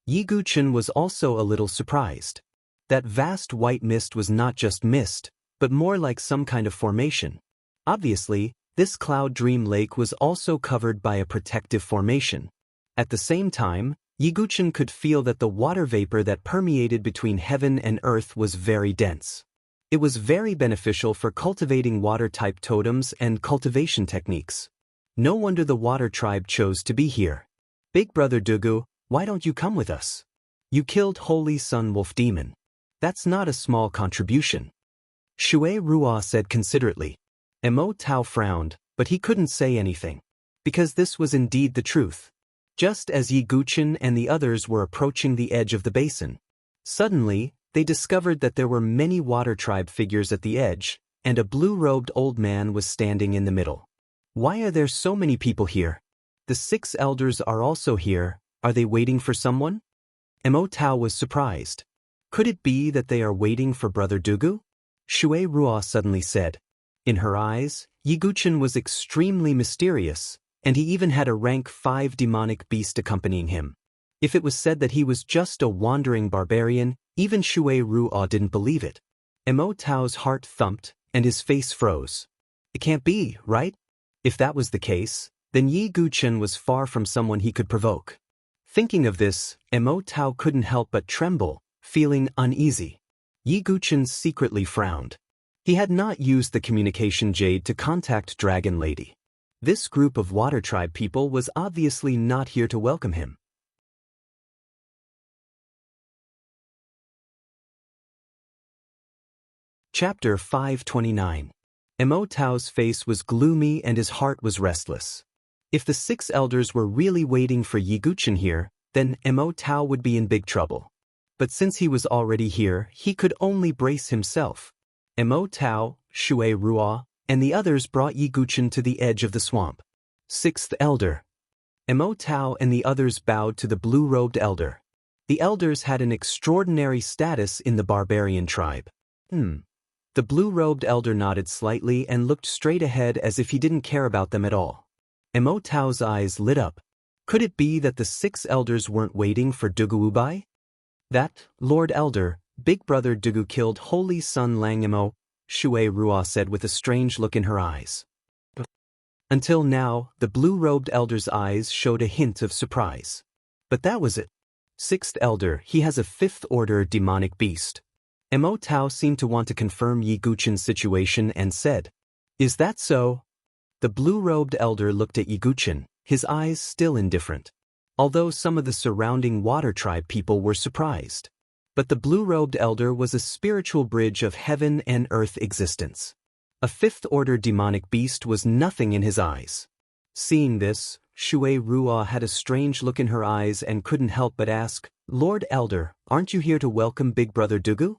Yi Guqin was also a little surprised. That vast white mist was not just mist, but more like some kind of formation. Obviously, this Cloud Dream Lake was also covered by a protective formation. At the same time, Yi Guqin could feel that the water vapor that permeated between heaven and earth was very dense. It was very beneficial for cultivating water-type totems and cultivation techniques. No wonder the Water Tribe chose to be here. Big Brother Dugu, why don't you come with us? You killed Holy Sun Wolf Demon. That's not a small contribution. Shui Ruo said considerately. Mo Tao frowned, but he couldn't say anything. Because this was indeed the truth. Just as Yi Guqin and the others were approaching the edge of the basin, suddenly, they discovered that there were many Water Tribe figures at the edge, and a blue-robed old man was standing in the middle. Why are there so many people here? The 6 elders are also here. Are they waiting for someone? Mo Tao was surprised. Could it be that they are waiting for Brother Dugu? Shui Ruo suddenly said. In her eyes, Yi Guchen was extremely mysterious, and he even had a rank 5 demonic beast accompanying him. If it was said that he was just a wandering barbarian, even Shui Ruo didn't believe it. Mo Tao's heart thumped, and his face froze. It can't be, right? If that was the case, then Yi Guchen was far from someone he could provoke. Thinking of this, Mo Tao couldn't help but tremble, feeling uneasy. Yi Guchen secretly frowned. He had not used the communication jade to contact Dragon Lady. This group of Water Tribe people was obviously not here to welcome him. Chapter 529. Mo Tao's face was gloomy and his heart was restless. If the 6 elders were really waiting for Yi Guchen here, then Mo Tao would be in big trouble. But since he was already here, he could only brace himself. Mo Tao, Shui Ruo, and the others brought Yi Guchen to the edge of the swamp. 6th Elder. Mo Tao and the others bowed to the blue-robed elder. The elders had an extraordinary status in the barbarian tribe. The blue-robed elder nodded slightly and looked straight ahead as if he didn't care about them at all. Mo Tao's eyes lit up. Could it be that the 6 elders weren't waiting for Duguwubai? That, Lord Elder, Big Brother Dugu killed Holy Son Langmo, Shui Ruo said with a strange look in her eyes. Until now, the blue-robed elder's eyes showed a hint of surprise. But that was it. 6th Elder, he has a 5th order demonic beast. Mo Tao seemed to want to confirm Yi Guchen's situation and said, "Is that so?" The blue-robed elder looked at Yi Guchen, his eyes still indifferent. Although some of the surrounding Water Tribe people were surprised. But the blue-robed elder was a spiritual bridge of heaven and earth existence. A 5th order demonic beast was nothing in his eyes. Seeing this, Shui Ruo had a strange look in her eyes and couldn't help but ask, "Lord Elder, aren't you here to welcome Big Brother Dugu?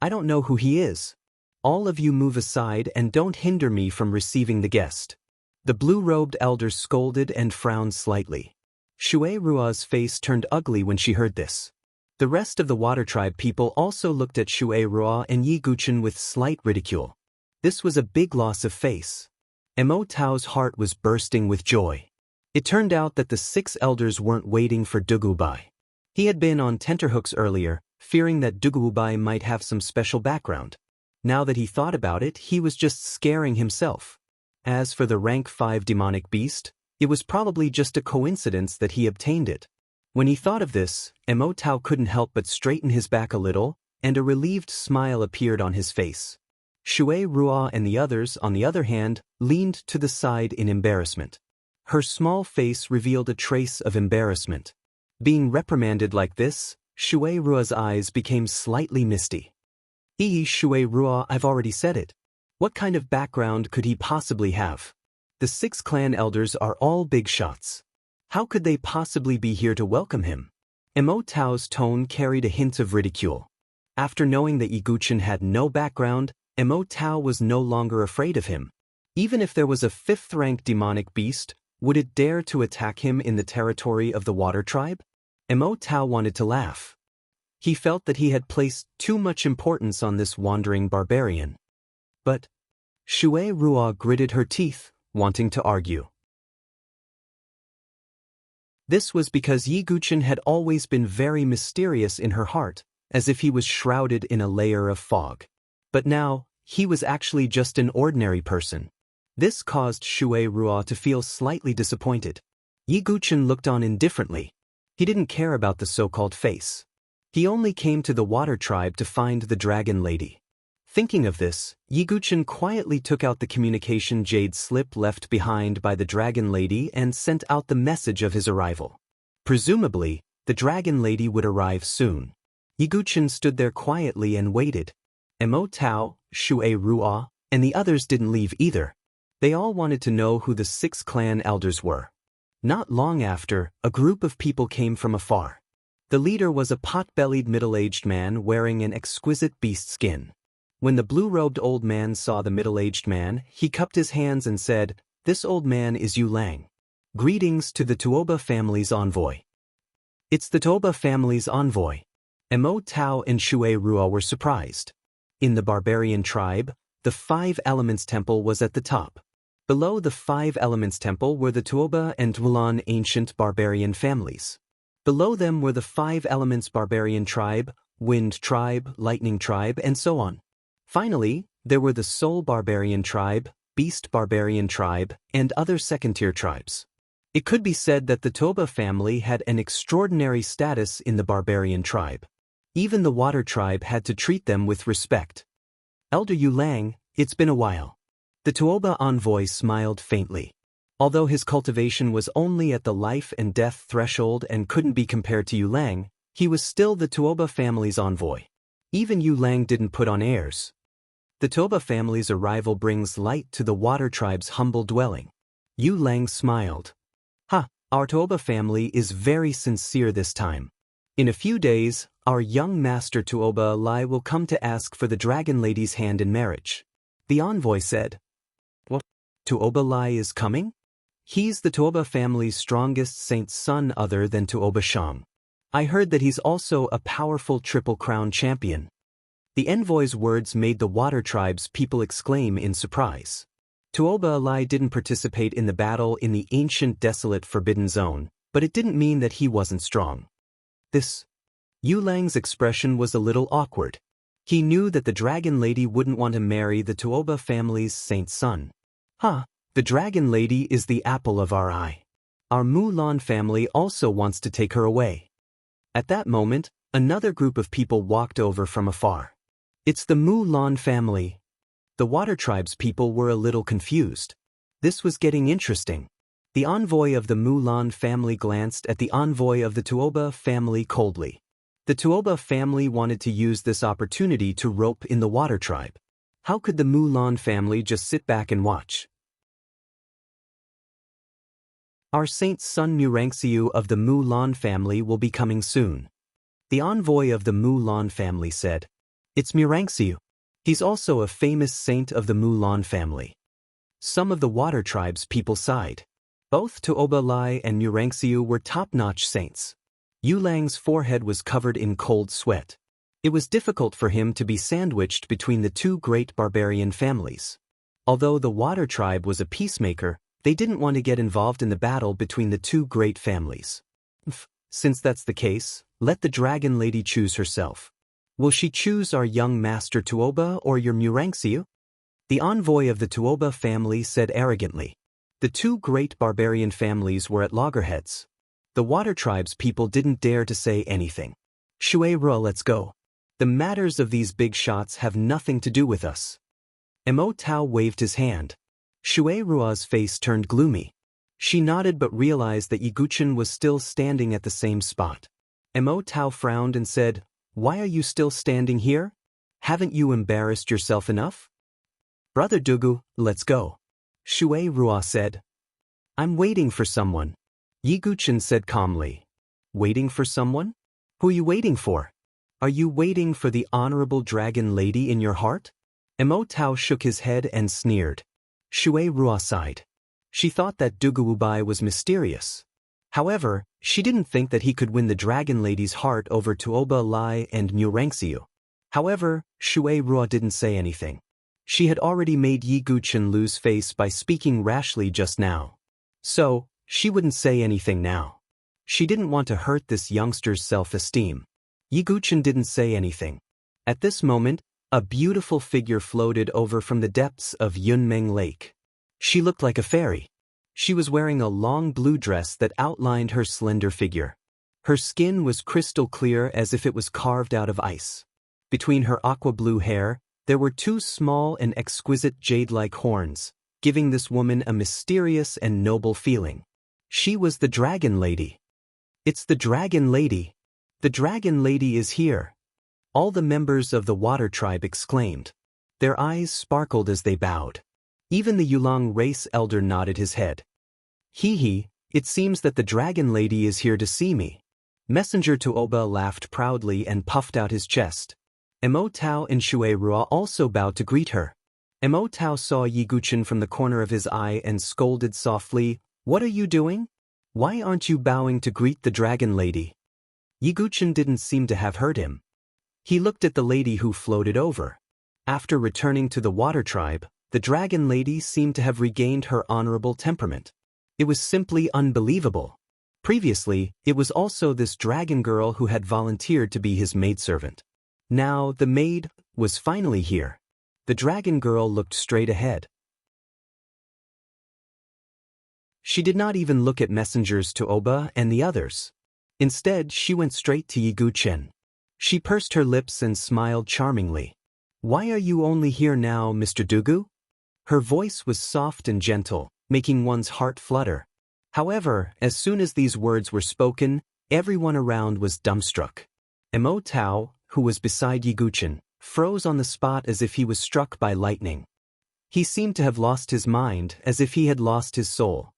I don't know who he is. All of you move aside and don't hinder me from receiving the guest." The blue-robed elder scolded and frowned slightly. Shui Ruo's face turned ugly when she heard this. The rest of the Water Tribe people also looked at Shui Ruo and Yi Guchen with slight ridicule. This was a big loss of face. Mo Tao's heart was bursting with joy. It turned out that the 6 elders weren't waiting for Duguwubai. He had been on tenterhooks earlier, fearing that Duguwubai might have some special background. Now that he thought about it, he was just scaring himself. As for the rank 5 demonic beast, it was probably just a coincidence that he obtained it. When he thought of this, Mo Tao couldn't help but straighten his back a little, and a relieved smile appeared on his face. Shui Ruo and the others, on the other hand, leaned to the side in embarrassment. Her small face revealed a trace of embarrassment. Being reprimanded like this, Shui Ruo's eyes became slightly misty. Shui Ruo, I've already said it. What kind of background could he possibly have? The 6 clan elders are all big shots. How could they possibly be here to welcome him? Mo Tao's tone carried a hint of ridicule. After knowing that Yi Guchen had no background, Mo Tao was no longer afraid of him. Even if there was a 5th-rank demonic beast, would it dare to attack him in the territory of the Water Tribe? Mo Tao wanted to laugh. He felt that he had placed too much importance on this wandering barbarian. But Shui Ruo gritted her teeth, wanting to argue. This was because Yi Guchen had always been very mysterious in her heart, as if he was shrouded in a layer of fog. But now, he was actually just an ordinary person. This caused Shui Ruo to feel slightly disappointed. Yi Guchen looked on indifferently. He didn't care about the so-called face. He only came to the Water Tribe to find the Dragon Lady. Thinking of this, Yi Guchen quietly took out the communication jade slip left behind by the Dragon Lady and sent out the message of his arrival. Presumably, the Dragon Lady would arrive soon. Yi Guchen stood there quietly and waited. Mo Tao, Shui Ruo, and the others didn't leave either. They all wanted to know who the 6 clan elders were. Not long after, a group of people came from afar. The leader was a pot-bellied middle-aged man wearing an exquisite beast skin. When the blue-robed old man saw the middle-aged man, he cupped his hands and said, "This old man is Yu Lang. Greetings to the Tuoba family's envoy." "It's the Tuoba family's envoy." Mo Tao and Shui Ruo were surprised. In the barbarian tribe, the Five Elements Temple was at the top. Below the Five Elements Temple were the Tuoba and Tulan ancient barbarian families. Below them were the Five Elements Barbarian Tribe, Wind Tribe, Lightning Tribe, and so on. Finally, there were the Soul Barbarian Tribe, Beast Barbarian Tribe, and other second-tier tribes. It could be said that the Toba family had an extraordinary status in the barbarian tribe. Even the Water Tribe had to treat them with respect. Elder Yu Lang, it's been a while. The Tuoba envoy smiled faintly. Although his cultivation was only at the life and death threshold and couldn't be compared to Yu Lang, he was still the Tuoba family's envoy. Even Yu Lang didn't put on airs. The Toba family's arrival brings light to the Water Tribe's humble dwelling. Yu Lang smiled. Our Toba family is very sincere this time. In a few days, our young master Tuoba Lai will come to ask for the Dragon Lady's hand in marriage. The envoy said. What? Tuoba Lai is coming? He's the Tuoba family's strongest saint's son other than Tuoba Shang. I heard that he's also a powerful Triple Crown champion. The envoy's words made the Water Tribe's people exclaim in surprise. Tuoba Lai didn't participate in the battle in the ancient desolate Forbidden Zone, but it didn't mean that he wasn't strong. Yu Lang's expression was a little awkward. He knew that the Dragon Lady wouldn't want to marry the Tuoba family's saint's son. The Dragon Lady is the apple of our eye. Our Mulan family also wants to take her away. At that moment, another group of people walked over from afar. It's the Mulan family. The Water Tribe's people were a little confused. This was getting interesting. The envoy of the Mulan family glanced at the envoy of the Tuoba family coldly. The Tuoba family wanted to use this opportunity to rope in the Water Tribe. How could the Mulan family just sit back and watch? Our saint's son Murangxiu of the Mulan family will be coming soon. The envoy of the Mulan family said. It's Murangxiu. He's also a famous saint of the Mulan family. Some of the Water Tribe's people sighed. Both Tuoba Lai and Murangxiu were top-notch saints. Yu Lang's forehead was covered in cold sweat. It was difficult for him to be sandwiched between the two great barbarian families. Although the Water Tribe was a peacemaker, they didn't want to get involved in the battle between the two great families. Since that's the case, let the Dragon Lady choose herself. Will she choose our young master Tuoba or your Murangxiu? The envoy of the Tuoba family said arrogantly. The two great barbarian families were at loggerheads. The Water Tribe's people didn't dare to say anything. Shui Ru, let's go. The matters of these big shots have nothing to do with us. Mo Tao waved his hand. Shui Rua's face turned gloomy. She nodded but realized that Yi Guchen was still standing at the same spot. Mo Tao frowned and said, Why are you still standing here? Haven't you embarrassed yourself enough? Brother Dugu, let's go. Shui Rua said. I'm waiting for someone. Yi Guchen said calmly. Waiting for someone? Who are you waiting for? Are you waiting for the honorable Dragon Lady in your heart? Mo Tao shook his head and sneered. Shui Rua sighed. She thought that Dugu Wubai was mysterious. However, she didn't think that he could win the Dragon Lady's heart over Tuoba Lai and Murangxiu. However, Shui Rua didn't say anything. She had already made Yi Guchen lose face by speaking rashly just now. So, she wouldn't say anything now. She didn't want to hurt this youngster's self-esteem. Yi Guchen didn't say anything. At this moment, a beautiful figure floated over from the depths of Yunmeng Lake. She looked like a fairy. She was wearing a long blue dress that outlined her slender figure. Her skin was crystal clear as if it was carved out of ice. Between her aqua blue hair, there were two small and exquisite jade-like horns, giving this woman a mysterious and noble feeling. She was the Dragon Lady. It's the Dragon Lady. The Dragon Lady is here. All the members of the Water Tribe exclaimed. Their eyes sparkled as they bowed. Even the Yulang race elder nodded his head. Hee, it seems that the Dragon Lady is here to see me. Messenger Tuoba laughed proudly and puffed out his chest. Mo Tao and Shui Rua also bowed to greet her. Mo Tao saw Yi Guchen from the corner of his eye and scolded softly, What are you doing? Why aren't you bowing to greet the Dragon Lady? Yi Guchen didn't seem to have heard him. He looked at the lady who floated over. After returning to the water tribe, the dragon lady seemed to have regained her honorable temperament. It was simply unbelievable. Previously, it was also this dragon girl who had volunteered to be his maidservant. Now, the maid was finally here. The dragon girl looked straight ahead. She did not even look at messengers to Oba and the others. Instead, she went straight to Yi Guchen. She pursed her lips and smiled charmingly. "Why are you only here now, Mr. Dugu?" Her voice was soft and gentle, making one's heart flutter. However, as soon as these words were spoken, everyone around was dumbstruck. Mo Tao, who was beside Yi Guchen, froze on the spot as if he was struck by lightning. He seemed to have lost his mind, as if he had lost his soul.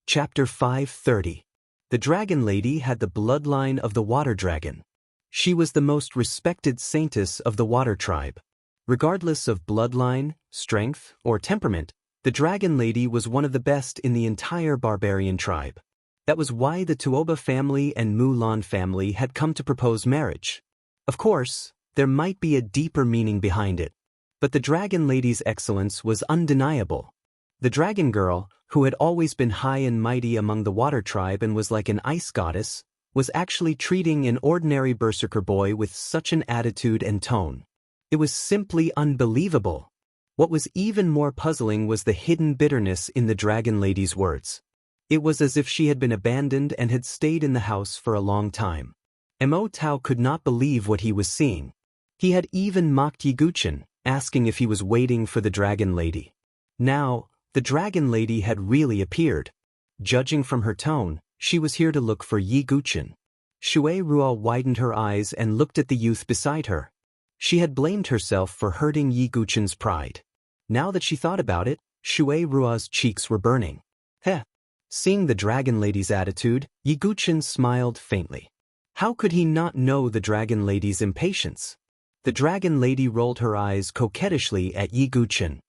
Chapter 530. The Dragon Lady had the bloodline of the Water Dragon. She was the most respected saintess of the Water Tribe. Regardless of bloodline, strength, or temperament, the Dragon Lady was one of the best in the entire barbarian tribe. That was why the Tuoba family and Mulan family had come to propose marriage. Of course, there might be a deeper meaning behind it, but the Dragon Lady's excellence was undeniable. The Dragon Girl, who had always been high and mighty among the Water Tribe and was like an ice goddess, was actually treating an ordinary berserker boy with such an attitude and tone. It was simply unbelievable. What was even more puzzling was the hidden bitterness in the Dragon Lady's words. It was as if she had been abandoned and had stayed in the house for a long time. Mo Tao could not believe what he was seeing. He had even mocked Yi Guchen, asking if he was waiting for the Dragon Lady. Now, the Dragon Lady had really appeared. Judging from her tone, she was here to look for Yi Guchen. Shui Ruo widened her eyes and looked at the youth beside her. She had blamed herself for hurting Yi Guchen's pride. Now that she thought about it, Shui Ruo's cheeks were burning. Heh! Seeing the Dragon Lady's attitude, Yi Guchen smiled faintly. How could he not know the Dragon Lady's impatience? The Dragon Lady rolled her eyes coquettishly at Yi Guchen.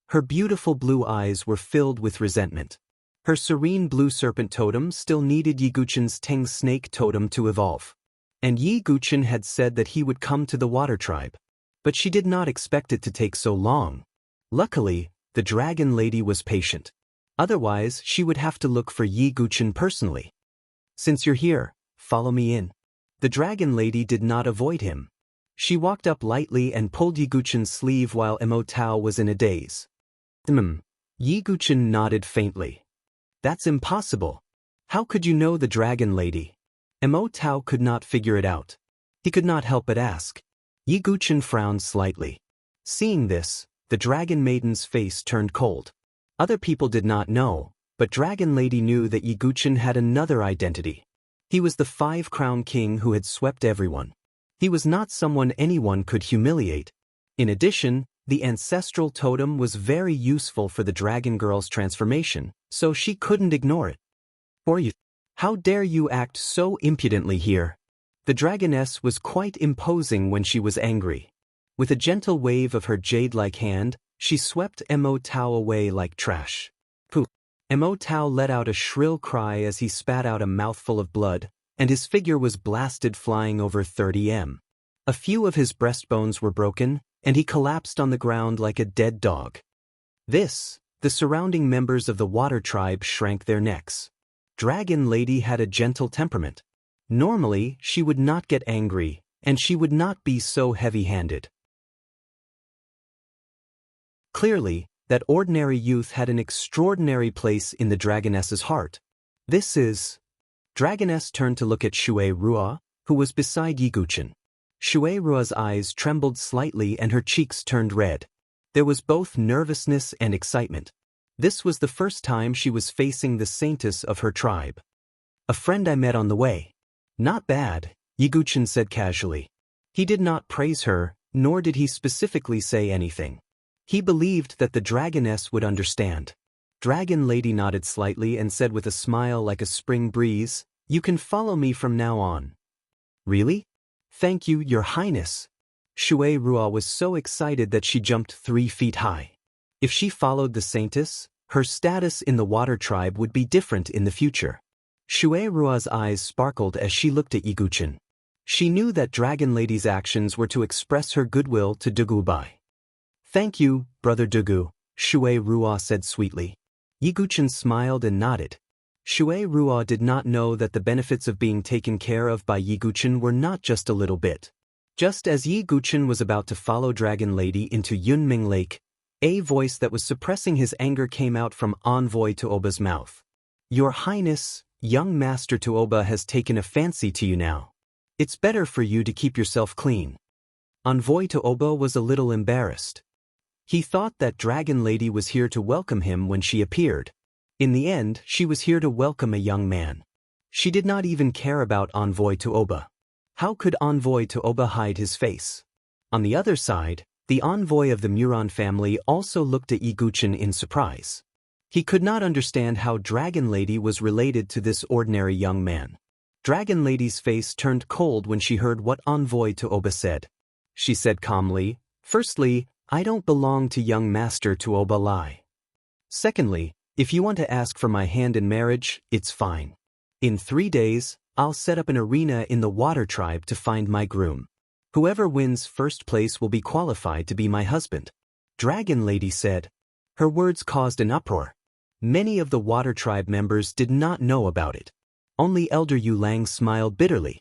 Her beautiful blue eyes were filled with resentment. Her serene blue serpent totem still needed Yi Guchen's Teng snake totem to evolve. And Yi Guchen had said that he would come to the Water Tribe. But she did not expect it to take so long. Luckily, the Dragon Lady was patient. Otherwise, she would have to look for Yi Guchen personally. "Since you're here, follow me in." The Dragon Lady did not avoid him. She walked up lightly and pulled Yi Guchen's sleeve while Mo Tao was in a daze. Yi Guchen nodded faintly. "That's impossible. How could you know the Dragon Lady?" Mo Tao could not figure it out. He could not help but ask. Yi Guchen frowned slightly. Seeing this, the Dragon Maiden's face turned cold. Other people did not know, but Dragon Lady knew that Yi Guchen had another identity. He was the Five-Crown King who had swept everyone. He was not someone anyone could humiliate. In addition, the ancestral totem was very useful for the Dragon Girl's transformation, so she couldn't ignore it. "Or you, how dare you act so impudently here?" The Dragoness was quite imposing when she was angry. With a gentle wave of her jade-like hand, she swept Mo Tao away like trash. Pooh! Mo Tao let out a shrill cry as he spat out a mouthful of blood, and his figure was blasted flying over 30 m. A few of his breastbones were broken, and he collapsed on the ground like a dead dog. The surrounding members of the Water Tribe shrank their necks. Dragon Lady had a gentle temperament. Normally, she would not get angry, and she would not be so heavy-handed. Clearly, that ordinary youth had an extraordinary place in the Dragoness's heart. Dragoness turned to look at Shui Ruo, who was beside Yi Guchen. Shui Ruo's eyes trembled slightly and her cheeks turned red. There was both nervousness and excitement. This was the first time she was facing the saintess of her tribe. "A friend I met on the way." "Not bad," Yi Guchen said casually. He did not praise her, nor did he specifically say anything. He believed that the Dragoness would understand. Dragon Lady nodded slightly and said with a smile like a spring breeze, "You can follow me from now on." "Really? Thank you, Your Highness." Shui Ruo was so excited that she jumped 3 feet high. If she followed the saintess, her status in the Water Tribe would be different in the future. Shui Rua's eyes sparkled as she looked at Yiguchen. She knew that Dragon Lady's actions were to express her goodwill to Dugu Bai. "Thank you, Brother Dugu," Shui Rua said sweetly. Yiguchen smiled and nodded. Shui Rua did not know that the benefits of being taken care of by Yiguchen were not just a little bit. Just as Yiguchen was about to follow Dragon Lady into Yunming Lake, a voice that was suppressing his anger came out from Envoy Tuoba's mouth. "Your Highness, young Master Tuoba has taken a fancy to you now. It's better for you to keep yourself clean." Envoy Tuoba was a little embarrassed. He thought that Dragon Lady was here to welcome him when she appeared. In the end, she was here to welcome a young man. She did not even care about Envoy Tuoba. How could Envoy Tuoba hide his face? On the other side, the envoy of the Muron family also looked at Yiguchen in surprise. He could not understand how Dragon Lady was related to this ordinary young man. Dragon Lady's face turned cold when she heard what Envoy Tuoba said. She said calmly, "Firstly, I don't belong to young Master Tuoba Lai. Secondly, if you want to ask for my hand in marriage, it's fine. In 3 days, I'll set up an arena in the Water Tribe to find my groom. Whoever wins first place will be qualified to be my husband." Dragon Lady said. Her words caused an uproar. Many of the Water Tribe members did not know about it. Only Elder Yu Lang smiled bitterly.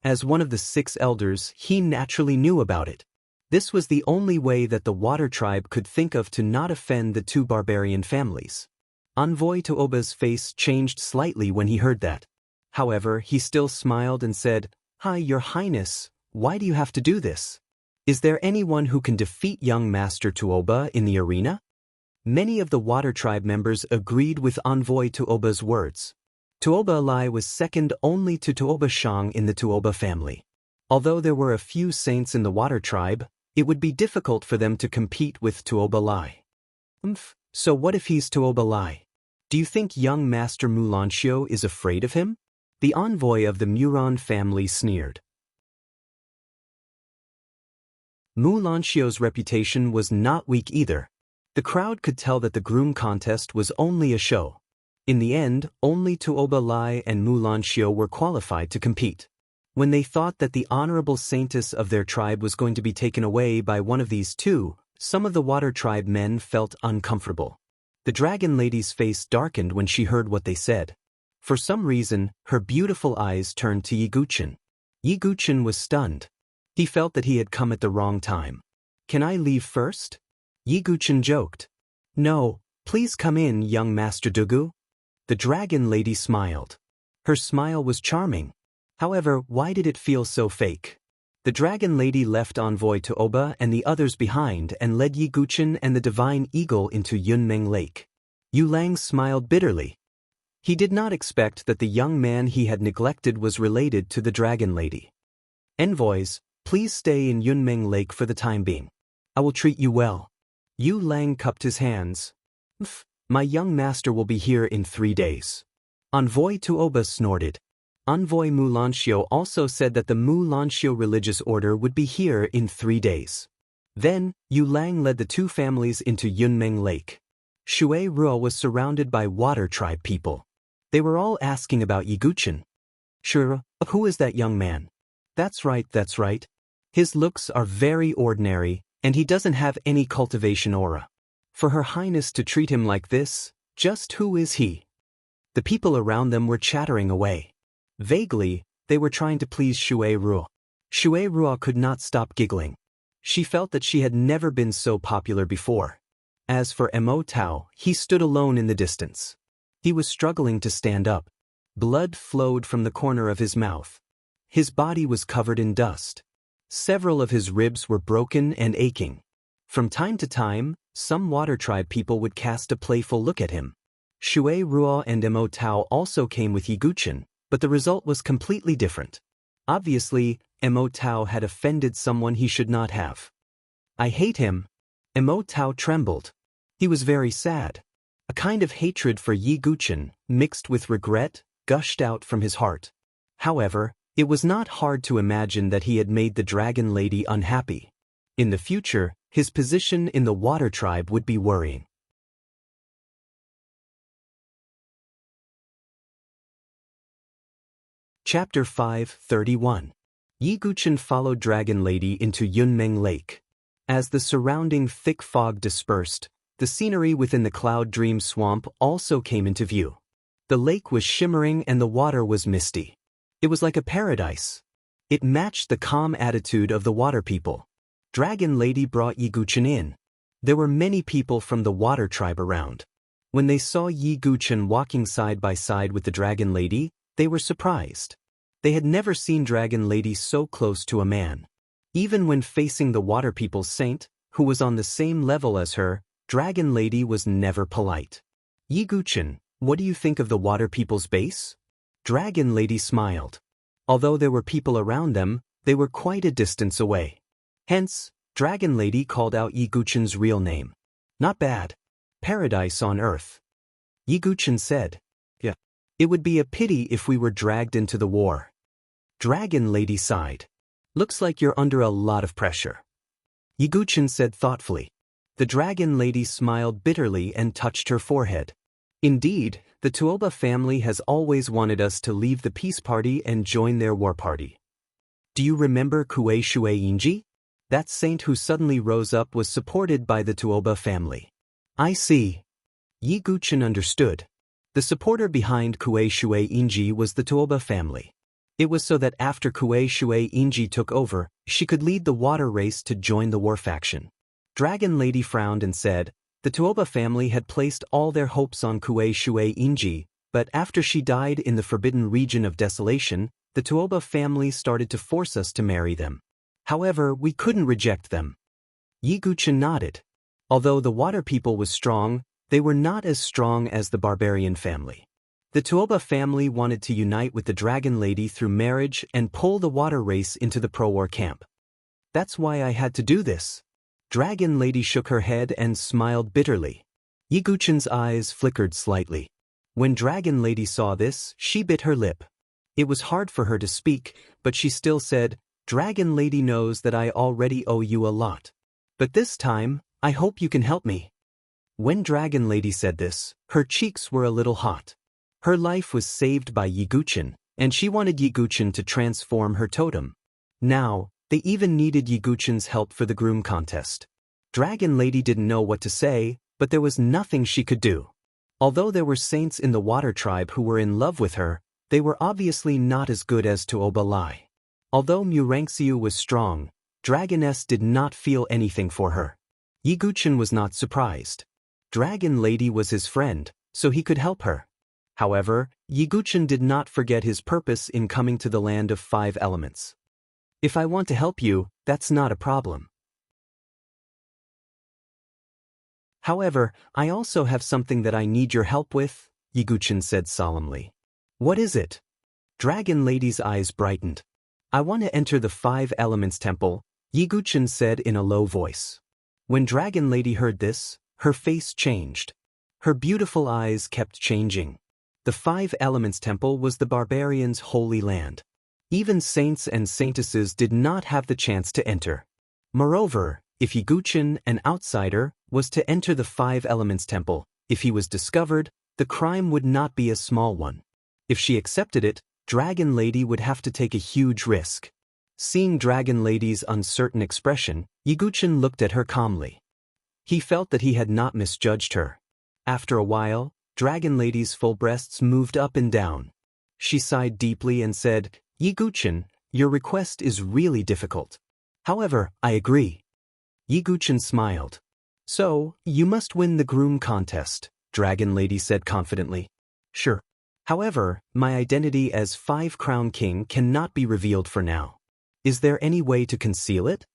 As one of the 6 elders, he naturally knew about it. This was the only way that the Water Tribe could think of to not offend the 2 barbarian families. Envoy Tuoba's face changed slightly when he heard that. However, he still smiled and said, "Hi, Your Highness, why do you have to do this? Is there anyone who can defeat young Master Tuoba in the arena?" Many of the Water Tribe members agreed with Envoy Tuoba's words. Tuoba Lai was second only to Tuoba Shang in the Tuoba family. Although there were a few saints in the Water Tribe, it would be difficult for them to compete with Tuoba Lai. So what if he's Tuoba Lai? Do you think young Master Mulanxio is afraid of him? The envoy of the Muron family sneered. Mulanxio's reputation was not weak either. The crowd could tell that the groom contest was only a show. In the end, only Tuoba Lai and Mulanxio were qualified to compete. When they thought that the honorable saintess of their tribe was going to be taken away by one of these 2, some of the Water Tribe men felt uncomfortable. The Dragon Lady's face darkened when she heard what they said. For some reason, her beautiful eyes turned to Yiguchen. Yiguchen was stunned. He felt that he had come at the wrong time. "Can I leave first?" Yiguchen joked. "No, please come in, young Master Dugu." The Dragon Lady smiled. Her smile was charming. However, why did it feel so fake? The Dragon Lady left Envoy Tuoba and the others behind and led Yiguchen and the Divine Eagle into Yunmeng Lake. Yu Lang smiled bitterly. He did not expect that the young man he had neglected was related to the Dragon Lady. "Envoys, please stay in Yunmeng Lake for the time being. I will treat you well." Yu Lang cupped his hands. "My young master will be here in 3 days." Envoy Tuoba snorted. Envoy Mulanxio also said that the Mulanxio religious order would be here in 3 days. Then, Yu Lang led the 2 families into Yunmeng Lake. Shui Ruo was surrounded by Water Tribe people. They were all asking about Yiguchen. "Sure, who is that young man?" That's right. His looks are very ordinary, and he doesn't have any cultivation aura. For Her Highness to treat him like this, just who is he?" The people around them were chattering away. Vaguely, they were trying to please Shui Ruo. Shui Ruo could not stop giggling. She felt that she had never been so popular before. As for Mo Tao, he stood alone in the distance. He was struggling to stand up. Blood flowed from the corner of his mouth. His body was covered in dust. Several of his ribs were broken and aching. From time to time, some Water Tribe people would cast a playful look at him. Shui Ruo and Mo Tao also came with Yiguchen, but the result was completely different. Obviously, Mo Tao had offended someone he should not have. "I hate him." Mo Tao trembled. He was very sad. A kind of hatred for Yiguchen, mixed with regret, gushed out from his heart. However, it was not hard to imagine that he had made the Dragon Lady unhappy. In the future, his position in the Water Tribe would be worrying. Chapter 5:31. Yiguchen followed Dragon Lady into Yunmeng Lake. As the surrounding thick fog dispersed, the scenery within the Cloud Dream Swamp also came into view. The lake was shimmering and the water was misty. It was like a paradise. It matched the calm attitude of the water people. Dragon Lady brought Yiguchen in. There were many people from the water tribe around. When they saw Yiguchen walking side by side with the Dragon Lady, they were surprised. They had never seen Dragon Lady so close to a man. Even when facing the water people's saint, who was on the same level as her, Dragon Lady was never polite. Yiguchen, what do you think of the water people's base? Dragon Lady smiled. Although there were people around them, they were quite a distance away. Hence, Dragon Lady called out Yiguchen's real name. Not bad. Paradise on earth. Yiguchen said. Yeah. It would be a pity if we were dragged into the war. Dragon Lady sighed. Looks like you're under a lot of pressure. Yiguchen said thoughtfully. The Dragon Lady smiled bitterly and touched her forehead. Indeed, the Tuoba family has always wanted us to leave the peace party and join their war party. Do you remember Kue Shue Inji? That saint who suddenly rose up was supported by the Tuoba family. I see. Yiguchen understood. The supporter behind Kue Shue Inji was the Tuoba family. It was so that after Kue Shue Inji took over, she could lead the water race to join the war faction. Dragon Lady frowned and said, the Tuoba family had placed all their hopes on Kue Shue Inji, but after she died in the forbidden region of desolation, the Tuoba family started to force us to marry them. However, we couldn't reject them. Yiguchen nodded. Although the water people was strong, they were not as strong as the barbarian family. The Tuoba family wanted to unite with the Dragon Lady through marriage and pull the water race into the pro-war camp. That's why I had to do this. Dragon Lady shook her head and smiled bitterly. Yiguchen's eyes flickered slightly. When Dragon Lady saw this, she bit her lip. It was hard for her to speak, but she still said, Dragon Lady knows that I already owe you a lot. But this time, I hope you can help me. When Dragon Lady said this, her cheeks were a little hot. Her life was saved by Yiguchen, and she wanted Yiguchen to transform her totem. Now, they even needed Yiguchen's help for the groom contest. Dragon Lady didn't know what to say, but there was nothing she could do. Although there were saints in the water tribe who were in love with her, they were obviously not as good as Tuoba Lai. Although Murangxiu was strong, Dragoness did not feel anything for her. Yiguchen was not surprised. Dragon Lady was his friend, so he could help her. However, Yiguchen did not forget his purpose in coming to the land of 5 elements. If I want to help you, that's not a problem. However, I also have something that I need your help with, Yiguchen said solemnly. What is it? Dragon Lady's eyes brightened. I want to enter the 5 elements temple, Yiguchen said in a low voice. When Dragon Lady heard this, her face changed. Her beautiful eyes kept changing. The 5 elements temple was the barbarians' holy land. Even saints and saintesses did not have the chance to enter. Moreover, if Yiguchen, an outsider, was to enter the 5 elements temple, if he was discovered, the crime would not be a small one. If she accepted it, Dragon Lady would have to take a huge risk. Seeing Dragon Lady's uncertain expression, Yiguchen looked at her calmly. He felt that he had not misjudged her. After a while, Dragon Lady's full breasts moved up and down. She sighed deeply and said, Yiguchen, your request is really difficult. However, I agree. Yiguchen smiled. So, you must win the groom contest, Dragon Lady said confidently. Sure. However, my identity as 5 Crown King cannot be revealed for now. Is there any way to conceal it?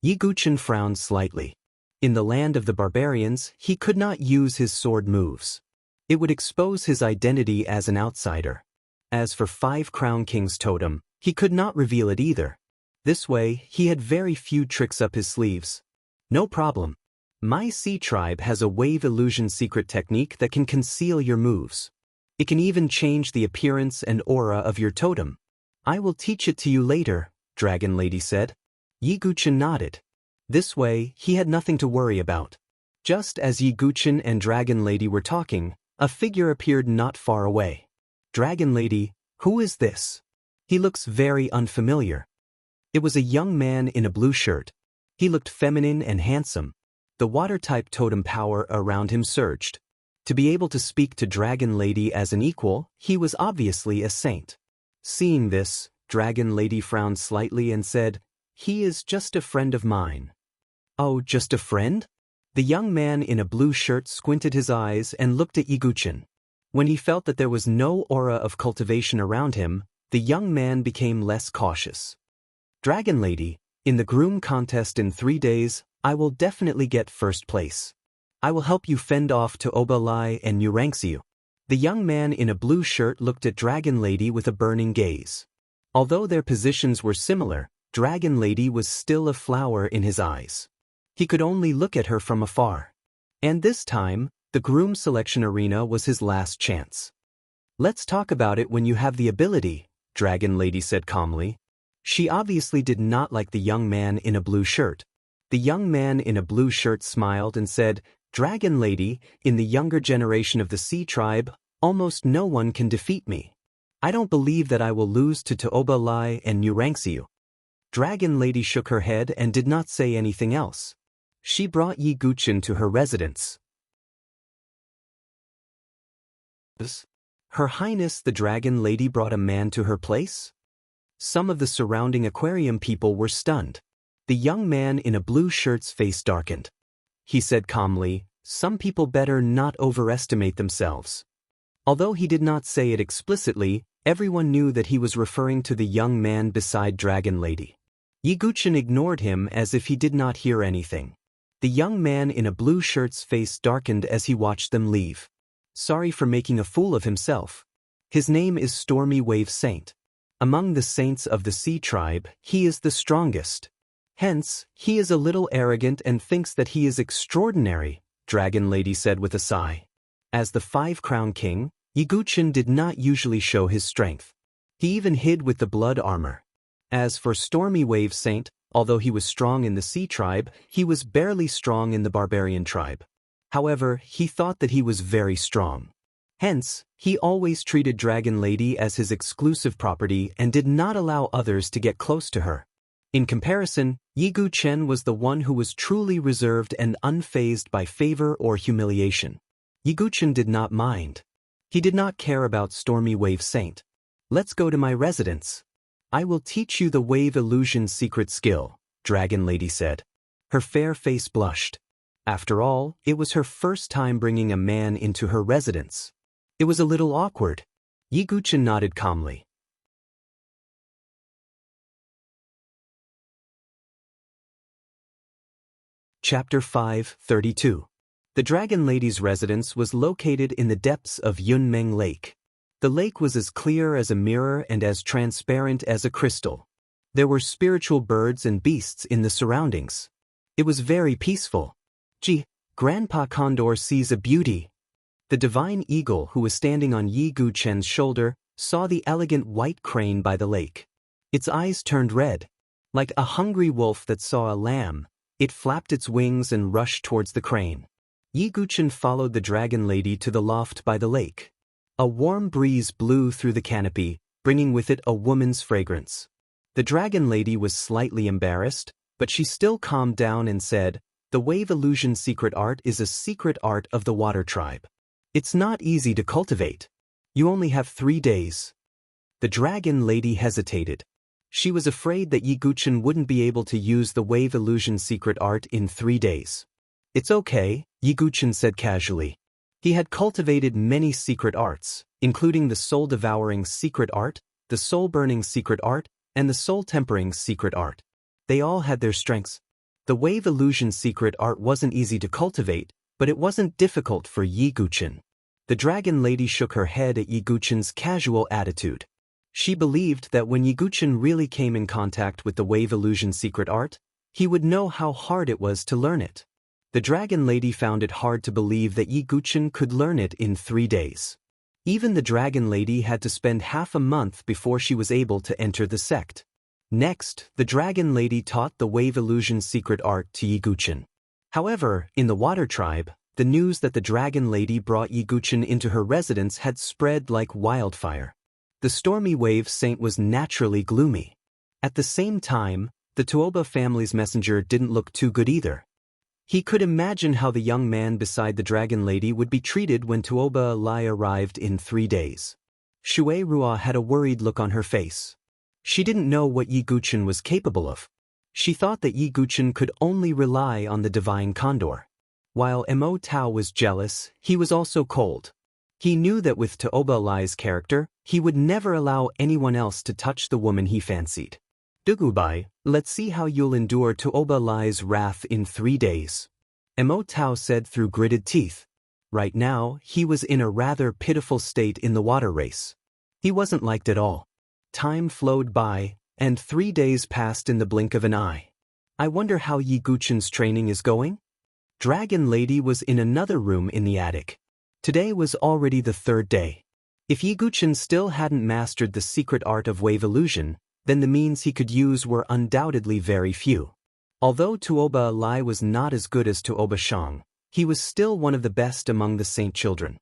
Yiguchen frowned slightly. In the land of the barbarians, he could not use his sword moves. It would expose his identity as an outsider. As for 5 Crown King's totem, he could not reveal it either. This way, he had very few tricks up his sleeves. No problem. My sea tribe has a wave illusion secret technique that can conceal your moves. It can even change the appearance and aura of your totem. I will teach it to you later, Dragon Lady said. Yiguchen nodded. This way, he had nothing to worry about. Just as Yiguchen and Dragon Lady were talking, a figure appeared not far away. Dragon Lady, who is this? He looks very unfamiliar. It was a young man in a blue shirt. He looked feminine and handsome. The water-type totem power around him surged. To be able to speak to Dragon Lady as an equal, he was obviously a saint. Seeing this, Dragon Lady frowned slightly and said, "He is just a friend of mine." "Oh, just a friend?" The young man in a blue shirt squinted his eyes and looked at Yiguchin. When he felt that there was no aura of cultivation around him, the young man became less cautious. "Dragon Lady, in the groom contest in 3 days, I will definitely get first place. I will help you fend off to Obalai and Nurangsiu." The young man in a blue shirt looked at Dragon Lady with a burning gaze. Although their positions were similar, Dragon Lady was still a flower in his eyes. He could only look at her from afar. And this time, the groom selection arena was his last chance. "Let's talk about it when you have the ability," Dragon Lady said calmly. She obviously did not like the young man in a blue shirt. The young man in a blue shirt smiled and said, "Dragon Lady, in the younger generation of the Sea Tribe, almost no one can defeat me. I don't believe that I will lose to Toba Lai and Nurangsiu." Dragon Lady shook her head and did not say anything else. She brought Yiguchin to her residence. Her Highness the Dragon Lady brought a man to her place? Some of the surrounding aquarium people were stunned. The young man in a blue shirt's face darkened. He said calmly, "Some people better not overestimate themselves." Although he did not say it explicitly, everyone knew that he was referring to the young man beside Dragon Lady. Yiguchin ignored him as if he did not hear anything. The young man in a blue shirt's face darkened as he watched them leave. Sorry for making a fool of himself. His name is Stormy Wave Saint. Among the saints of the Sea Tribe, he is the strongest. Hence, he is a little arrogant and thinks that he is extraordinary, Dragon Lady said with a sigh. As the Five-Crown King, Yiguchin did not usually show his strength. He even hid with the blood armor. As for Stormy Wave Saint, although he was strong in the Sea Tribe, he was barely strong in the Barbarian Tribe. However, he thought that he was very strong. Hence, he always treated Dragon Lady as his exclusive property and did not allow others to get close to her. In comparison, Yiguchin was the one who was truly reserved and unfazed by favor or humiliation. Yiguchin did not mind. He did not care about Stormy Wave Saint. "Let's go to my residence. I will teach you the wave illusion secret skill," Dragon Lady said. Her fair face blushed. After all, it was her first time bringing a man into her residence. It was a little awkward. Yiguchin nodded calmly. Chapter 5:32. The Dragon Lady's residence was located in the depths of Yunmeng Lake. The lake was as clear as a mirror and as transparent as a crystal. There were spiritual birds and beasts in the surroundings. It was very peaceful. "Gee, Grandpa Condor sees a beauty." The divine eagle who was standing on Yiguchen's shoulder saw the elegant white crane by the lake. Its eyes turned red. Like a hungry wolf that saw a lamb, it flapped its wings and rushed towards the crane. Yiguchen followed the Dragon Lady to the loft by the lake. A warm breeze blew through the canopy, bringing with it a woman's fragrance. The Dragon Lady was slightly embarrassed, but she still calmed down and said, "The wave illusion secret art is a secret art of the Water Tribe. It's not easy to cultivate. You only have 3 days." The Dragon Lady hesitated. She was afraid that Yiguchen wouldn't be able to use the wave illusion secret art in 3 days. "It's okay," Yiguchen said casually. He had cultivated many secret arts, including the soul-devouring secret art, the soul-burning secret art, and the soul-tempering secret art. They all had their strengths. The wave illusion secret art wasn't easy to cultivate, but it wasn't difficult for Yiguchen. The Dragon Lady shook her head at Yiguchen's casual attitude. She believed that when Yiguchen really came in contact with the wave illusion secret art, he would know how hard it was to learn it. The Dragon Lady found it hard to believe that Yiguchen could learn it in 3 days. Even the Dragon Lady had to spend half a month before she was able to enter the sect. Next, the Dragon Lady taught the wave illusion secret art to Yiguchen. However, in the Water Tribe, the news that the Dragon Lady brought Yiguchen into her residence had spread like wildfire. The stormy wave saint was naturally gloomy. At the same time, the Tuoba family's messenger didn't look too good either. He could imagine how the young man beside the dragon lady would be treated when Tuoba Lai arrived in 3 days. Shui Rua had a worried look on her face. She didn't know what Yi Guchen was capable of. She thought that Yi Guchen could only rely on the divine condor. While Mo Tao was jealous, he was also cold. He knew that with Tuoba Lai's character, he would never allow anyone else to touch the woman he fancied. Dugubai, let's see how you'll endure Tuoba Lai's wrath in 3 days. Mo Tao said through gritted teeth. Right now, he was in a rather pitiful state in the water race. He wasn't liked at all. Time flowed by, and 3 days passed in the blink of an eye. I wonder how Yi Guchen's training is going? Dragon Lady was in another room in the attic. Today was already the 3rd day. If Yi Guchen still hadn't mastered the secret art of wave illusion, then the means he could use were undoubtedly very few. Although Tuoba Lai was not as good as Tuoba Shang, he was still one of the best among the saint children.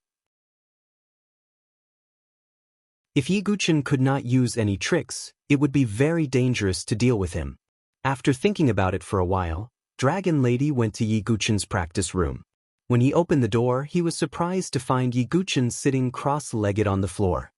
If Yi Guchen could not use any tricks, it would be very dangerous to deal with him. After thinking about it for a while, Dragon Lady went to Yi Guchen's practice room. When he opened the door, he was surprised to find Yi Guchen sitting cross-legged on the floor.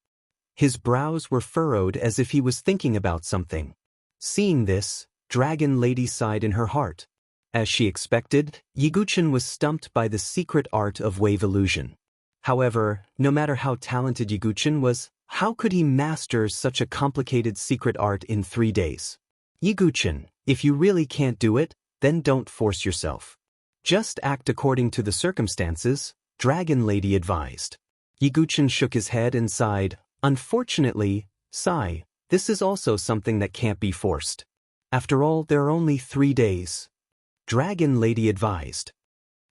His brows were furrowed as if he was thinking about something. Seeing this, Dragon Lady sighed in her heart. As she expected, Yi Guchen was stumped by the secret art of wave illusion. However, no matter how talented Yi Guchen was, how could he master such a complicated secret art in 3 days? Yi Guchen, if you really can't do it, then don't force yourself. Just act according to the circumstances, Dragon Lady advised. Yi Guchen shook his head and sighed. Unfortunately, Sai, this is also something that can't be forced. After all, there are only 3 days. Dragon Lady advised.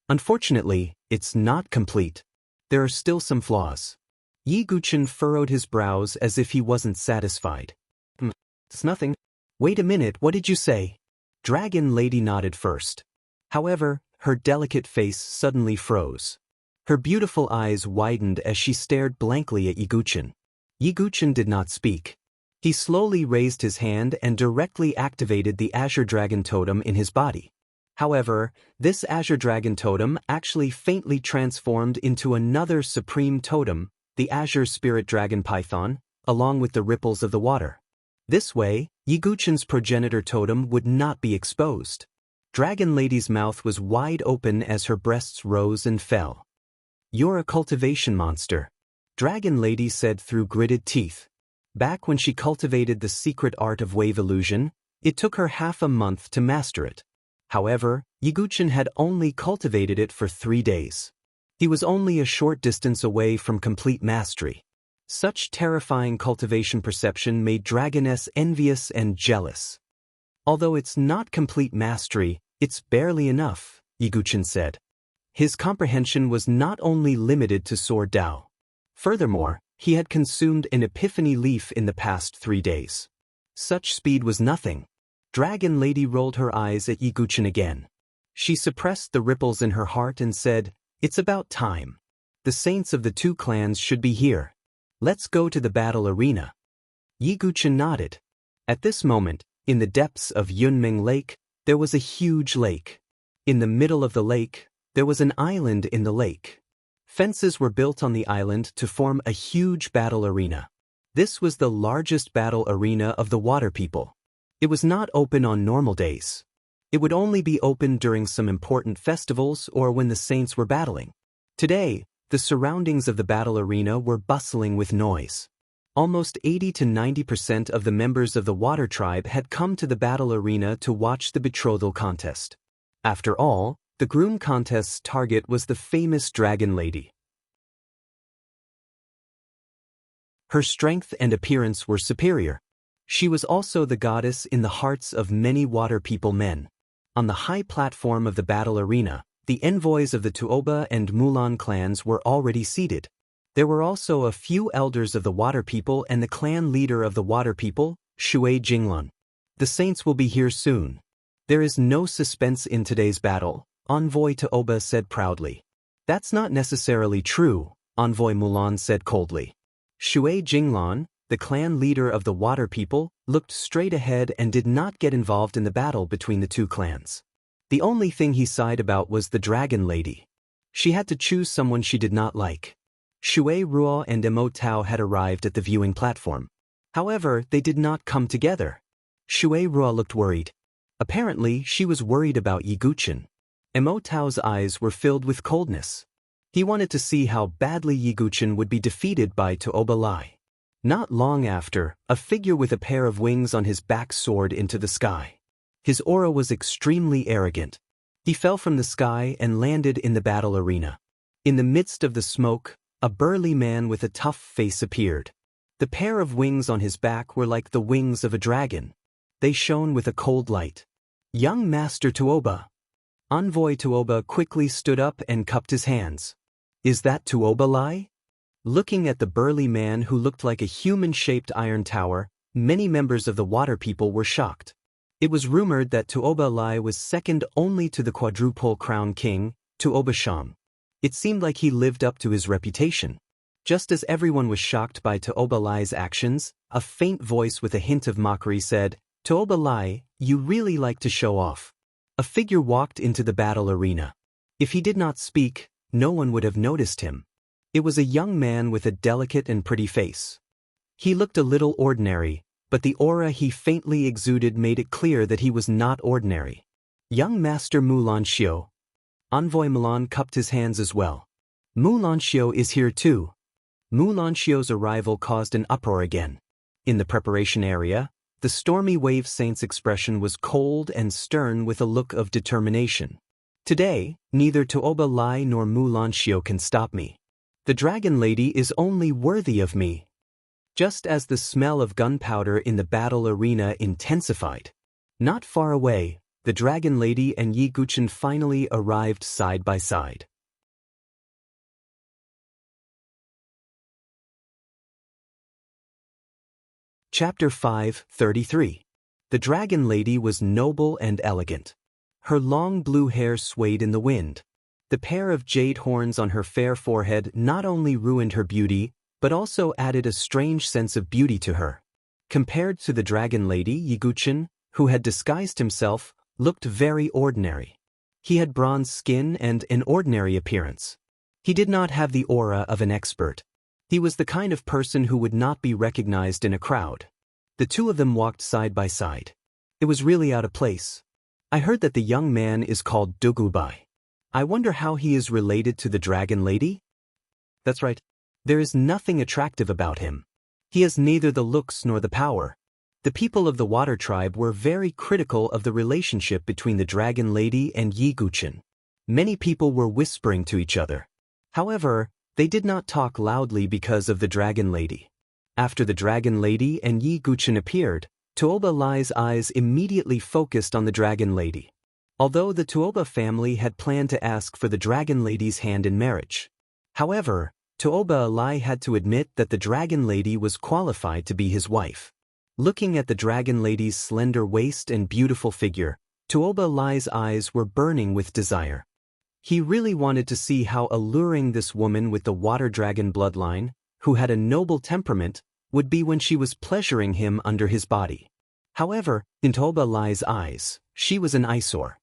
Unfortunately, it's not complete. There are still some flaws. Yi Guchen furrowed his brows as if he wasn't satisfied. It's nothing. Wait a minute, what did you say? Dragon Lady nodded first. However, her delicate face suddenly froze. Her beautiful eyes widened as she stared blankly at Yi Guchen. Yi Guchen did not speak. He slowly raised his hand and directly activated the Azure Dragon Totem in his body. However, this Azure Dragon Totem actually faintly transformed into another supreme totem, the Azure Spirit Dragon Python, along with the ripples of the water. This way, Yi Guchen's progenitor totem would not be exposed. Dragon Lady's mouth was wide open as her breasts rose and fell. You're a cultivation monster, Dragon Lady said through gritted teeth. Back when she cultivated the secret art of wave illusion, it took her half a month to master it. However, Yi Guchen had only cultivated it for 3 days. He was only a short distance away from complete mastery. Such terrifying cultivation perception made Dragoness envious and jealous. Although it's not complete mastery, it's barely enough, Yi Guchen said. His comprehension was not only limited to Sword Dao. Furthermore, he had consumed an epiphany leaf in the past 3 days. Such speed was nothing. Dragon Lady rolled her eyes at Yi Guchen again. She suppressed the ripples in her heart and said, It's about time. The saints of the 2 clans should be here. Let's go to the battle arena. Yi Guchen nodded. At this moment, in the depths of Yunming Lake, there was a huge lake. In the middle of the lake, there was an island in the lake. Fences were built on the island to form a huge battle arena. This was the largest battle arena of the Water People. It was not open on normal days. It would only be open during some important festivals or when the saints were battling. Today, the surroundings of the battle arena were bustling with noise. Almost 80 to 90% of the members of the Water Tribe had come to the battle arena to watch the betrothal contest. After all, the groom contest's target was the famous Dragon Lady. Her strength and appearance were superior. She was also the goddess in the hearts of many Water People men. On the high platform of the battle arena, the envoys of the Tuoba and Mulan clans were already seated. There were also a few elders of the Water People and the clan leader of the Water People, Shui Jinglun. The saints will be here soon. There is no suspense in today's battle, Envoy Tuoba said proudly. That's not necessarily true, Envoy Mulan said coldly. Shui Jinglun, the clan leader of the water people, looked straight ahead and did not get involved in the battle between the two clans. The only thing he sighed about was the dragon lady. She had to choose someone she did not like. Shui Ruo and Emo Tao had arrived at the viewing platform. However, they did not come together. Shui Ruo looked worried. Apparently, she was worried about Yi Guchen. Emo Tao's eyes were filled with coldness. He wanted to see how badly Yi Guchen would be defeated by Tuoba Lai. Not long after, a figure with a pair of wings on his back soared into the sky. His aura was extremely arrogant. He fell from the sky and landed in the battle arena. In the midst of the smoke, a burly man with a tough face appeared. The pair of wings on his back were like the wings of a dragon. They shone with a cold light. Young Master Tuoba. Envoy Tuoba quickly stood up and cupped his hands. Is that Tuoba Lai? Looking at the burly man who looked like a human-shaped iron tower, many members of the water people were shocked. It was rumored that Tuoba Lai was second only to the quadruple crown king, Tuoba Sham. It seemed like he lived up to his reputation. Just as everyone was shocked by Tuoba Lai's actions, a faint voice with a hint of mockery said, "Tuoba Lai, you really like to show off." A figure walked into the battle arena. If he did not speak, no one would have noticed him. It was a young man with a delicate and pretty face. He looked a little ordinary, but the aura he faintly exuded made it clear that he was not ordinary. Young Master Mulan Xiu. Envoy Mulan cupped his hands as well. Mulan Xiu is here too. Mulan Xiu's arrival caused an uproar again. In the preparation area, the Stormy Wave Saint's expression was cold and stern with a look of determination. Today, neither Tuoba Lai nor Mulan Xiu can stop me. The Dragon Lady is only worthy of me. Just as the smell of gunpowder in the battle arena intensified. Not far away, the Dragon Lady and Yi Guchen finally arrived side by side. Chapter 5:33. The Dragon Lady was noble and elegant. Her long blue hair swayed in the wind. The pair of jade horns on her fair forehead not only ruined her beauty, but also added a strange sense of beauty to her. Compared to the Dragon Lady, Yi Guchen, who had disguised himself, looked very ordinary. He had bronze skin and an ordinary appearance. He did not have the aura of an expert. He was the kind of person who would not be recognized in a crowd. The two of them walked side by side. It was really out of place. I heard that the young man is called Dugubai. I wonder how he is related to the Dragon Lady? That's right. There is nothing attractive about him. He has neither the looks nor the power. The people of the Water Tribe were very critical of the relationship between the Dragon Lady and Yi Guchen. Many people were whispering to each other. However, they did not talk loudly because of the Dragon Lady. After the Dragon Lady and Yi Guchen appeared, Tuoba Lai's eyes immediately focused on the Dragon Lady. Although the Tuoba family had planned to ask for the Dragon Lady's hand in marriage. However, Tuoba Lai had to admit that the Dragon Lady was qualified to be his wife. Looking at the Dragon Lady's slender waist and beautiful figure, Tuoba Lai's eyes were burning with desire. He really wanted to see how alluring this woman with the water dragon bloodline, who had a noble temperament, would be when she was pleasuring him under his body. However, in Tuoba Lai's eyes, she was an eyesore.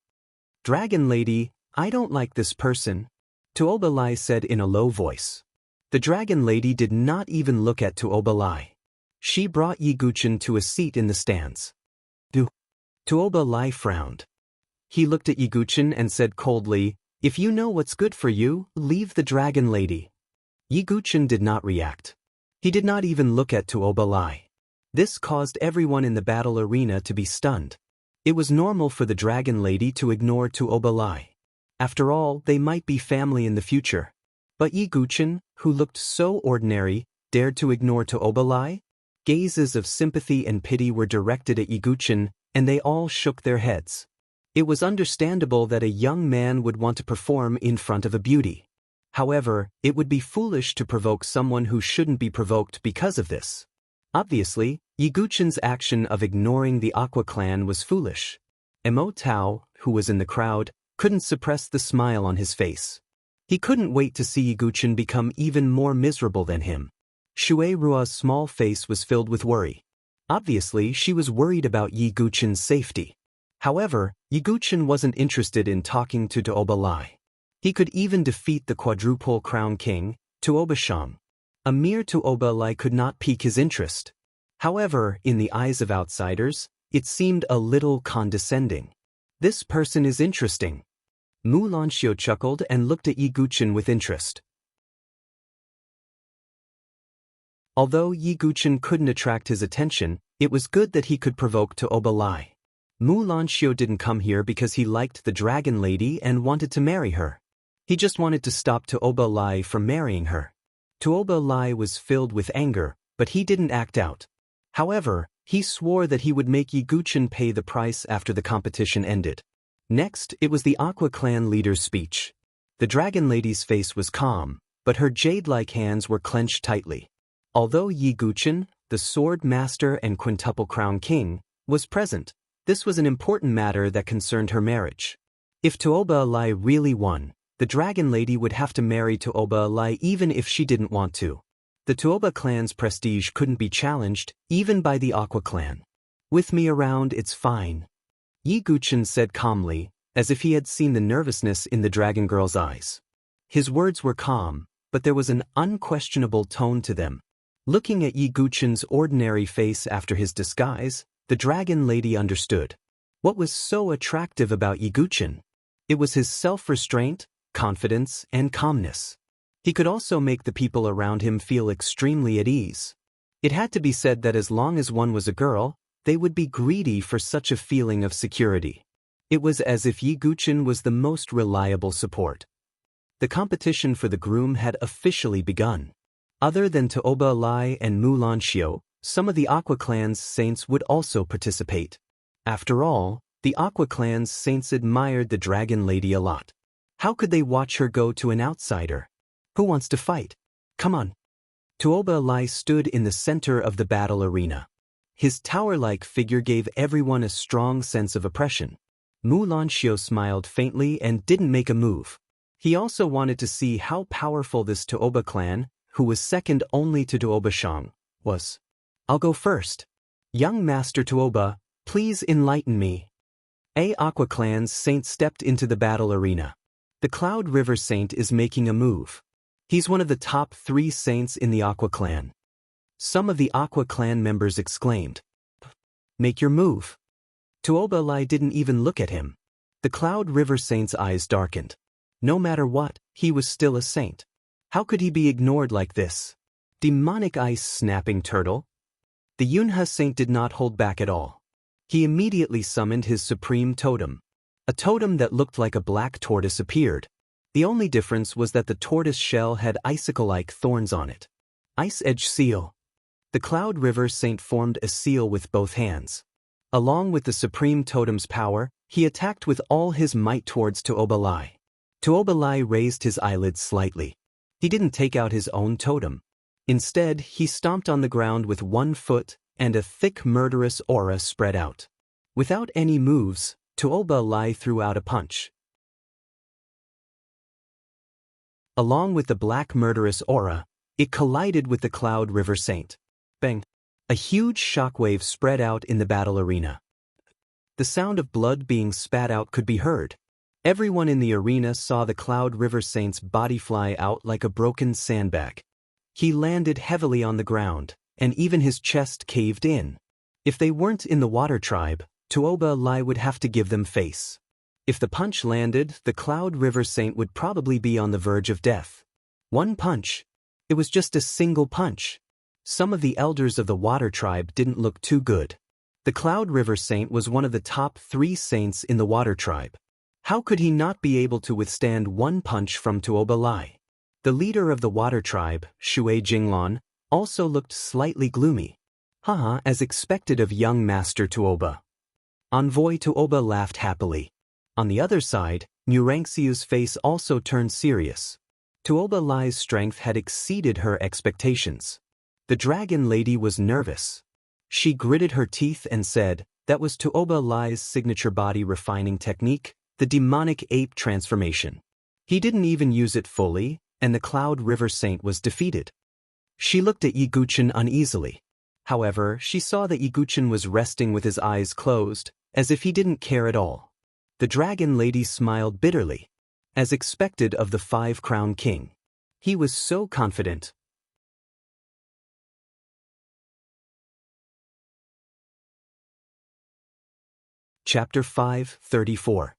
Dragon Lady, I don't like this person, Tuoba Lai said in a low voice. The Dragon Lady did not even look at Tuoba Lai. She brought Yi Guchen to a seat in the stands. Tuoba Lai frowned. He looked at Yi Guchen and said coldly, "If you know what's good for you, leave the Dragon Lady." Yi Guchen did not react. He did not even look at Tuoba Lai. This caused everyone in the battle arena to be stunned. It was normal for the Dragon Lady to ignore Tuoba Lai. After all, they might be family in the future. But Yi Guchen, who looked so ordinary, dared to ignore Tuoba Lai? Gazes of sympathy and pity were directed at Yi Guchen, and they all shook their heads. It was understandable that a young man would want to perform in front of a beauty. However, it would be foolish to provoke someone who shouldn't be provoked because of this. Obviously, Yi Guchen's action of ignoring the Aqua clan was foolish. Emo Tao, who was in the crowd, couldn't suppress the smile on his face. He couldn't wait to see Yi Guchen become even more miserable than him. Shui Rua's small face was filled with worry. Obviously, she was worried about Yi Guchen's safety. However, Yi Guchen wasn't interested in talking to Tuoba Lai. He could even defeat the quadruple crown king, Tuoba Shang. A mere Tuoba Lai could not pique his interest. However, in the eyes of outsiders, it seemed a little condescending. This person is interesting. Mu Lanxiu chuckled and looked at Yi Guchen with interest. Although Yi Guchen couldn't attract his attention, it was good that he could provoke Tuoba Lai. Mu Lanxiu didn't come here because he liked the dragon lady and wanted to marry her. He just wanted to stop Tuoba Lai from marrying her. Tuoba Lai was filled with anger, but he didn't act out. However, he swore that he would make Yi Guchen pay the price after the competition ended. Next, it was the Aqua Clan leader's speech. The dragon lady's face was calm, but her jade-like hands were clenched tightly. Although Yi Guchen, the sword master and quintuple crown king, was present, this was an important matter that concerned her marriage. If Tuoba Lai really won, the dragon lady would have to marry Tuoba Lai even if she didn't want to. The Tuoba clan's prestige couldn't be challenged, even by the Aqua clan. With me around, it's fine. Yi Guchen said calmly, as if he had seen the nervousness in the dragon girl's eyes. His words were calm, but there was an unquestionable tone to them. Looking at Yi Guchen's ordinary face after his disguise, the dragon lady understood. What was so attractive about Yi Guchen? It was his self-restraint, confidence, and calmness. He could also make the people around him feel extremely at ease. It had to be said that as long as one was a girl, they would be greedy for such a feeling of security. It was as if Yi Guchen was the most reliable support. The competition for the groom had officially begun. Other than Tuoba Lai and Mu Lanxiu, some of the Aqua Clan's saints would also participate. After all, the Aqua Clan's saints admired the dragon lady a lot. How could they watch her go to an outsider? Who wants to fight? Come on. Tuoba Lai stood in the center of the battle arena. His tower-like figure gave everyone a strong sense of oppression. Mu Lanxiu smiled faintly and didn't make a move. He also wanted to see how powerful this Tuoba clan, who was second only to Tuoba Shang, was. I'll go first. Young Master Tuoba, please enlighten me. A Aqua Clan's saint stepped into the battle arena. The Cloud River Saint is making a move. He's one of the top 3 saints in the Aqua Clan. Some of the Aqua Clan members exclaimed. Make your move. Tuoba Lai didn't even look at him. The Cloud River Saint's eyes darkened. No matter what, he was still a saint. How could he be ignored like this? Demonic ice snapping turtle? The Yunhe Saint did not hold back at all. He immediately summoned his supreme totem. A totem that looked like a black tortoise appeared. The only difference was that the tortoise shell had icicle-like thorns on it. Ice Edge Seal. The Cloud River Saint formed a seal with both hands. Along with the supreme totem's power, he attacked with all his might towards Tuoba Lai. Tuoba Lai raised his eyelids slightly. He didn't take out his own totem. Instead, he stomped on the ground with 1 foot, and a thick murderous aura spread out. Without any moves, Tuoba Lai threw out a punch. Along with the black murderous aura, it collided with the Cloud River Saint. Bang! A huge shockwave spread out in the battle arena. The sound of blood being spat out could be heard. Everyone in the arena saw the Cloud River Saint's body fly out like a broken sandbag. He landed heavily on the ground, and even his chest caved in. If they weren't in the Water Tribe, Tuoba Lai would have to give them face. If the punch landed, the Cloud River Saint would probably be on the verge of death. 1 punch. It was just a single punch. Some of the elders of the Water Tribe didn't look too good. The Cloud River Saint was one of the top 3 saints in the Water Tribe. How could he not be able to withstand 1 punch from Tuoba Lai? The leader of the Water Tribe, Shui Jinglan, also looked slightly gloomy. Haha, as expected of young Master Tuoba. Envoy Tuoba laughed happily. On the other side, Murangxiu's face also turned serious. Tuoba Lai's strength had exceeded her expectations. The dragon lady was nervous. She gritted her teeth and said, that was Tuoba Lai's signature body refining technique, the demonic ape transformation. He didn't even use it fully, and the Cloud River Saint was defeated. She looked at Yiguchen uneasily. However, she saw that Yiguchen was resting with his eyes closed, as if he didn't care at all. The dragon lady smiled bitterly, as expected of the Five-Crown King. He was so confident. Chapter 5:34.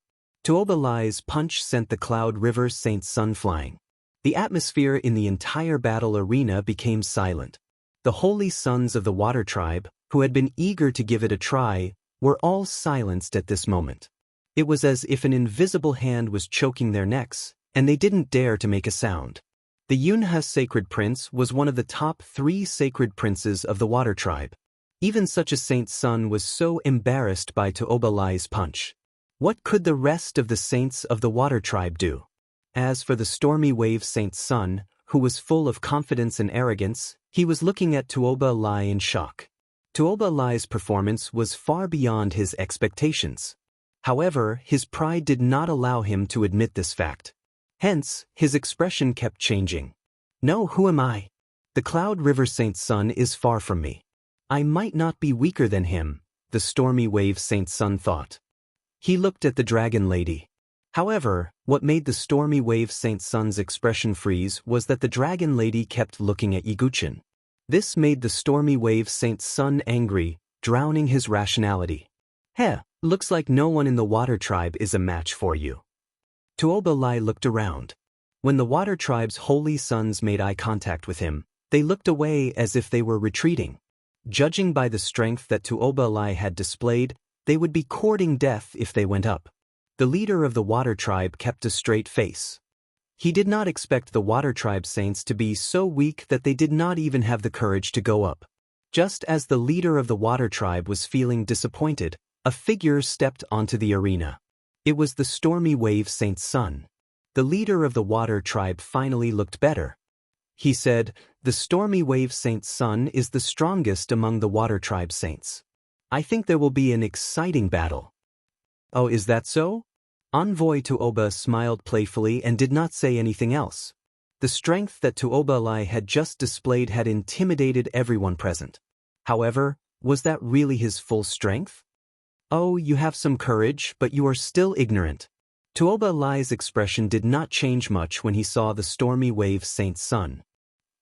Tuoba Lai's punch sent the Cloud River Saint Sun flying. The atmosphere in the entire battle arena became silent. The holy sons of the Water Tribe, who had been eager to give it a try, were all silenced at this moment. It was as if an invisible hand was choking their necks, and they didn't dare to make a sound. The Yunha Sacred Prince was one of the top 3 sacred princes of the Water Tribe. Even such a Saint Sun was so embarrassed by Tuoba Lai's punch. What could the rest of the saints of the Water Tribe do? As for the Stormy Wave Saint Sun, who was full of confidence and arrogance, he was looking at Tuoba Lai in shock. Tuoba Lai's performance was far beyond his expectations. However, his pride did not allow him to admit this fact. Hence, his expression kept changing. No, who am I? The Cloud River Saint Sun is far from me. I might not be weaker than him, the Stormy Wave Saint Sun thought. He looked at the dragon lady. However, what made the Stormy Wave Saint Sun's expression freeze was that the dragon lady kept looking at Yiguchen. This made the Stormy Wave Saint Sun angry, drowning his rationality. Looks like no one in the Water Tribe is a match for you. Tuoba Lai looked around. When the Water Tribe's holy sons made eye contact with him, they looked away as if they were retreating. Judging by the strength that Tuoba Lai had displayed, they would be courting death if they went up. The leader of the Water Tribe kept a straight face. He did not expect the Water Tribe saints to be so weak that they did not even have the courage to go up. Just as the leader of the Water Tribe was feeling disappointed, a figure stepped onto the arena. It was the Stormy Wave Saint Sun. The leader of the Water Tribe finally looked better. He said, "The Stormy Wave Saint Sun is the strongest among the Water Tribe saints. I think there will be an exciting battle." "Oh, is that so?" Envoy Tuoba smiled playfully and did not say anything else. The strength that Tuoba Lai had just displayed had intimidated everyone present. However, was that really his full strength? "Oh, you have some courage, but you are still ignorant." Tuoba Lai's expression did not change much when he saw the Stormy Wave Saint Sun.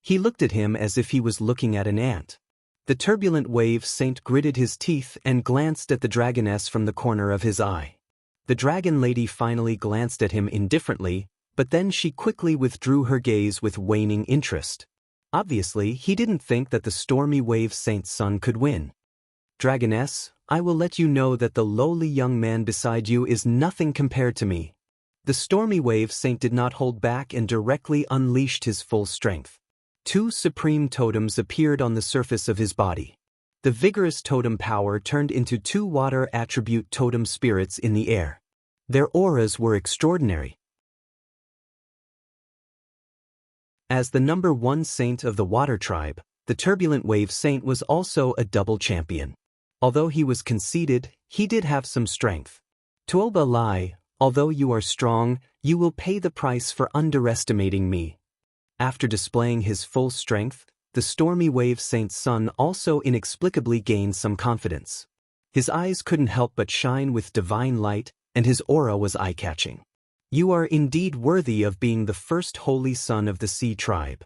He looked at him as if he was looking at an ant. The turbulent wave saint gritted his teeth and glanced at the dragoness from the corner of his eye. The dragon lady finally glanced at him indifferently, but then she quickly withdrew her gaze with waning interest. Obviously, he didn't think that the Stormy Wave Saint Sun could win. "Dragoness, I will let you know that the lowly young man beside you is nothing compared to me." The Stormy Wave Saint did not hold back and directly unleashed his full strength. 2 supreme totems appeared on the surface of his body. The vigorous totem power turned into 2 water attribute totem spirits in the air. Their auras were extraordinary. As the number 1 saint of the Water Tribe, the Turbulent Wave Saint was also a double champion. Although he was conceited, he did have some strength. "Tuoba Lai, although you are strong, you will pay the price for underestimating me." After displaying his full strength, the Stormy Wave Saint Sun also inexplicably gained some confidence. His eyes couldn't help but shine with divine light, and his aura was eye-catching. "You are indeed worthy of being the first holy son of the Sea Tribe."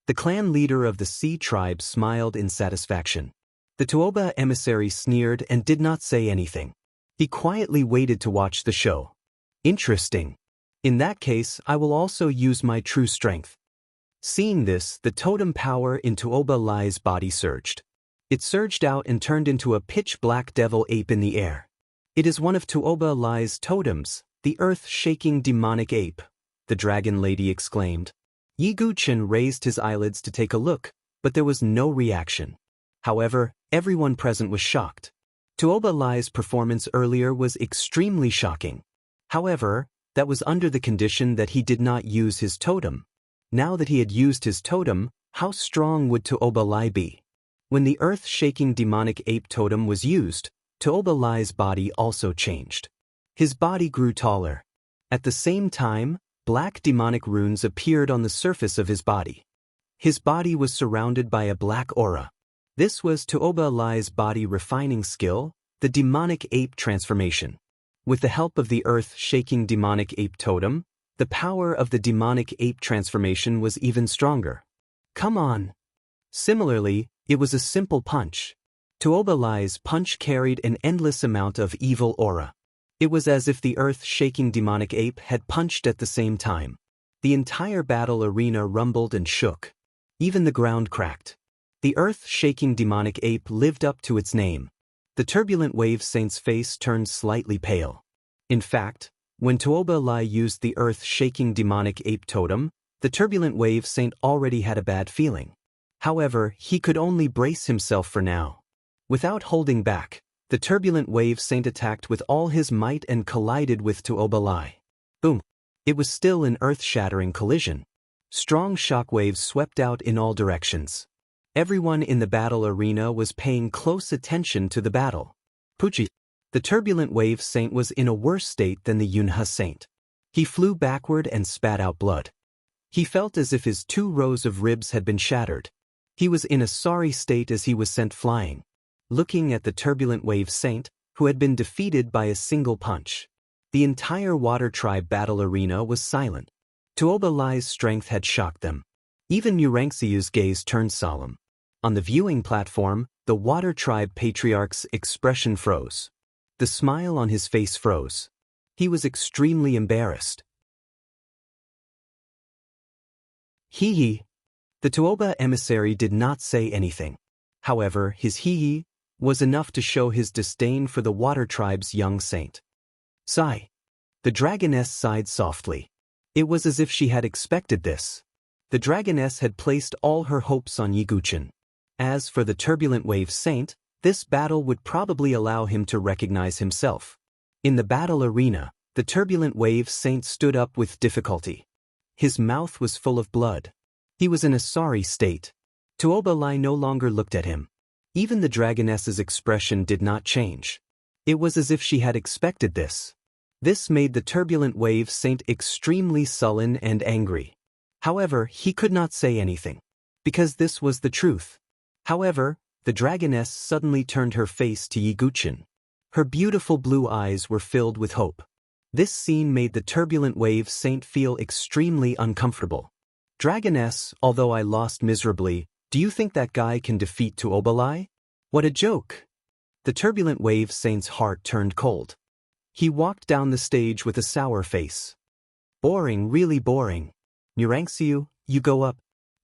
The clan leader of the Sea Tribe smiled in satisfaction. The Tuoba emissary sneered and did not say anything. He quietly waited to watch the show. "Interesting. In that case, I will also use my true strength." Seeing this, the totem power in Tuoba Lai's body surged. It surged out and turned into a pitch-black devil ape in the air. "It is one of Tuoba Lai's totems, the earth-shaking demonic ape," the dragon lady exclaimed. Yiguchen raised his eyelids to take a look, but there was no reaction. However, everyone present was shocked. Tuoba Lai's performance earlier was extremely shocking. However, that was under the condition that he did not use his totem. Now that he had used his totem, how strong would Tuoba Lai be? When the earth-shaking demonic ape totem was used, Tuoba Lai's body also changed. His body grew taller. At the same time, black demonic runes appeared on the surface of his body. His body was surrounded by a black aura. This was Tuoba Lai's body refining skill, the demonic ape transformation. With the help of the earth-shaking demonic ape totem, the power of the demonic ape transformation was even stronger. Come on! Similarly, it was a simple punch. Tuoba Lai's punch carried an endless amount of evil aura. It was as if the earth-shaking demonic ape had punched at the same time. The entire battle arena rumbled and shook. Even the ground cracked. The earth-shaking demonic ape lived up to its name. The turbulent wave saint's face turned slightly pale. In fact, when Tuoba Lai used the earth-shaking demonic ape totem, the turbulent wave saint already had a bad feeling. However, he could only brace himself for now. Without holding back, the turbulent wave saint attacked with all his might and collided with Tuoba Lai. Boom! It was still an earth-shattering collision. Strong shockwaves swept out in all directions. Everyone in the battle arena was paying close attention to the battle. Pucci. The turbulent wave saint was in a worse state than the Yunha saint. He flew backward and spat out blood. He felt as if his 2 rows of ribs had been shattered. He was in a sorry state as he was sent flying. Looking at the turbulent wave saint, who had been defeated by a single punch. The entire water tribe battle arena was silent. Tuoba Lai's strength had shocked them. Even Murangxiu's gaze turned solemn. On the viewing platform, the water tribe patriarch's expression froze. The smile on his face froze. He was extremely embarrassed. Hee. The Tuoba emissary did not say anything. However, his hee was enough to show his disdain for the water tribe's young saint. Sigh. The dragoness sighed softly. It was as if she had expected this. The dragoness had placed all her hopes on Yiguchen. As for the turbulent wave saint, this battle would probably allow him to recognize himself. In the battle arena, the turbulent wave saint stood up with difficulty. His mouth was full of blood. He was in a sorry state. Tuoba Lai no longer looked at him. Even the dragoness's expression did not change. It was as if she had expected this. This made the turbulent wave saint extremely sullen and angry. However, he could not say anything. Because this was the truth. However, the dragoness suddenly turned her face to Yiguchen. Her beautiful blue eyes were filled with hope. This scene made the turbulent wave saint feel extremely uncomfortable. Dragoness, although I lost miserably, do you think that guy can defeat Tuoba Lai? What a joke! The turbulent wave saint's heart turned cold. He walked down the stage with a sour face. Boring, really boring. Murangxiu, you go up.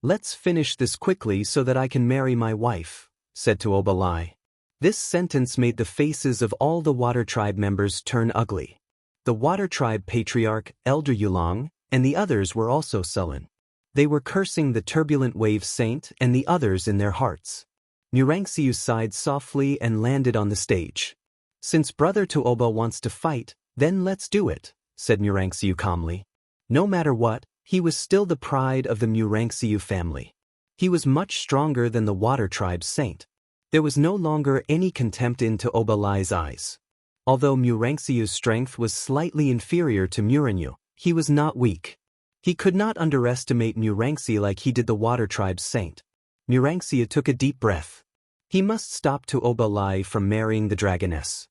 Let's finish this quickly so that I can marry my wife, said Tuoba Lai. This sentence made the faces of all the water tribe members turn ugly. The water tribe patriarch, Elder Yulong, and the others were also sullen. They were cursing the turbulent wave saint and the others in their hearts. Murangxiu sighed softly and landed on the stage. Since Brother Tuoba wants to fight, then let's do it, said Murangxiu calmly. No matter what, he was still the pride of the Murangxiu family. He was much stronger than the water tribe's saint. There was no longer any contempt in Tuoba Lai's eyes. Although Murangxiu's strength was slightly inferior to Muranyu, he was not weak. He could not underestimate Murangxiu like he did the water tribe's saint. Murangxiu took a deep breath. He must stop Tuoba Lai from marrying the dragoness.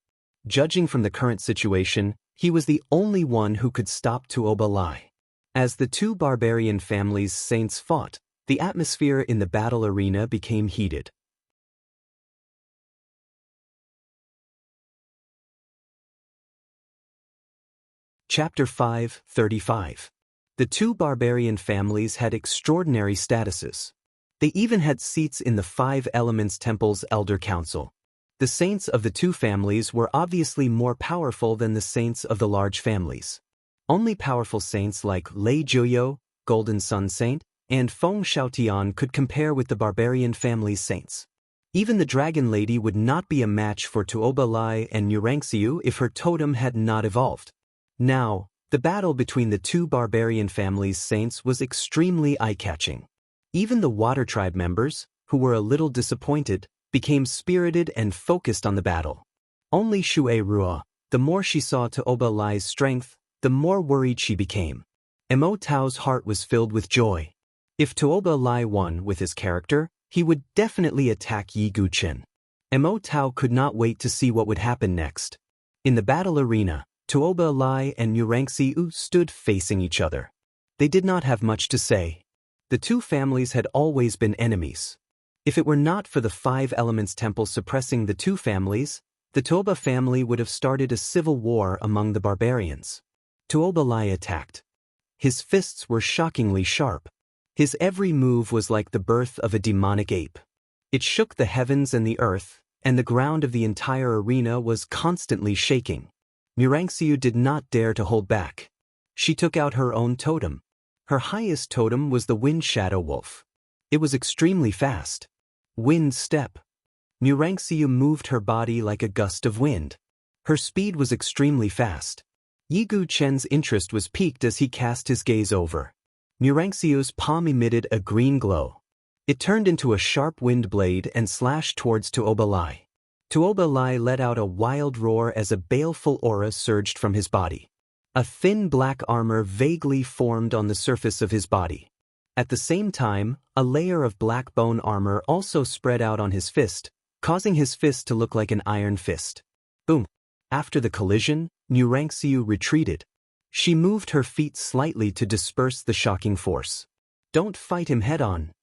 Judging from the current situation, he was the only one who could stop Tuoba Lai. As the 2 barbarian families' saints fought, the atmosphere in the battle arena became heated. Chapter 5:35. The 2 barbarian families had extraordinary statuses. They even had seats in the 5 Elements Temple's Elder Council. The saints of the 2 families were obviously more powerful than the saints of the large families. Only powerful saints like Lei Juyo, Golden Sun Saint, and Feng Xiaotian could compare with the barbarian family's saints. Even the Dragon Lady would not be a match for Tuoba Lai and Murangxiu if her totem had not evolved. Now, the battle between the 2 barbarian families' saints was extremely eye-catching. Even the Water Tribe members, who were a little disappointed, became spirited and focused on the battle. Only Xue Ruo, the more she saw Tuoba Lai's strength, the more worried she became. Mo Tao's heart was filled with joy. If Tuoba Lai won with his character, he would definitely attack Yi Guchen. Mo Tao could not wait to see what would happen next. In the battle arena, Tuoba Lai and Murangxiu stood facing each other. They did not have much to say. The two families had always been enemies. If it were not for the Five Elements Temple suppressing the two families, the Tuoba family would have started a civil war among the barbarians. Tuoba Lai attacked. His fists were shockingly sharp. His every move was like the birth of a demonic ape. It shook the heavens and the earth, and the ground of the entire arena was constantly shaking. Murangxiu did not dare to hold back. She took out her own totem. Her highest totem was the Wind Shadow Wolf. It was extremely fast. Wind Step. Murangxiu moved her body like a gust of wind. Her speed was extremely fast. Yi Guchen's interest was piqued as he cast his gaze over. Murangxiu's palm emitted a green glow. It turned into a sharp wind blade and slashed towards Tuoba Lai. Tuoba Lai let out a wild roar as a baleful aura surged from his body. A thin black armor vaguely formed on the surface of his body. At the same time, a layer of black bone armor also spread out on his fist, causing his fist to look like an iron fist. Boom! After the collision, Murangxiu retreated. She moved her feet slightly to disperse the shocking force. Don't fight him head-on.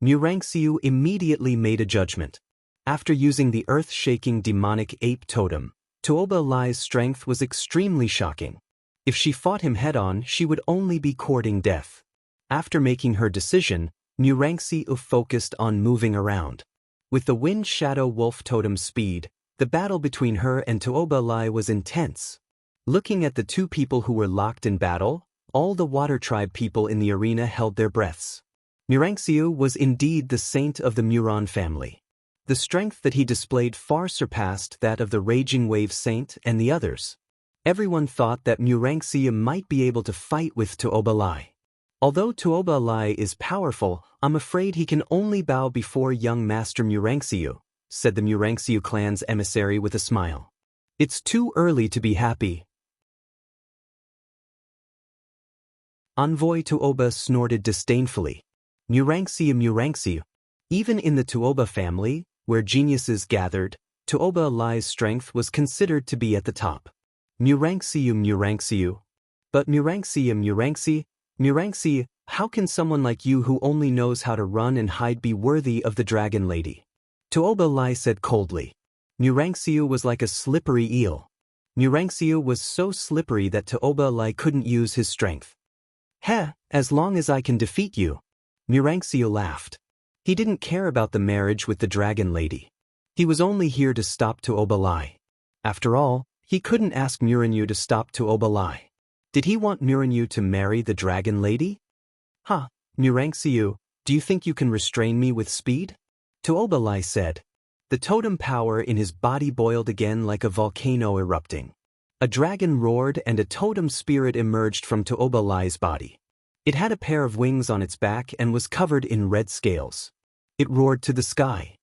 Murangxiu immediately made a judgment. After using the earth-shaking demonic ape totem, Tuoba Lai's strength was extremely shocking. If she fought him head-on, she would only be courting death. After making her decision, Murangxiu focused on moving around. With the Wind Shadow Wolf totem's speed, the battle between her and Tuoba Lai was intense. Looking at the two people who were locked in battle, all the Water Tribe people in the arena held their breaths. Murangxiu was indeed the saint of the Muron family. The strength that he displayed far surpassed that of the Raging Wave Saint and the others. Everyone thought that Murangxiu might be able to fight with Tuoba Lai. Although Tuoba Lai is powerful, I'm afraid he can only bow before young Master Murangxiu, said the Murangxiu clan's emissary with a smile. It's too early to be happy. Envoy Tuoba snorted disdainfully. Murangxiu. Even in the Tuoba family, where geniuses gathered, Tuoba Lai's strength was considered to be at the top. Murangxiu. But Murangxiu, how can someone like you who only knows how to run and hide be worthy of the Dragon Lady? Tuoba Lai said coldly. Murangxiu was like a slippery eel. Murangxiu was so slippery that Tuoba Lai couldn't use his strength. As long as I can defeat you. Murangxiu laughed. He didn't care about the marriage with the Dragon Lady. He was only here to stop Tuoba Lai. After all, he couldn't ask Murangxiu to stop Tuoba Lai. Did he want Murangxiu to marry the Dragon Lady? Murangxiu, do you think you can restrain me with speed? Tuoba Lai said. The totem power in his body boiled again like a volcano erupting. A dragon roared and a totem spirit emerged from Tuoba Lai's body. It had a pair of wings on its back and was covered in red scales. It roared to the sky.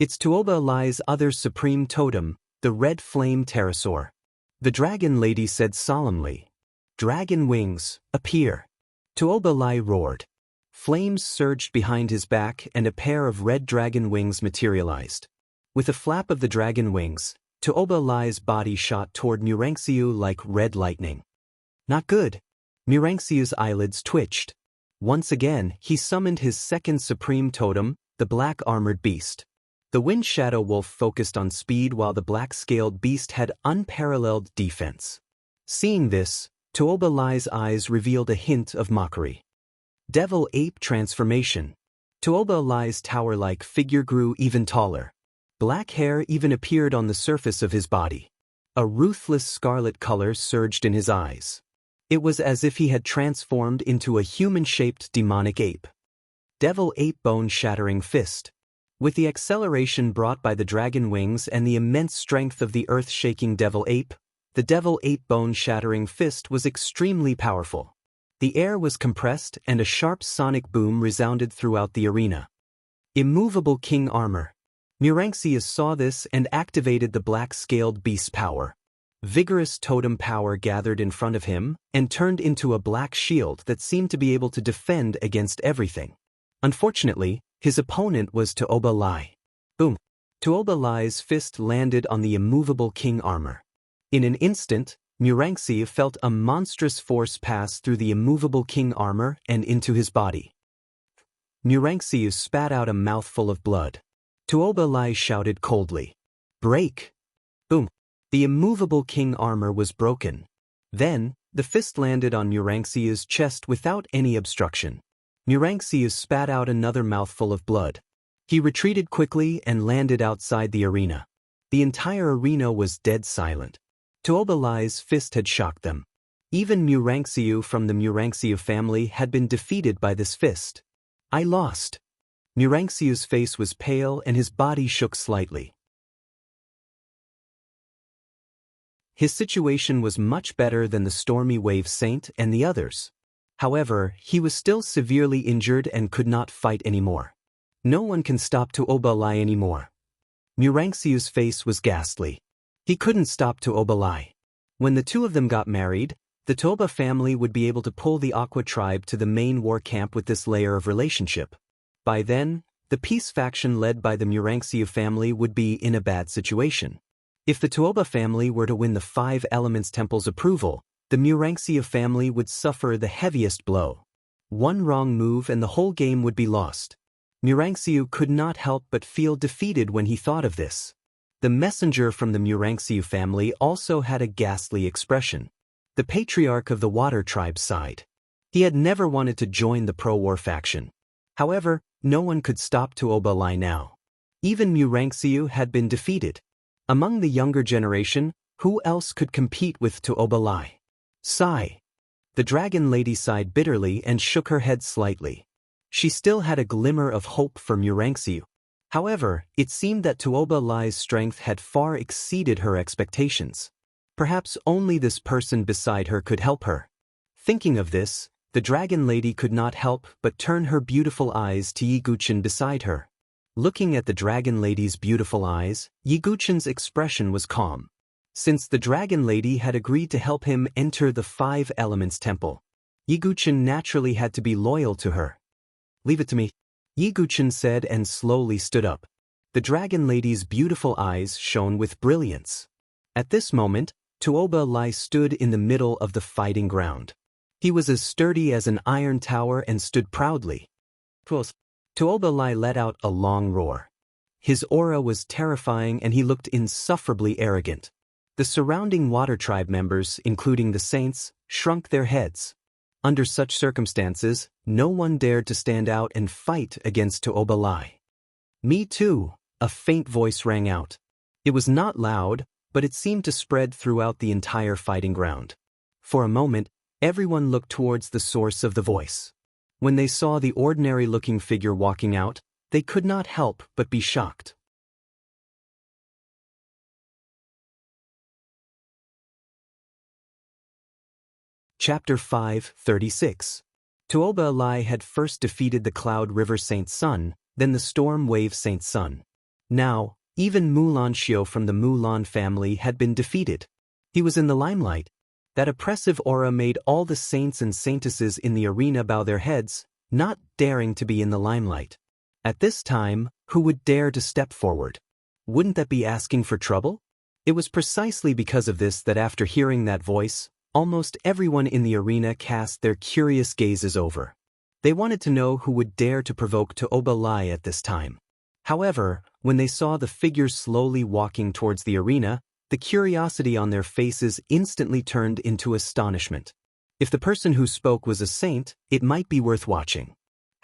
It's Tuoba Lai's other supreme totem, the red flame pterosaur. The Dragon Lady said solemnly. Dragon wings, appear. Tuoba Lai roared. Flames surged behind his back and a pair of red dragon wings materialized. With a flap of the dragon wings, Tuoba Lai's body shot toward Murangxiu like red lightning. Not good. Murangxiu's eyelids twitched. Once again, he summoned his second supreme totem, the black armored beast. The Wind Shadow Wolf focused on speed while the black-scaled beast had unparalleled defense. Seeing this, Tuoba Lai's eyes revealed a hint of mockery. Devil Ape Transformation. Tuoba Lai's tower-like figure grew even taller. Black hair even appeared on the surface of his body. A ruthless scarlet color surged in his eyes. It was as if he had transformed into a human-shaped demonic ape. Devil Ape Bone-Shattering Fist. With the acceleration brought by the dragon wings and the immense strength of the earth-shaking Devil Ape, the Devil Ape Bone-Shattering Fist was extremely powerful. The air was compressed and a sharp sonic boom resounded throughout the arena. Immovable King Armor. Murangxiu saw this and activated the black-scaled beast's power. Vigorous totem power gathered in front of him and turned into a black shield that seemed to be able to defend against everything. Unfortunately, his opponent was Tuoba Lai. Boom! Tuoba Lai's fist landed on the immovable king armor. In an instant, Murangxiu felt a monstrous force pass through the immovable king armor and into his body. Murangxiu spat out a mouthful of blood. Tuoba Lai shouted coldly, "Break!" Boom! The immovable king armor was broken. Then, the fist landed on Murangxiu's chest without any obstruction. Murangxiu spat out another mouthful of blood. He retreated quickly and landed outside the arena. The entire arena was dead silent. Tuoba Lai's fist had shocked them. Even Murangxiu from the Murangxiu family had been defeated by this fist. "I lost." Murangxiu's face was pale and his body shook slightly. His situation was much better than the Stormy Wave Saint and the others. However, he was still severely injured and could not fight anymore. No one can stop Tuoba Lai anymore. Murangxiu's face was ghastly. He couldn't stop Tuoba Lai. When the two of them got married, the Tuoba family would be able to pull the Aqua tribe to the main war camp with this layer of relationship. By then, the peace faction led by the Murangxiu family would be in a bad situation. If the Tuoba family were to win the Five Elements Temple's approval, the Murangxiu family would suffer the heaviest blow. One wrong move and the whole game would be lost. Murangxiu could not help but feel defeated when he thought of this. The messenger from the Murangxiu family also had a ghastly expression. The patriarch of the Water Tribe sighed. He had never wanted to join the pro-war faction. However, no one could stop Tuoba Lai now. Even Murangxiu had been defeated. Among the younger generation, who else could compete with Tuoba Lai? Sigh. The dragon lady sighed bitterly and shook her head slightly. She still had a glimmer of hope for Murangxiu. However, it seemed that Tuoba Lai's strength had far exceeded her expectations. Perhaps only this person beside her could help her. Thinking of this, the dragon lady could not help but turn her beautiful eyes to Yiguchen beside her. Looking at the dragon lady's beautiful eyes, Yiguchen's expression was calm. Since the dragon lady had agreed to help him enter the Five Elements Temple, Yiguchen naturally had to be loyal to her. "Leave it to me," Yiguchen said and slowly stood up. The dragon lady's beautiful eyes shone with brilliance. At this moment, Tuoba Lai stood in the middle of the fighting ground. He was as sturdy as an iron tower and stood proudly. Tuoba Lai let out a long roar. His aura was terrifying and he looked insufferably arrogant. The surrounding Water Tribe members, including the saints, shrunk their heads. Under such circumstances, no one dared to stand out and fight against Tuoba Lai. "Me too," a faint voice rang out. It was not loud, but it seemed to spread throughout the entire fighting ground. For a moment, everyone looked towards the source of the voice. When they saw the ordinary-looking figure walking out, they could not help but be shocked. Chapter 5:36. Tuoba Lai had first defeated the Cloud River Saint Sun, then the Storm Wave Saint Sun. Now, even Mulan Xiu from the Mulan family had been defeated. He was in the limelight. That oppressive aura made all the saints and saintesses in the arena bow their heads, not daring to be in the limelight. At this time, who would dare to step forward? Wouldn't that be asking for trouble? It was precisely because of this that after hearing that voice, almost everyone in the arena cast their curious gazes over. They wanted to know who would dare to provoke Tuoba Lai at this time. However, when they saw the figures slowly walking towards the arena, the curiosity on their faces instantly turned into astonishment. If the person who spoke was a saint, it might be worth watching.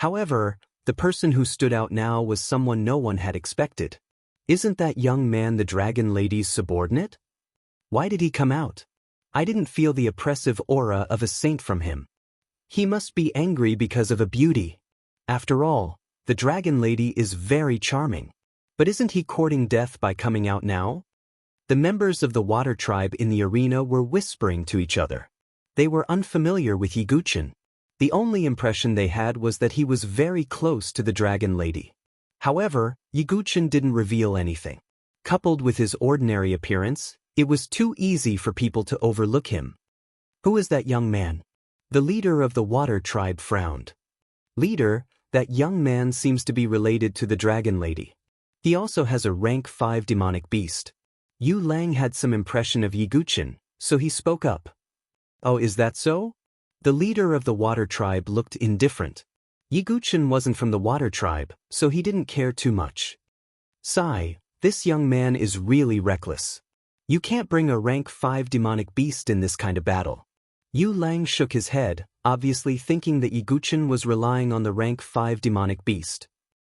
However, the person who stood out now was someone no one had expected. Isn't that young man the dragon lady's subordinate? Why did he come out? I didn't feel the oppressive aura of a saint from him. He must be angry because of a beauty. After all, the dragon lady is very charming. But isn't he courting death by coming out now? The members of the Water Tribe in the arena were whispering to each other. They were unfamiliar with Yiguchen. The only impression they had was that he was very close to the dragon lady. However, Yiguchen didn't reveal anything. Coupled with his ordinary appearance, It was too easy for people to overlook him. Who is that young man? The leader of the water tribe frowned. Leader, that young man seems to be related to the dragon lady. He also has a rank 5 demonic beast. Yu Lang had some impression of Yiguchen, so he spoke up. Oh, is that so? The leader of the water tribe looked indifferent. Yiguchen wasn't from the water tribe, so he didn't care too much. Sigh, this young man is really reckless. You can't bring a rank 5 demonic beast in this kind of battle. Yu Lang shook his head, obviously thinking that Yiguchen was relying on the rank 5 demonic beast.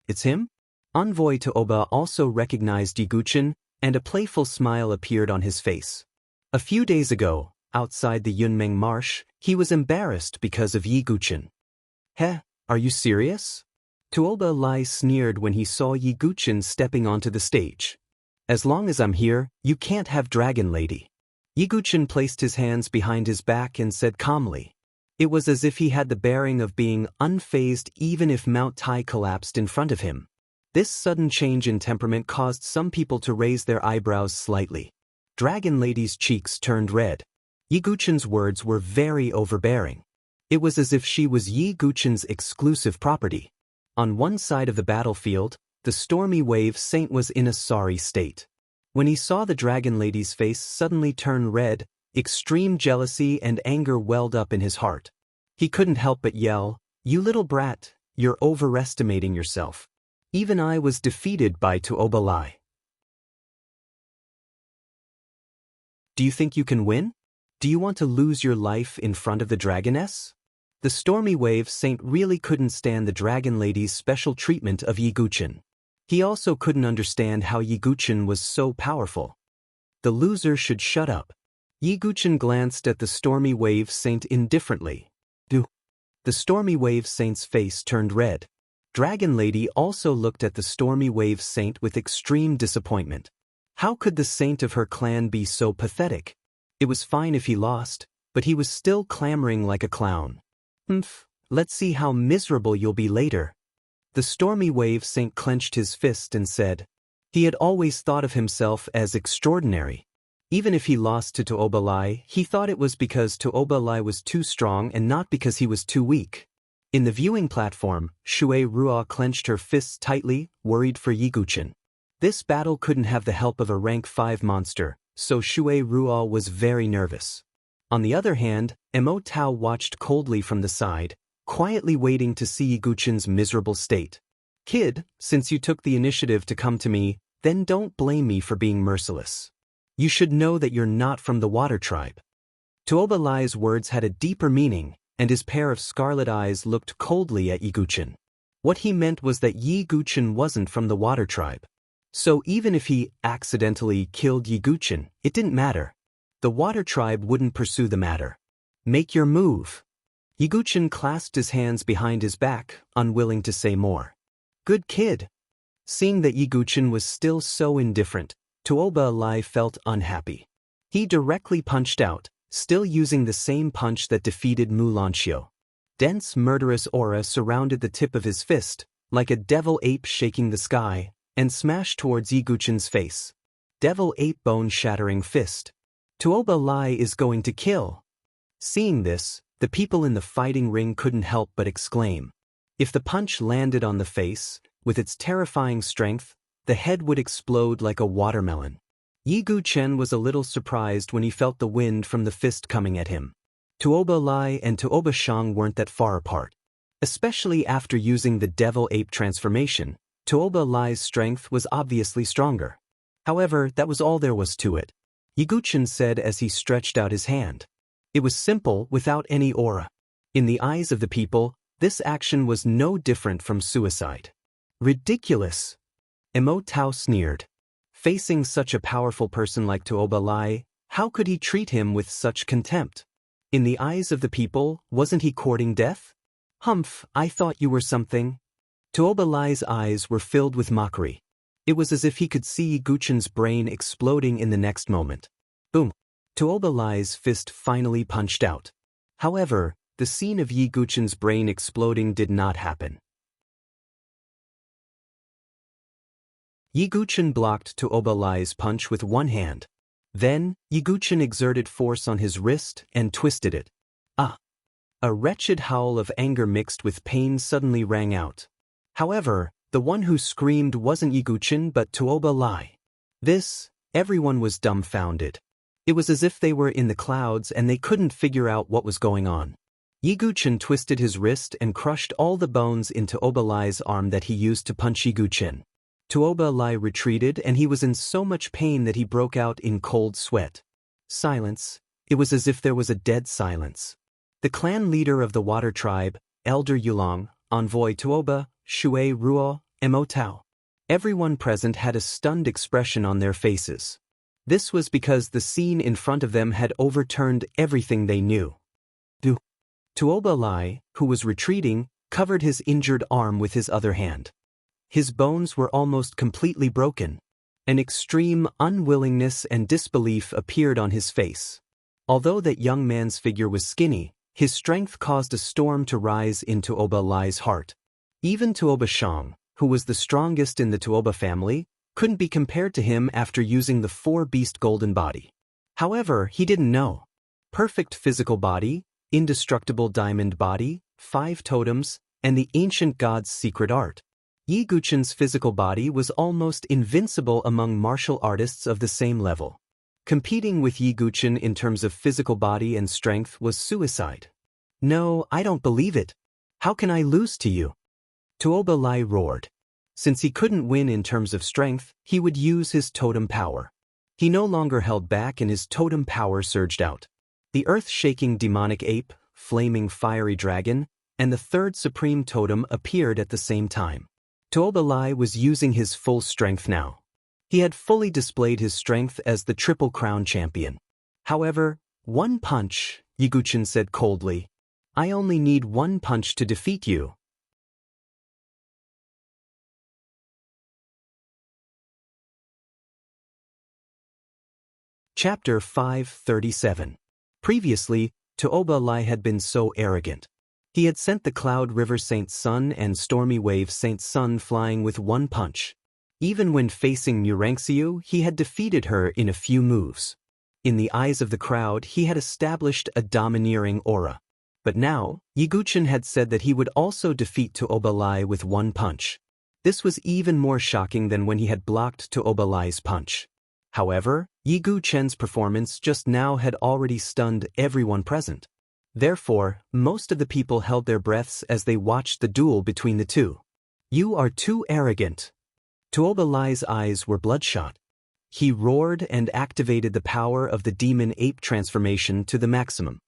It's him? Envoy to Oba also recognized Yiguchen, and a playful smile appeared on his face. A few days ago, outside the Yunmeng marsh, he was embarrassed because of Yiguchen. Heh, are you serious? Tuoba Lai sneered when he saw Yiguchen stepping onto the stage. As long as I'm here, you can't have Dragon Lady. Yiguchen placed his hands behind his back and said calmly. It was as if he had the bearing of being unfazed even if Mount Tai collapsed in front of him. This sudden change in temperament caused some people to raise their eyebrows slightly. Dragon Lady's cheeks turned red. Yiguchen's words were very overbearing. It was as if she was Yiguchen's exclusive property. On one side of the battlefield, the stormy wave saint was in a sorry state. When he saw the Dragon Lady's face suddenly turn red, extreme jealousy and anger welled up in his heart. He couldn't help but yell, "You little brat, you're overestimating yourself. Even I was defeated by Tuoba Lai. Do you think you can win? Do you want to lose your life in front of the dragoness?" The stormy wave saint really couldn't stand the Dragon Lady's special treatment of Yiguchen. He also couldn't understand how Yiguchen was so powerful. The loser should shut up. Yiguchen glanced at the stormy wave saint indifferently. The stormy wave saint's face turned red. Dragon Lady also looked at the stormy wave saint with extreme disappointment. How could the saint of her clan be so pathetic? It was fine if he lost, but he was still clamoring like a clown. Let's see how miserable you'll be later. The stormy wave saint clenched his fist and said. He had always thought of himself as extraordinary. Even if he lost to Tuoba Lai, he thought it was because Tuoba Lai was too strong and not because he was too weak. In the viewing platform, Shui Ruo clenched her fists tightly, worried for Yiguchen. This battle couldn't have the help of a rank 5 monster, so Shui Ruo was very nervous. On the other hand, Mo Tao watched coldly from the side, quietly waiting to see Yiguchen's miserable state. Kid, since you took the initiative to come to me, then don't blame me for being merciless. You should know that you're not from the water tribe. Tuoba Lai's words had a deeper meaning, and his pair of scarlet eyes looked coldly at Yiguchen. What he meant was that Yiguchen wasn't from the water tribe. So even if he accidentally killed Yiguchen, it didn't matter. The water tribe wouldn't pursue the matter. Make your move. Yiguchen clasped his hands behind his back, unwilling to say more. Good kid. Seeing that Yiguchen was still so indifferent, Tuoba Lai felt unhappy. He directly punched out, still using the same punch that defeated Mulanxio. Dense murderous aura surrounded the tip of his fist, like a devil ape shaking the sky, and smashed towards Yiguchen's face. Devil ape bone-shattering fist. Tuoba Lai is going to kill. Seeing this, the people in the fighting ring couldn't help but exclaim. If the punch landed on the face, with its terrifying strength, the head would explode like a watermelon. Yiguchen was a little surprised when he felt the wind from the fist coming at him. Tuoba Lai and Tuoba Shang weren't that far apart. Especially after using the devil ape transformation, Tuoba Lai's strength was obviously stronger. However, that was all there was to it. Yiguchen said as he stretched out his hand. It was simple, without any aura. In the eyes of the people, this action was no different from suicide. Ridiculous! Mo Tao sneered. Facing such a powerful person like Tuoba Lai, how could he treat him with such contempt? In the eyes of the people, wasn't he courting death? Humph, I thought you were something. Tuoba Lai's eyes were filled with mockery. It was as if he could see Yiguchen's brain exploding in the next moment. Boom! Tuoba Lai's fist finally punched out. However, the scene of Yiguchen's brain exploding did not happen. Yiguchen blocked Tuoba Lai's punch with one hand. Then, Yiguchen exerted force on his wrist and twisted it. Ah! A wretched howl of anger mixed with pain suddenly rang out. However, the one who screamed wasn't Yiguchen but Tuoba Lai. Everyone was dumbfounded. It was as if they were in the clouds and they couldn't figure out what was going on. Yiguchen twisted his wrist and crushed all the bones into Tuoba Lai's arm that he used to punch Yiguchen. Tuoba Lai retreated and he was in so much pain that he broke out in cold sweat. Silence. It was as if there was a dead silence. The clan leader of the water tribe, Elder Yulong, envoy Tuoba, Shui Ruo, Emotao. Everyone present had a stunned expression on their faces. This was because the scene in front of them had overturned everything they knew. Tuoba Lai, who was retreating, covered his injured arm with his other hand. His bones were almost completely broken. An extreme unwillingness and disbelief appeared on his face. Although that young man's figure was skinny, his strength caused a storm to rise in Tuoba Lai's heart. Even Tuoba Shang, who was the strongest in the Tuoba family, couldn't be compared to him after using the four-beast golden body. However, he didn't know. Perfect physical body, indestructible diamond body, 5 totems, and the ancient god's secret art. Yiguchen's physical body was almost invincible among martial artists of the same level. Competing with Yiguchen in terms of physical body and strength was suicide. No, I don't believe it. How can I lose to you? Tuoba Lai roared. Since he couldn't win in terms of strength, he would use his totem power. He no longer held back and his totem power surged out. The earth-shaking demonic ape, flaming fiery dragon, and the third supreme totem appeared at the same time. Tuoba Lai was using his full strength now. He had fully displayed his strength as the Triple Crown champion. However, one punch, Yiguchen said coldly. I only need one punch to defeat you. Chapter 537. Previously, Tuoba Lai had been so arrogant. He had sent the Cloud River Saint Sun and Stormy Wave Saint Sun flying with one punch. Even when facing Murangxiu, he had defeated her in a few moves. In the eyes of the crowd, he had established a domineering aura. But now, Yiguchen had said that he would also defeat Tuoba Lai with one punch. This was even more shocking than when he had blocked Tuoba Lai's punch. However, Yiguchen's performance just now had already stunned everyone present. Therefore, most of the people held their breaths as they watched the duel between the two. You are too arrogant. Tuoba Lai's eyes were bloodshot. He roared and activated the power of the demon ape transformation to the maximum.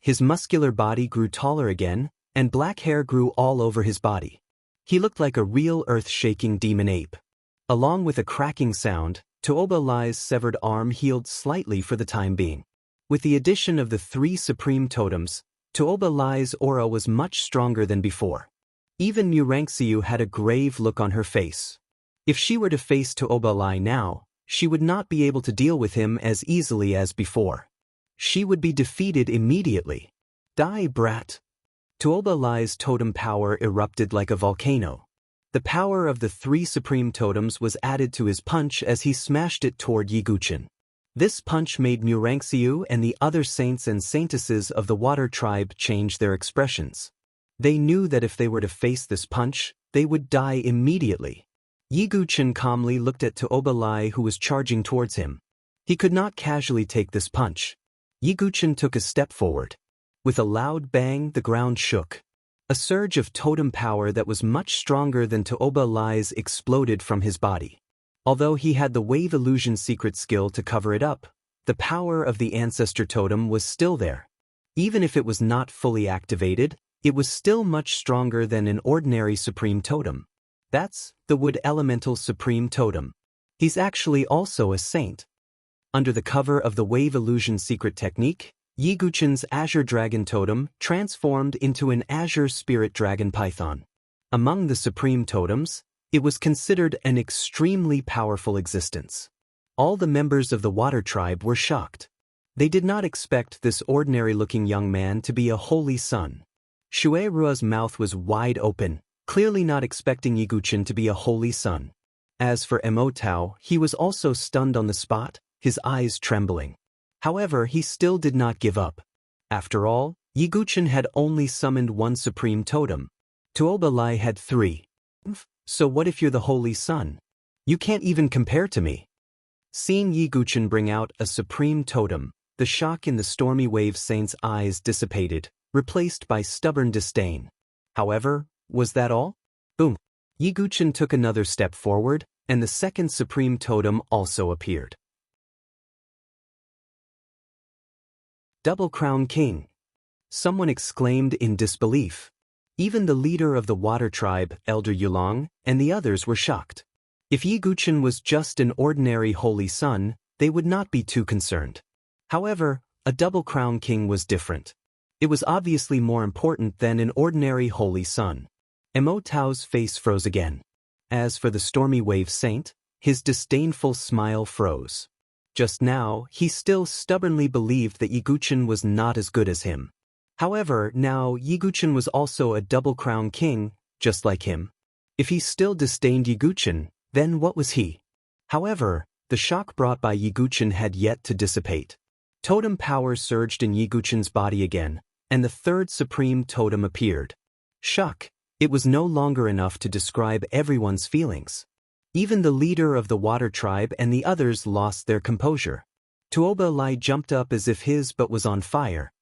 His muscular body grew taller again, and black hair grew all over his body. He looked like a real earth-shaking demon ape. Along with a cracking sound, Tuoba Lai's severed arm healed slightly for the time being. With the addition of the 3 supreme totems, Tuoba Lai's aura was much stronger than before. Even Murangxiu had a grave look on her face. If she were to face Tuoba Lai now, she would not be able to deal with him as easily as before. She would be defeated immediately. Die, brat! Tuoba Lai's totem power erupted like a volcano. The power of the 3 supreme totems was added to his punch as he smashed it toward Yiguchen. This punch made Murangxiu and the other saints and saintesses of the water tribe change their expressions. They knew that if they were to face this punch, they would die immediately. Yiguchen calmly looked at Tuoba Lai who was charging towards him. He could not casually take this punch. Yiguchen took a step forward. With a loud bang, the ground shook. A surge of totem power that was much stronger than Tuoba Lai's exploded from his body. Although he had the wave illusion secret skill to cover it up, the power of the ancestor totem was still there. Even if it was not fully activated, it was still much stronger than an ordinary supreme totem. That's the Wood Elemental Supreme Totem. He's actually also a saint. Under the cover of the wave illusion secret technique, Yiguchen's Azure Dragon Totem transformed into an Azure Spirit Dragon Python. Among the supreme totems, it was considered an extremely powerful existence. All the members of the water tribe were shocked. They did not expect this ordinary-looking young man to be a holy son. Shui Ruo's mouth was wide open, clearly not expecting Yiguchen to be a holy son. As for Emotao, he was also stunned on the spot, his eyes trembling. However, he still did not give up. After all, Yiguchen had only summoned one supreme totem. Tuoba Lai had 3. So what if you're the Holy Sun? You can't even compare to me. Seeing Yiguchen bring out a supreme totem, the shock in the stormy wave saint's eyes dissipated, replaced by stubborn disdain. However, was that all? Boom! Yiguchen took another step forward, and the second supreme totem also appeared. Double Crown King! Someone exclaimed in disbelief. Even the leader of the water tribe, Elder Yulong, and the others were shocked. If Yiguchen was just an ordinary holy sun, they would not be too concerned. However, a Double Crown King was different. It was obviously more important than an ordinary holy sun. Mo Tao's face froze again. As for the stormy wave saint, his disdainful smile froze. Just now, he still stubbornly believed that Yiguchen was not as good as him. However, now Yiguchen was also a Double Crown King, just like him. If he still disdained Yiguchen, then what was he? However, the shock brought by Yiguchen had yet to dissipate. Totem power surged in Yiguchen's body again, and the third supreme totem appeared. Shock! It was no longer enough to describe everyone's feelings. Even the leader of the water tribe and the others lost their composure. Tuoba Lai jumped up as if his butt was on fire.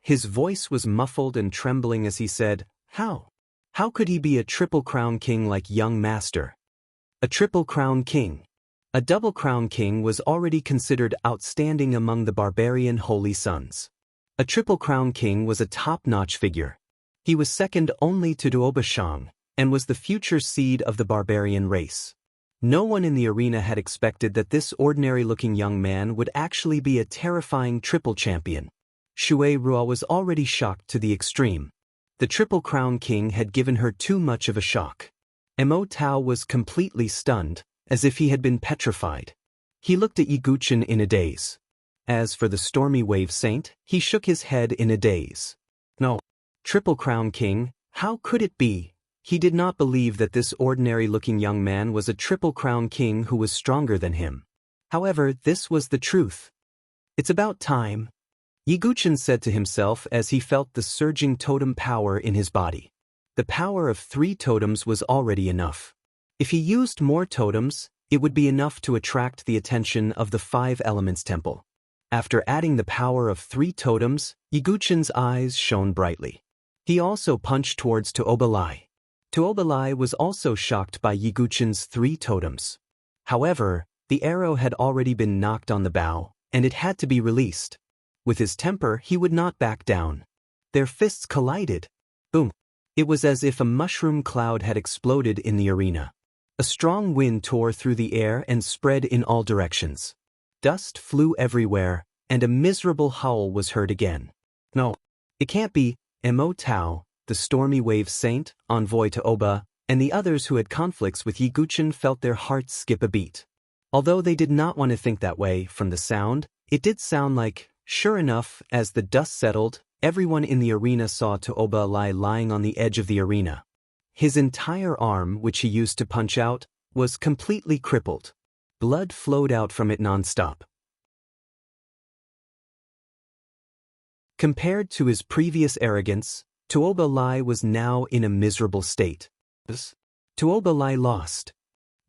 His voice was muffled and trembling as he said, "How? How could he be a Triple Crown King like young master?" A Triple Crown King. A Double Crown King was already considered outstanding among the barbarian holy sons. A Triple Crown King was a top-notch figure. He was second only to Duoba Shang, and was the future seed of the barbarian race. No one in the arena had expected that this ordinary-looking young man would actually be a terrifying triple champion. Shui Ruo was already shocked to the extreme. The Triple Crown King had given her too much of a shock. Mo Tao was completely stunned, as if he had been petrified. He looked at Yiguchen in a daze. As for the stormy wave saint, he shook his head in a daze. No. Triple Crown King, how could it be? He did not believe that this ordinary-looking young man was a Triple Crown King who was stronger than him. However, this was the truth. It's about time, Yiguchen said to himself as he felt the surging totem power in his body. The power of 3 totems was already enough. If he used more totems, it would be enough to attract the attention of the 5 Elements Temple. After adding the power of 3 totems, Yiguchen's eyes shone brightly. He also punched towards Tuoba Lai. Tuoba Lai was also shocked by Yiguchen's 3 totems. However, the arrow had already been knocked on the bow, and it had to be released. With his temper, he would not back down. Their fists collided. Boom! It was as if a mushroom cloud had exploded in the arena. A strong wind tore through the air and spread in all directions. Dust flew everywhere, and a miserable howl was heard again. No, it can't be. Mo Tao, the stormy wave saint, envoy to Oba, and the others who had conflicts with Yiguchen felt their hearts skip a beat. Although they did not want to think that way from the sound, it did sound like, sure enough, as the dust settled, everyone in the arena saw Tuoba Lai lying on the edge of the arena. His entire arm, which he used to punch out, was completely crippled. Blood flowed out from it non-stop. Compared to his previous arrogance, Tuoba Lai was now in a miserable state. Tuoba Lai lost.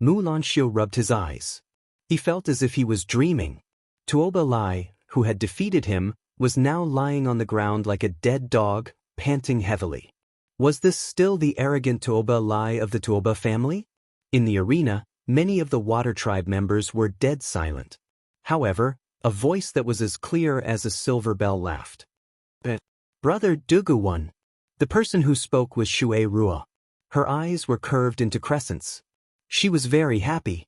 Mu Lanxiu rubbed his eyes. He felt as if he was dreaming. Tuoba Lai, who had defeated him, was now lying on the ground like a dead dog, panting heavily. Was this still the arrogant Tuoba Lai of the Tuoba family? In the arena, many of the Water Tribe members were dead silent. However, a voice that was as clear as a silver bell laughed. Brother Dugu won. The person who spoke was Shui Ruo. Her eyes were curved into crescents. She was very happy.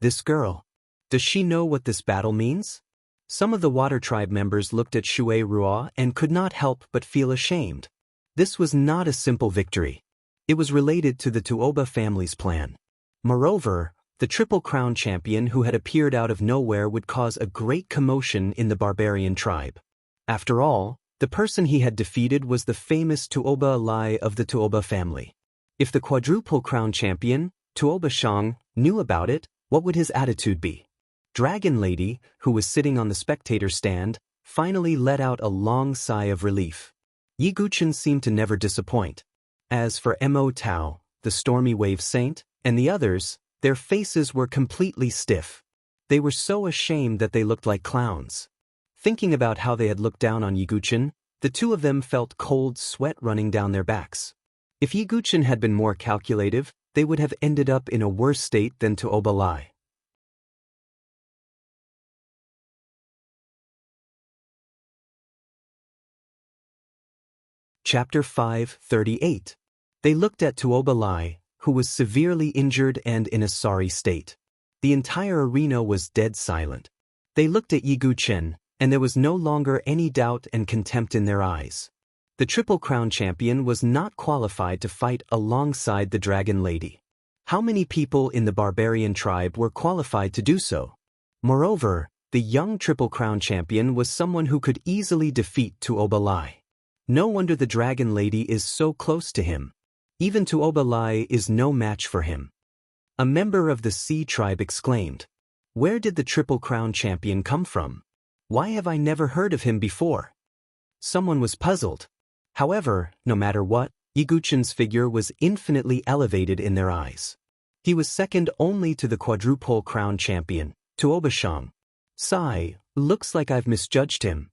This girl. Does she know what this battle means? Some of the Water Tribe members looked at Shui Ruo and could not help but feel ashamed. This was not a simple victory. It was related to the Tuoba family's plan. Moreover, the Triple Crown champion who had appeared out of nowhere would cause a great commotion in the barbarian tribe. After all, the person he had defeated was the famous Tuoba Lai of the Tuoba family. If the Quadruple Crown champion, Tuoba Shang, knew about it, what would his attitude be? Dragon Lady, who was sitting on the spectator stand, finally let out a long sigh of relief. Yiguchen seemed to never disappoint. As for Mo Tao, the stormy wave saint, and the others, their faces were completely stiff. They were so ashamed that they looked like clowns. Thinking about how they had looked down on Yiguchen, the two of them felt cold sweat running down their backs. If Yiguchen had been more calculative, they would have ended up in a worse state than Tuoba Lai. Chapter 5:38. They looked at Tuoba Lai, who was severely injured and in a sorry state. The entire arena was dead silent. They looked at Yiguchen, and there was no longer any doubt and contempt in their eyes. The Triple Crown champion was not qualified to fight alongside the Dragon Lady. How many people in the barbarian tribe were qualified to do so? Moreover, the young Triple Crown champion was someone who could easily defeat Tuoba Lai. No wonder the Dragon Lady is so close to him. Even Tuoba Lai is no match for him. A member of the Sea tribe exclaimed, "Where did the Triple Crown champion come from? Why have I never heard of him before?" Someone was puzzled. However, no matter what, Yiguchen's figure was infinitely elevated in their eyes. He was second only to the Quadruple Crown champion, Tuoba Shang. Sigh, looks like I've misjudged him.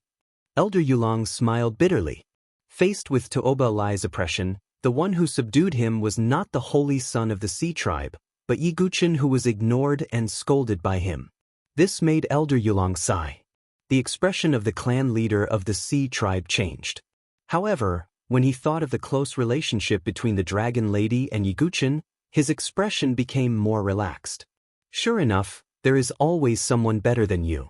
Elder Yulong smiled bitterly. Faced with Tuoba Lai's oppression, the one who subdued him was not the holy son of the Sea tribe, but Yiguchen, who was ignored and scolded by him. This made Elder Yulong sigh. The expression of the clan leader of the Sea tribe changed. However, when he thought of the close relationship between the Dragon Lady and Yiguchen, his expression became more relaxed. Sure enough, there is always someone better than you.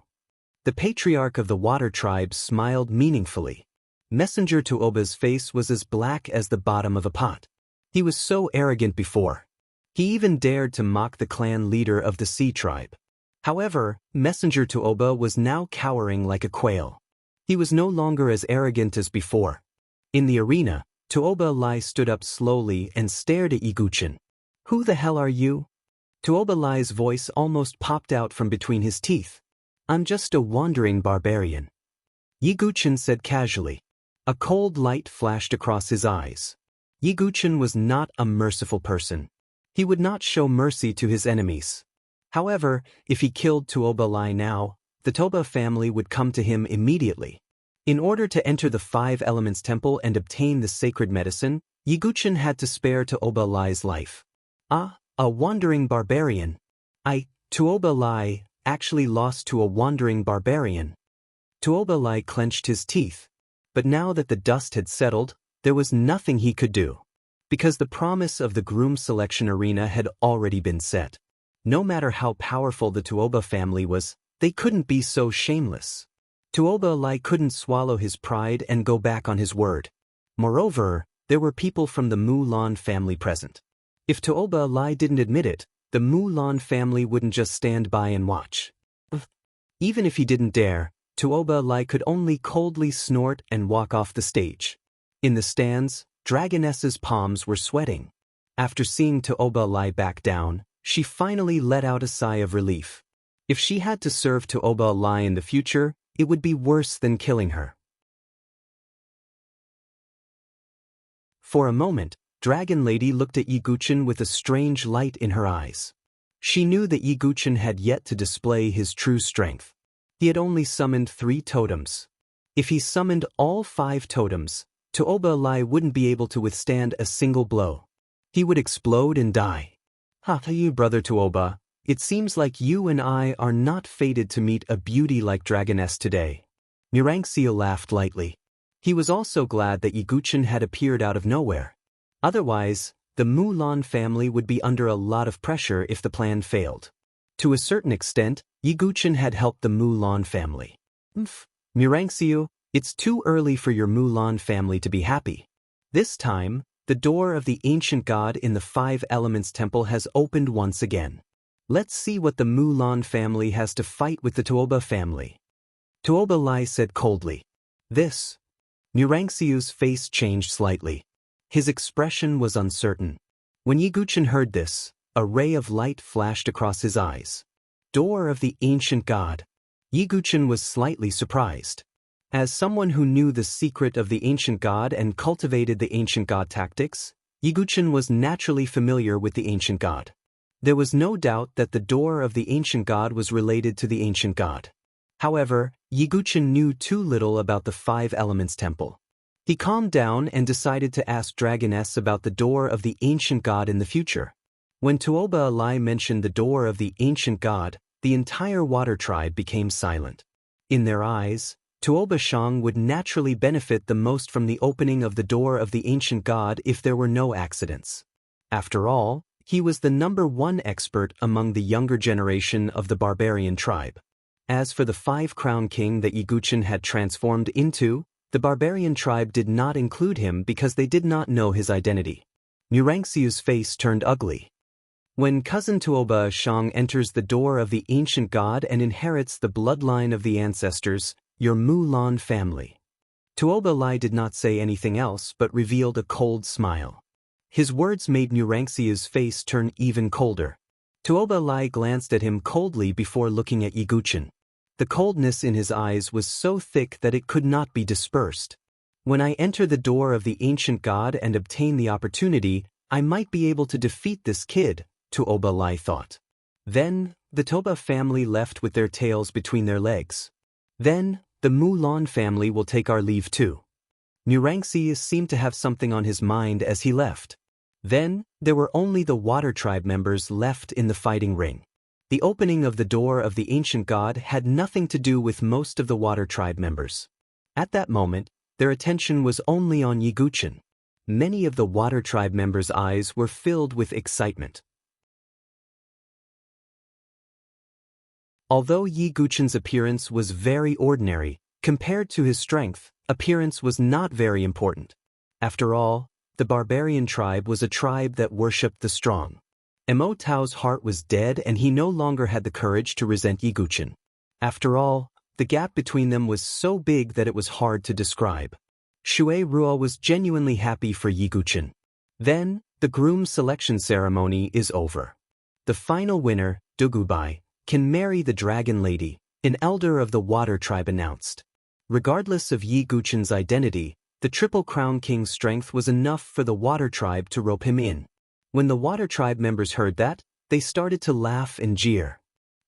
The patriarch of the Water tribe smiled meaningfully. Messenger Tuoba's face was as black as the bottom of a pot. He was so arrogant before. He even dared to mock the clan leader of the Sea tribe. However, Messenger Tuoba was now cowering like a quail. He was no longer as arrogant as before. In the arena, Tuoba Lai stood up slowly and stared at Yiguchen. "Who the hell are you?" Tuoba Lai's voice almost popped out from between his teeth. "I'm just a wandering barbarian," Yiguchen said casually. A cold light flashed across his eyes. Yiguchen was not a merciful person. He would not show mercy to his enemies. However, if he killed Tuoba Lai now, the Toba family would come to him immediately. In order to enter the Five Elements Temple and obtain the sacred medicine, Yiguchen had to spare Tuoba Lai's life. Ah, a wandering barbarian. Tuoba Lai, actually lost to a wandering barbarian. Tuoba Lai clenched his teeth. But now that the dust had settled, there was nothing he could do. Because the promise of the groom selection arena had already been set. No matter how powerful the Tuoba family was, they couldn't be so shameless. Tuoba Lai couldn't swallow his pride and go back on his word. Moreover, there were people from the Mulan family present. If Tuoba Lai didn't admit it, the Mulan family wouldn't just stand by and watch. Even if he didn't dare, Tuoba Lai could only coldly snort and walk off the stage. In the stands, Dragoness's palms were sweating. After seeing Tuoba Lai back down, she finally let out a sigh of relief. If she had to serve Tuoba Lai in the future, it would be worse than killing her. For a moment, Dragon Lady looked at Yiguchen with a strange light in her eyes. She knew that Yiguchen had yet to display his true strength. He had only summoned 3 totems. If he summoned all 5 totems, Tuoba Lai wouldn't be able to withstand a single blow. He would explode and die. You brother Tuoba, it seems like you and I are not fated to meet a beauty like Dragoness today. Murangxio laughed lightly. He was also glad that Yiguchen had appeared out of nowhere. Otherwise, the Mulan family would be under a lot of pressure if the plan failed. To a certain extent, Yiguchen had helped the Mulan family. Murangxio, it's too early for your Mulan family to be happy. This time, the door of the ancient god in the Five Elements Temple has opened once again. Let's see what the Mulan family has to fight with the Tuoba family. Tuoba Lai said coldly. This. Murangxio's face changed slightly. His expression was uncertain. When Yiguchen heard this, a ray of light flashed across his eyes. door of the ancient god. Yiguchen was slightly surprised. As someone who knew the secret of the ancient god and cultivated the ancient god tactics, Yiguchen was naturally familiar with the ancient god. There was no doubt that the door of the ancient god was related to the ancient god. However, Yiguchen knew too little about the Five Elements Temple. He calmed down and decided to ask Dragoness about the door of the ancient god in the future. When Tuoba Alai mentioned the door of the ancient god, the entire water tribe became silent. In their eyes, Tuoba Shang would naturally benefit the most from the opening of the door of the ancient god if there were no accidents. After all, he was the #1 expert among the younger generation of the barbarian tribe. As for the Five-Crown King that Yiguchen had transformed into, the barbarian tribe did not include him because they did not know his identity. Nurangxiu's face turned ugly. When cousin Tuoba Shang enters the door of the ancient god and inherits the bloodline of the ancestors, your Mulan family. Tuoba Lai did not say anything else but revealed a cold smile. His words made Nurangxiu's face turn even colder. Tuoba Lai glanced at him coldly before looking at Yiguchen. The coldness in his eyes was so thick that it could not be dispersed. When I enter the door of the ancient god and obtain the opportunity, I might be able to defeat this kid, Tuoba Lai thought. Then, the Toba family left with their tails between their legs. Then, the Mulan family will take our leave too. Nurangxi seemed to have something on his mind as he left. Then, there were only the Water Tribe members left in the fighting ring. The opening of the door of the ancient god had nothing to do with most of the Water Tribe members. At that moment, their attention was only on Yiguchen. Many of the Water Tribe members' eyes were filled with excitement. Although Yiguchen's appearance was very ordinary, compared to his strength, appearance was not very important. After all, the barbarian tribe was a tribe that worshipped the strong. Mo Tao's heart was dead and he no longer had the courage to resent Yiguchen. After all, the gap between them was so big that it was hard to describe. Shui Ruo was genuinely happy for Yiguchen. Then, the groom selection ceremony is over. The final winner, Dugubai, can marry the Dragon Lady, an elder of the Water Tribe announced. Regardless of Yiguchen's identity, the Triple Crown King's strength was enough for the Water Tribe to rope him in. When the Water Tribe members heard that, they started to laugh and jeer.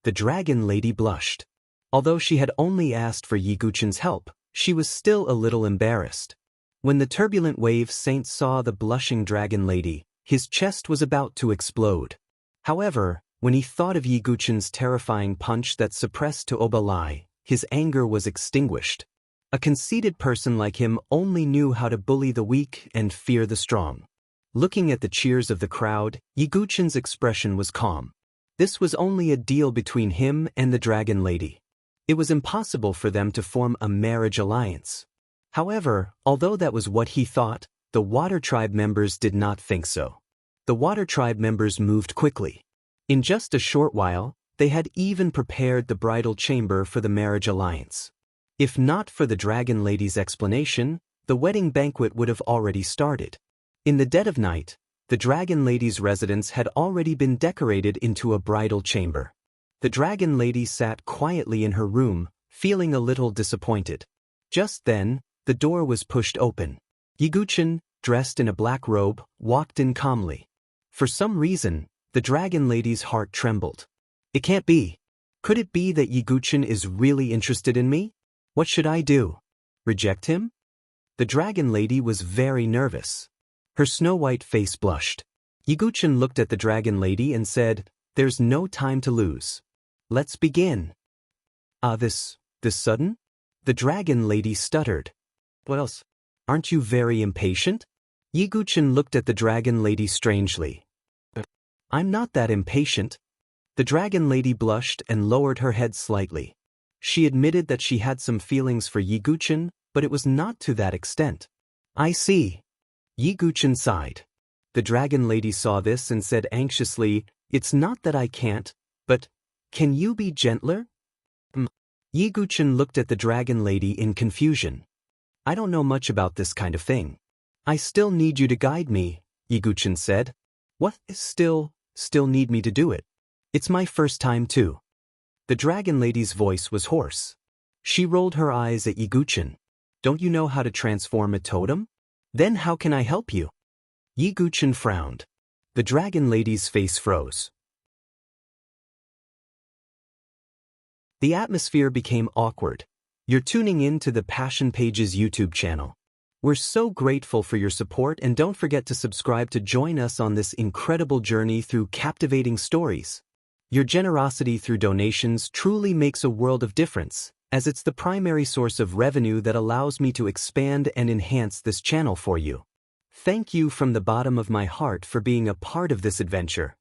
The Dragon Lady blushed. Although she had only asked for Yiguchen's help, she was still a little embarrassed. When the turbulent wave saint saw the blushing Dragon Lady, his chest was about to explode. However, when he thought of Yiguchen's terrifying punch that suppressed Tuoba Lai, his anger was extinguished. A conceited person like him only knew how to bully the weak and fear the strong. Looking at the cheers of the crowd, Yiguchen's expression was calm. This was only a deal between him and the Dragon Lady. It was impossible for them to form a marriage alliance. However, although that was what he thought, the Water Tribe members did not think so. The Water Tribe members moved quickly. In just a short while, they had even prepared the bridal chamber for the marriage alliance. If not for the Dragon Lady's explanation, the wedding banquet would have already started. In the dead of night, the Dragon Lady's residence had already been decorated into a bridal chamber. The Dragon Lady sat quietly in her room, feeling a little disappointed. Just then, the door was pushed open. Yiguchen, dressed in a black robe, walked in calmly. For some reason, the Dragon Lady's heart trembled. It can't be. Could it be that Yiguchen is really interested in me? What should I do? Reject him? The Dragon Lady was very nervous. Her snow-white face blushed. Yiguchen looked at the Dragon Lady and said, "There's no time to lose. Let's begin." This sudden? The Dragon Lady stuttered. What else? Aren't you very impatient? Yiguchen looked at the Dragon Lady strangely. I'm not that impatient. The Dragon Lady blushed and lowered her head slightly. She admitted that she had some feelings for Yiguchen, but it was not to that extent. I see. Yiguchen sighed. The Dragon Lady saw this and said anxiously, "It's not that I can't, but can you be gentler?" Yiguchen looked at the Dragon Lady in confusion. I don't know much about this kind of thing. I still need you to guide me, Yiguchen said. What, still need me to do it? It's my first time too. The dragon lady's voice was hoarse. She rolled her eyes at Yiguchen. Don't you know how to transform a totem? Then how can I help you? Yiguchen frowned. The dragon lady's face froze. The atmosphere became awkward. You're tuning in to the Passion Pages YouTube channel. We're so grateful for your support, and don't forget to subscribe to join us on this incredible journey through captivating stories. Your generosity through donations truly makes a world of difference, as it's the primary source of revenue that allows me to expand and enhance this channel for you. Thank you from the bottom of my heart for being a part of this adventure.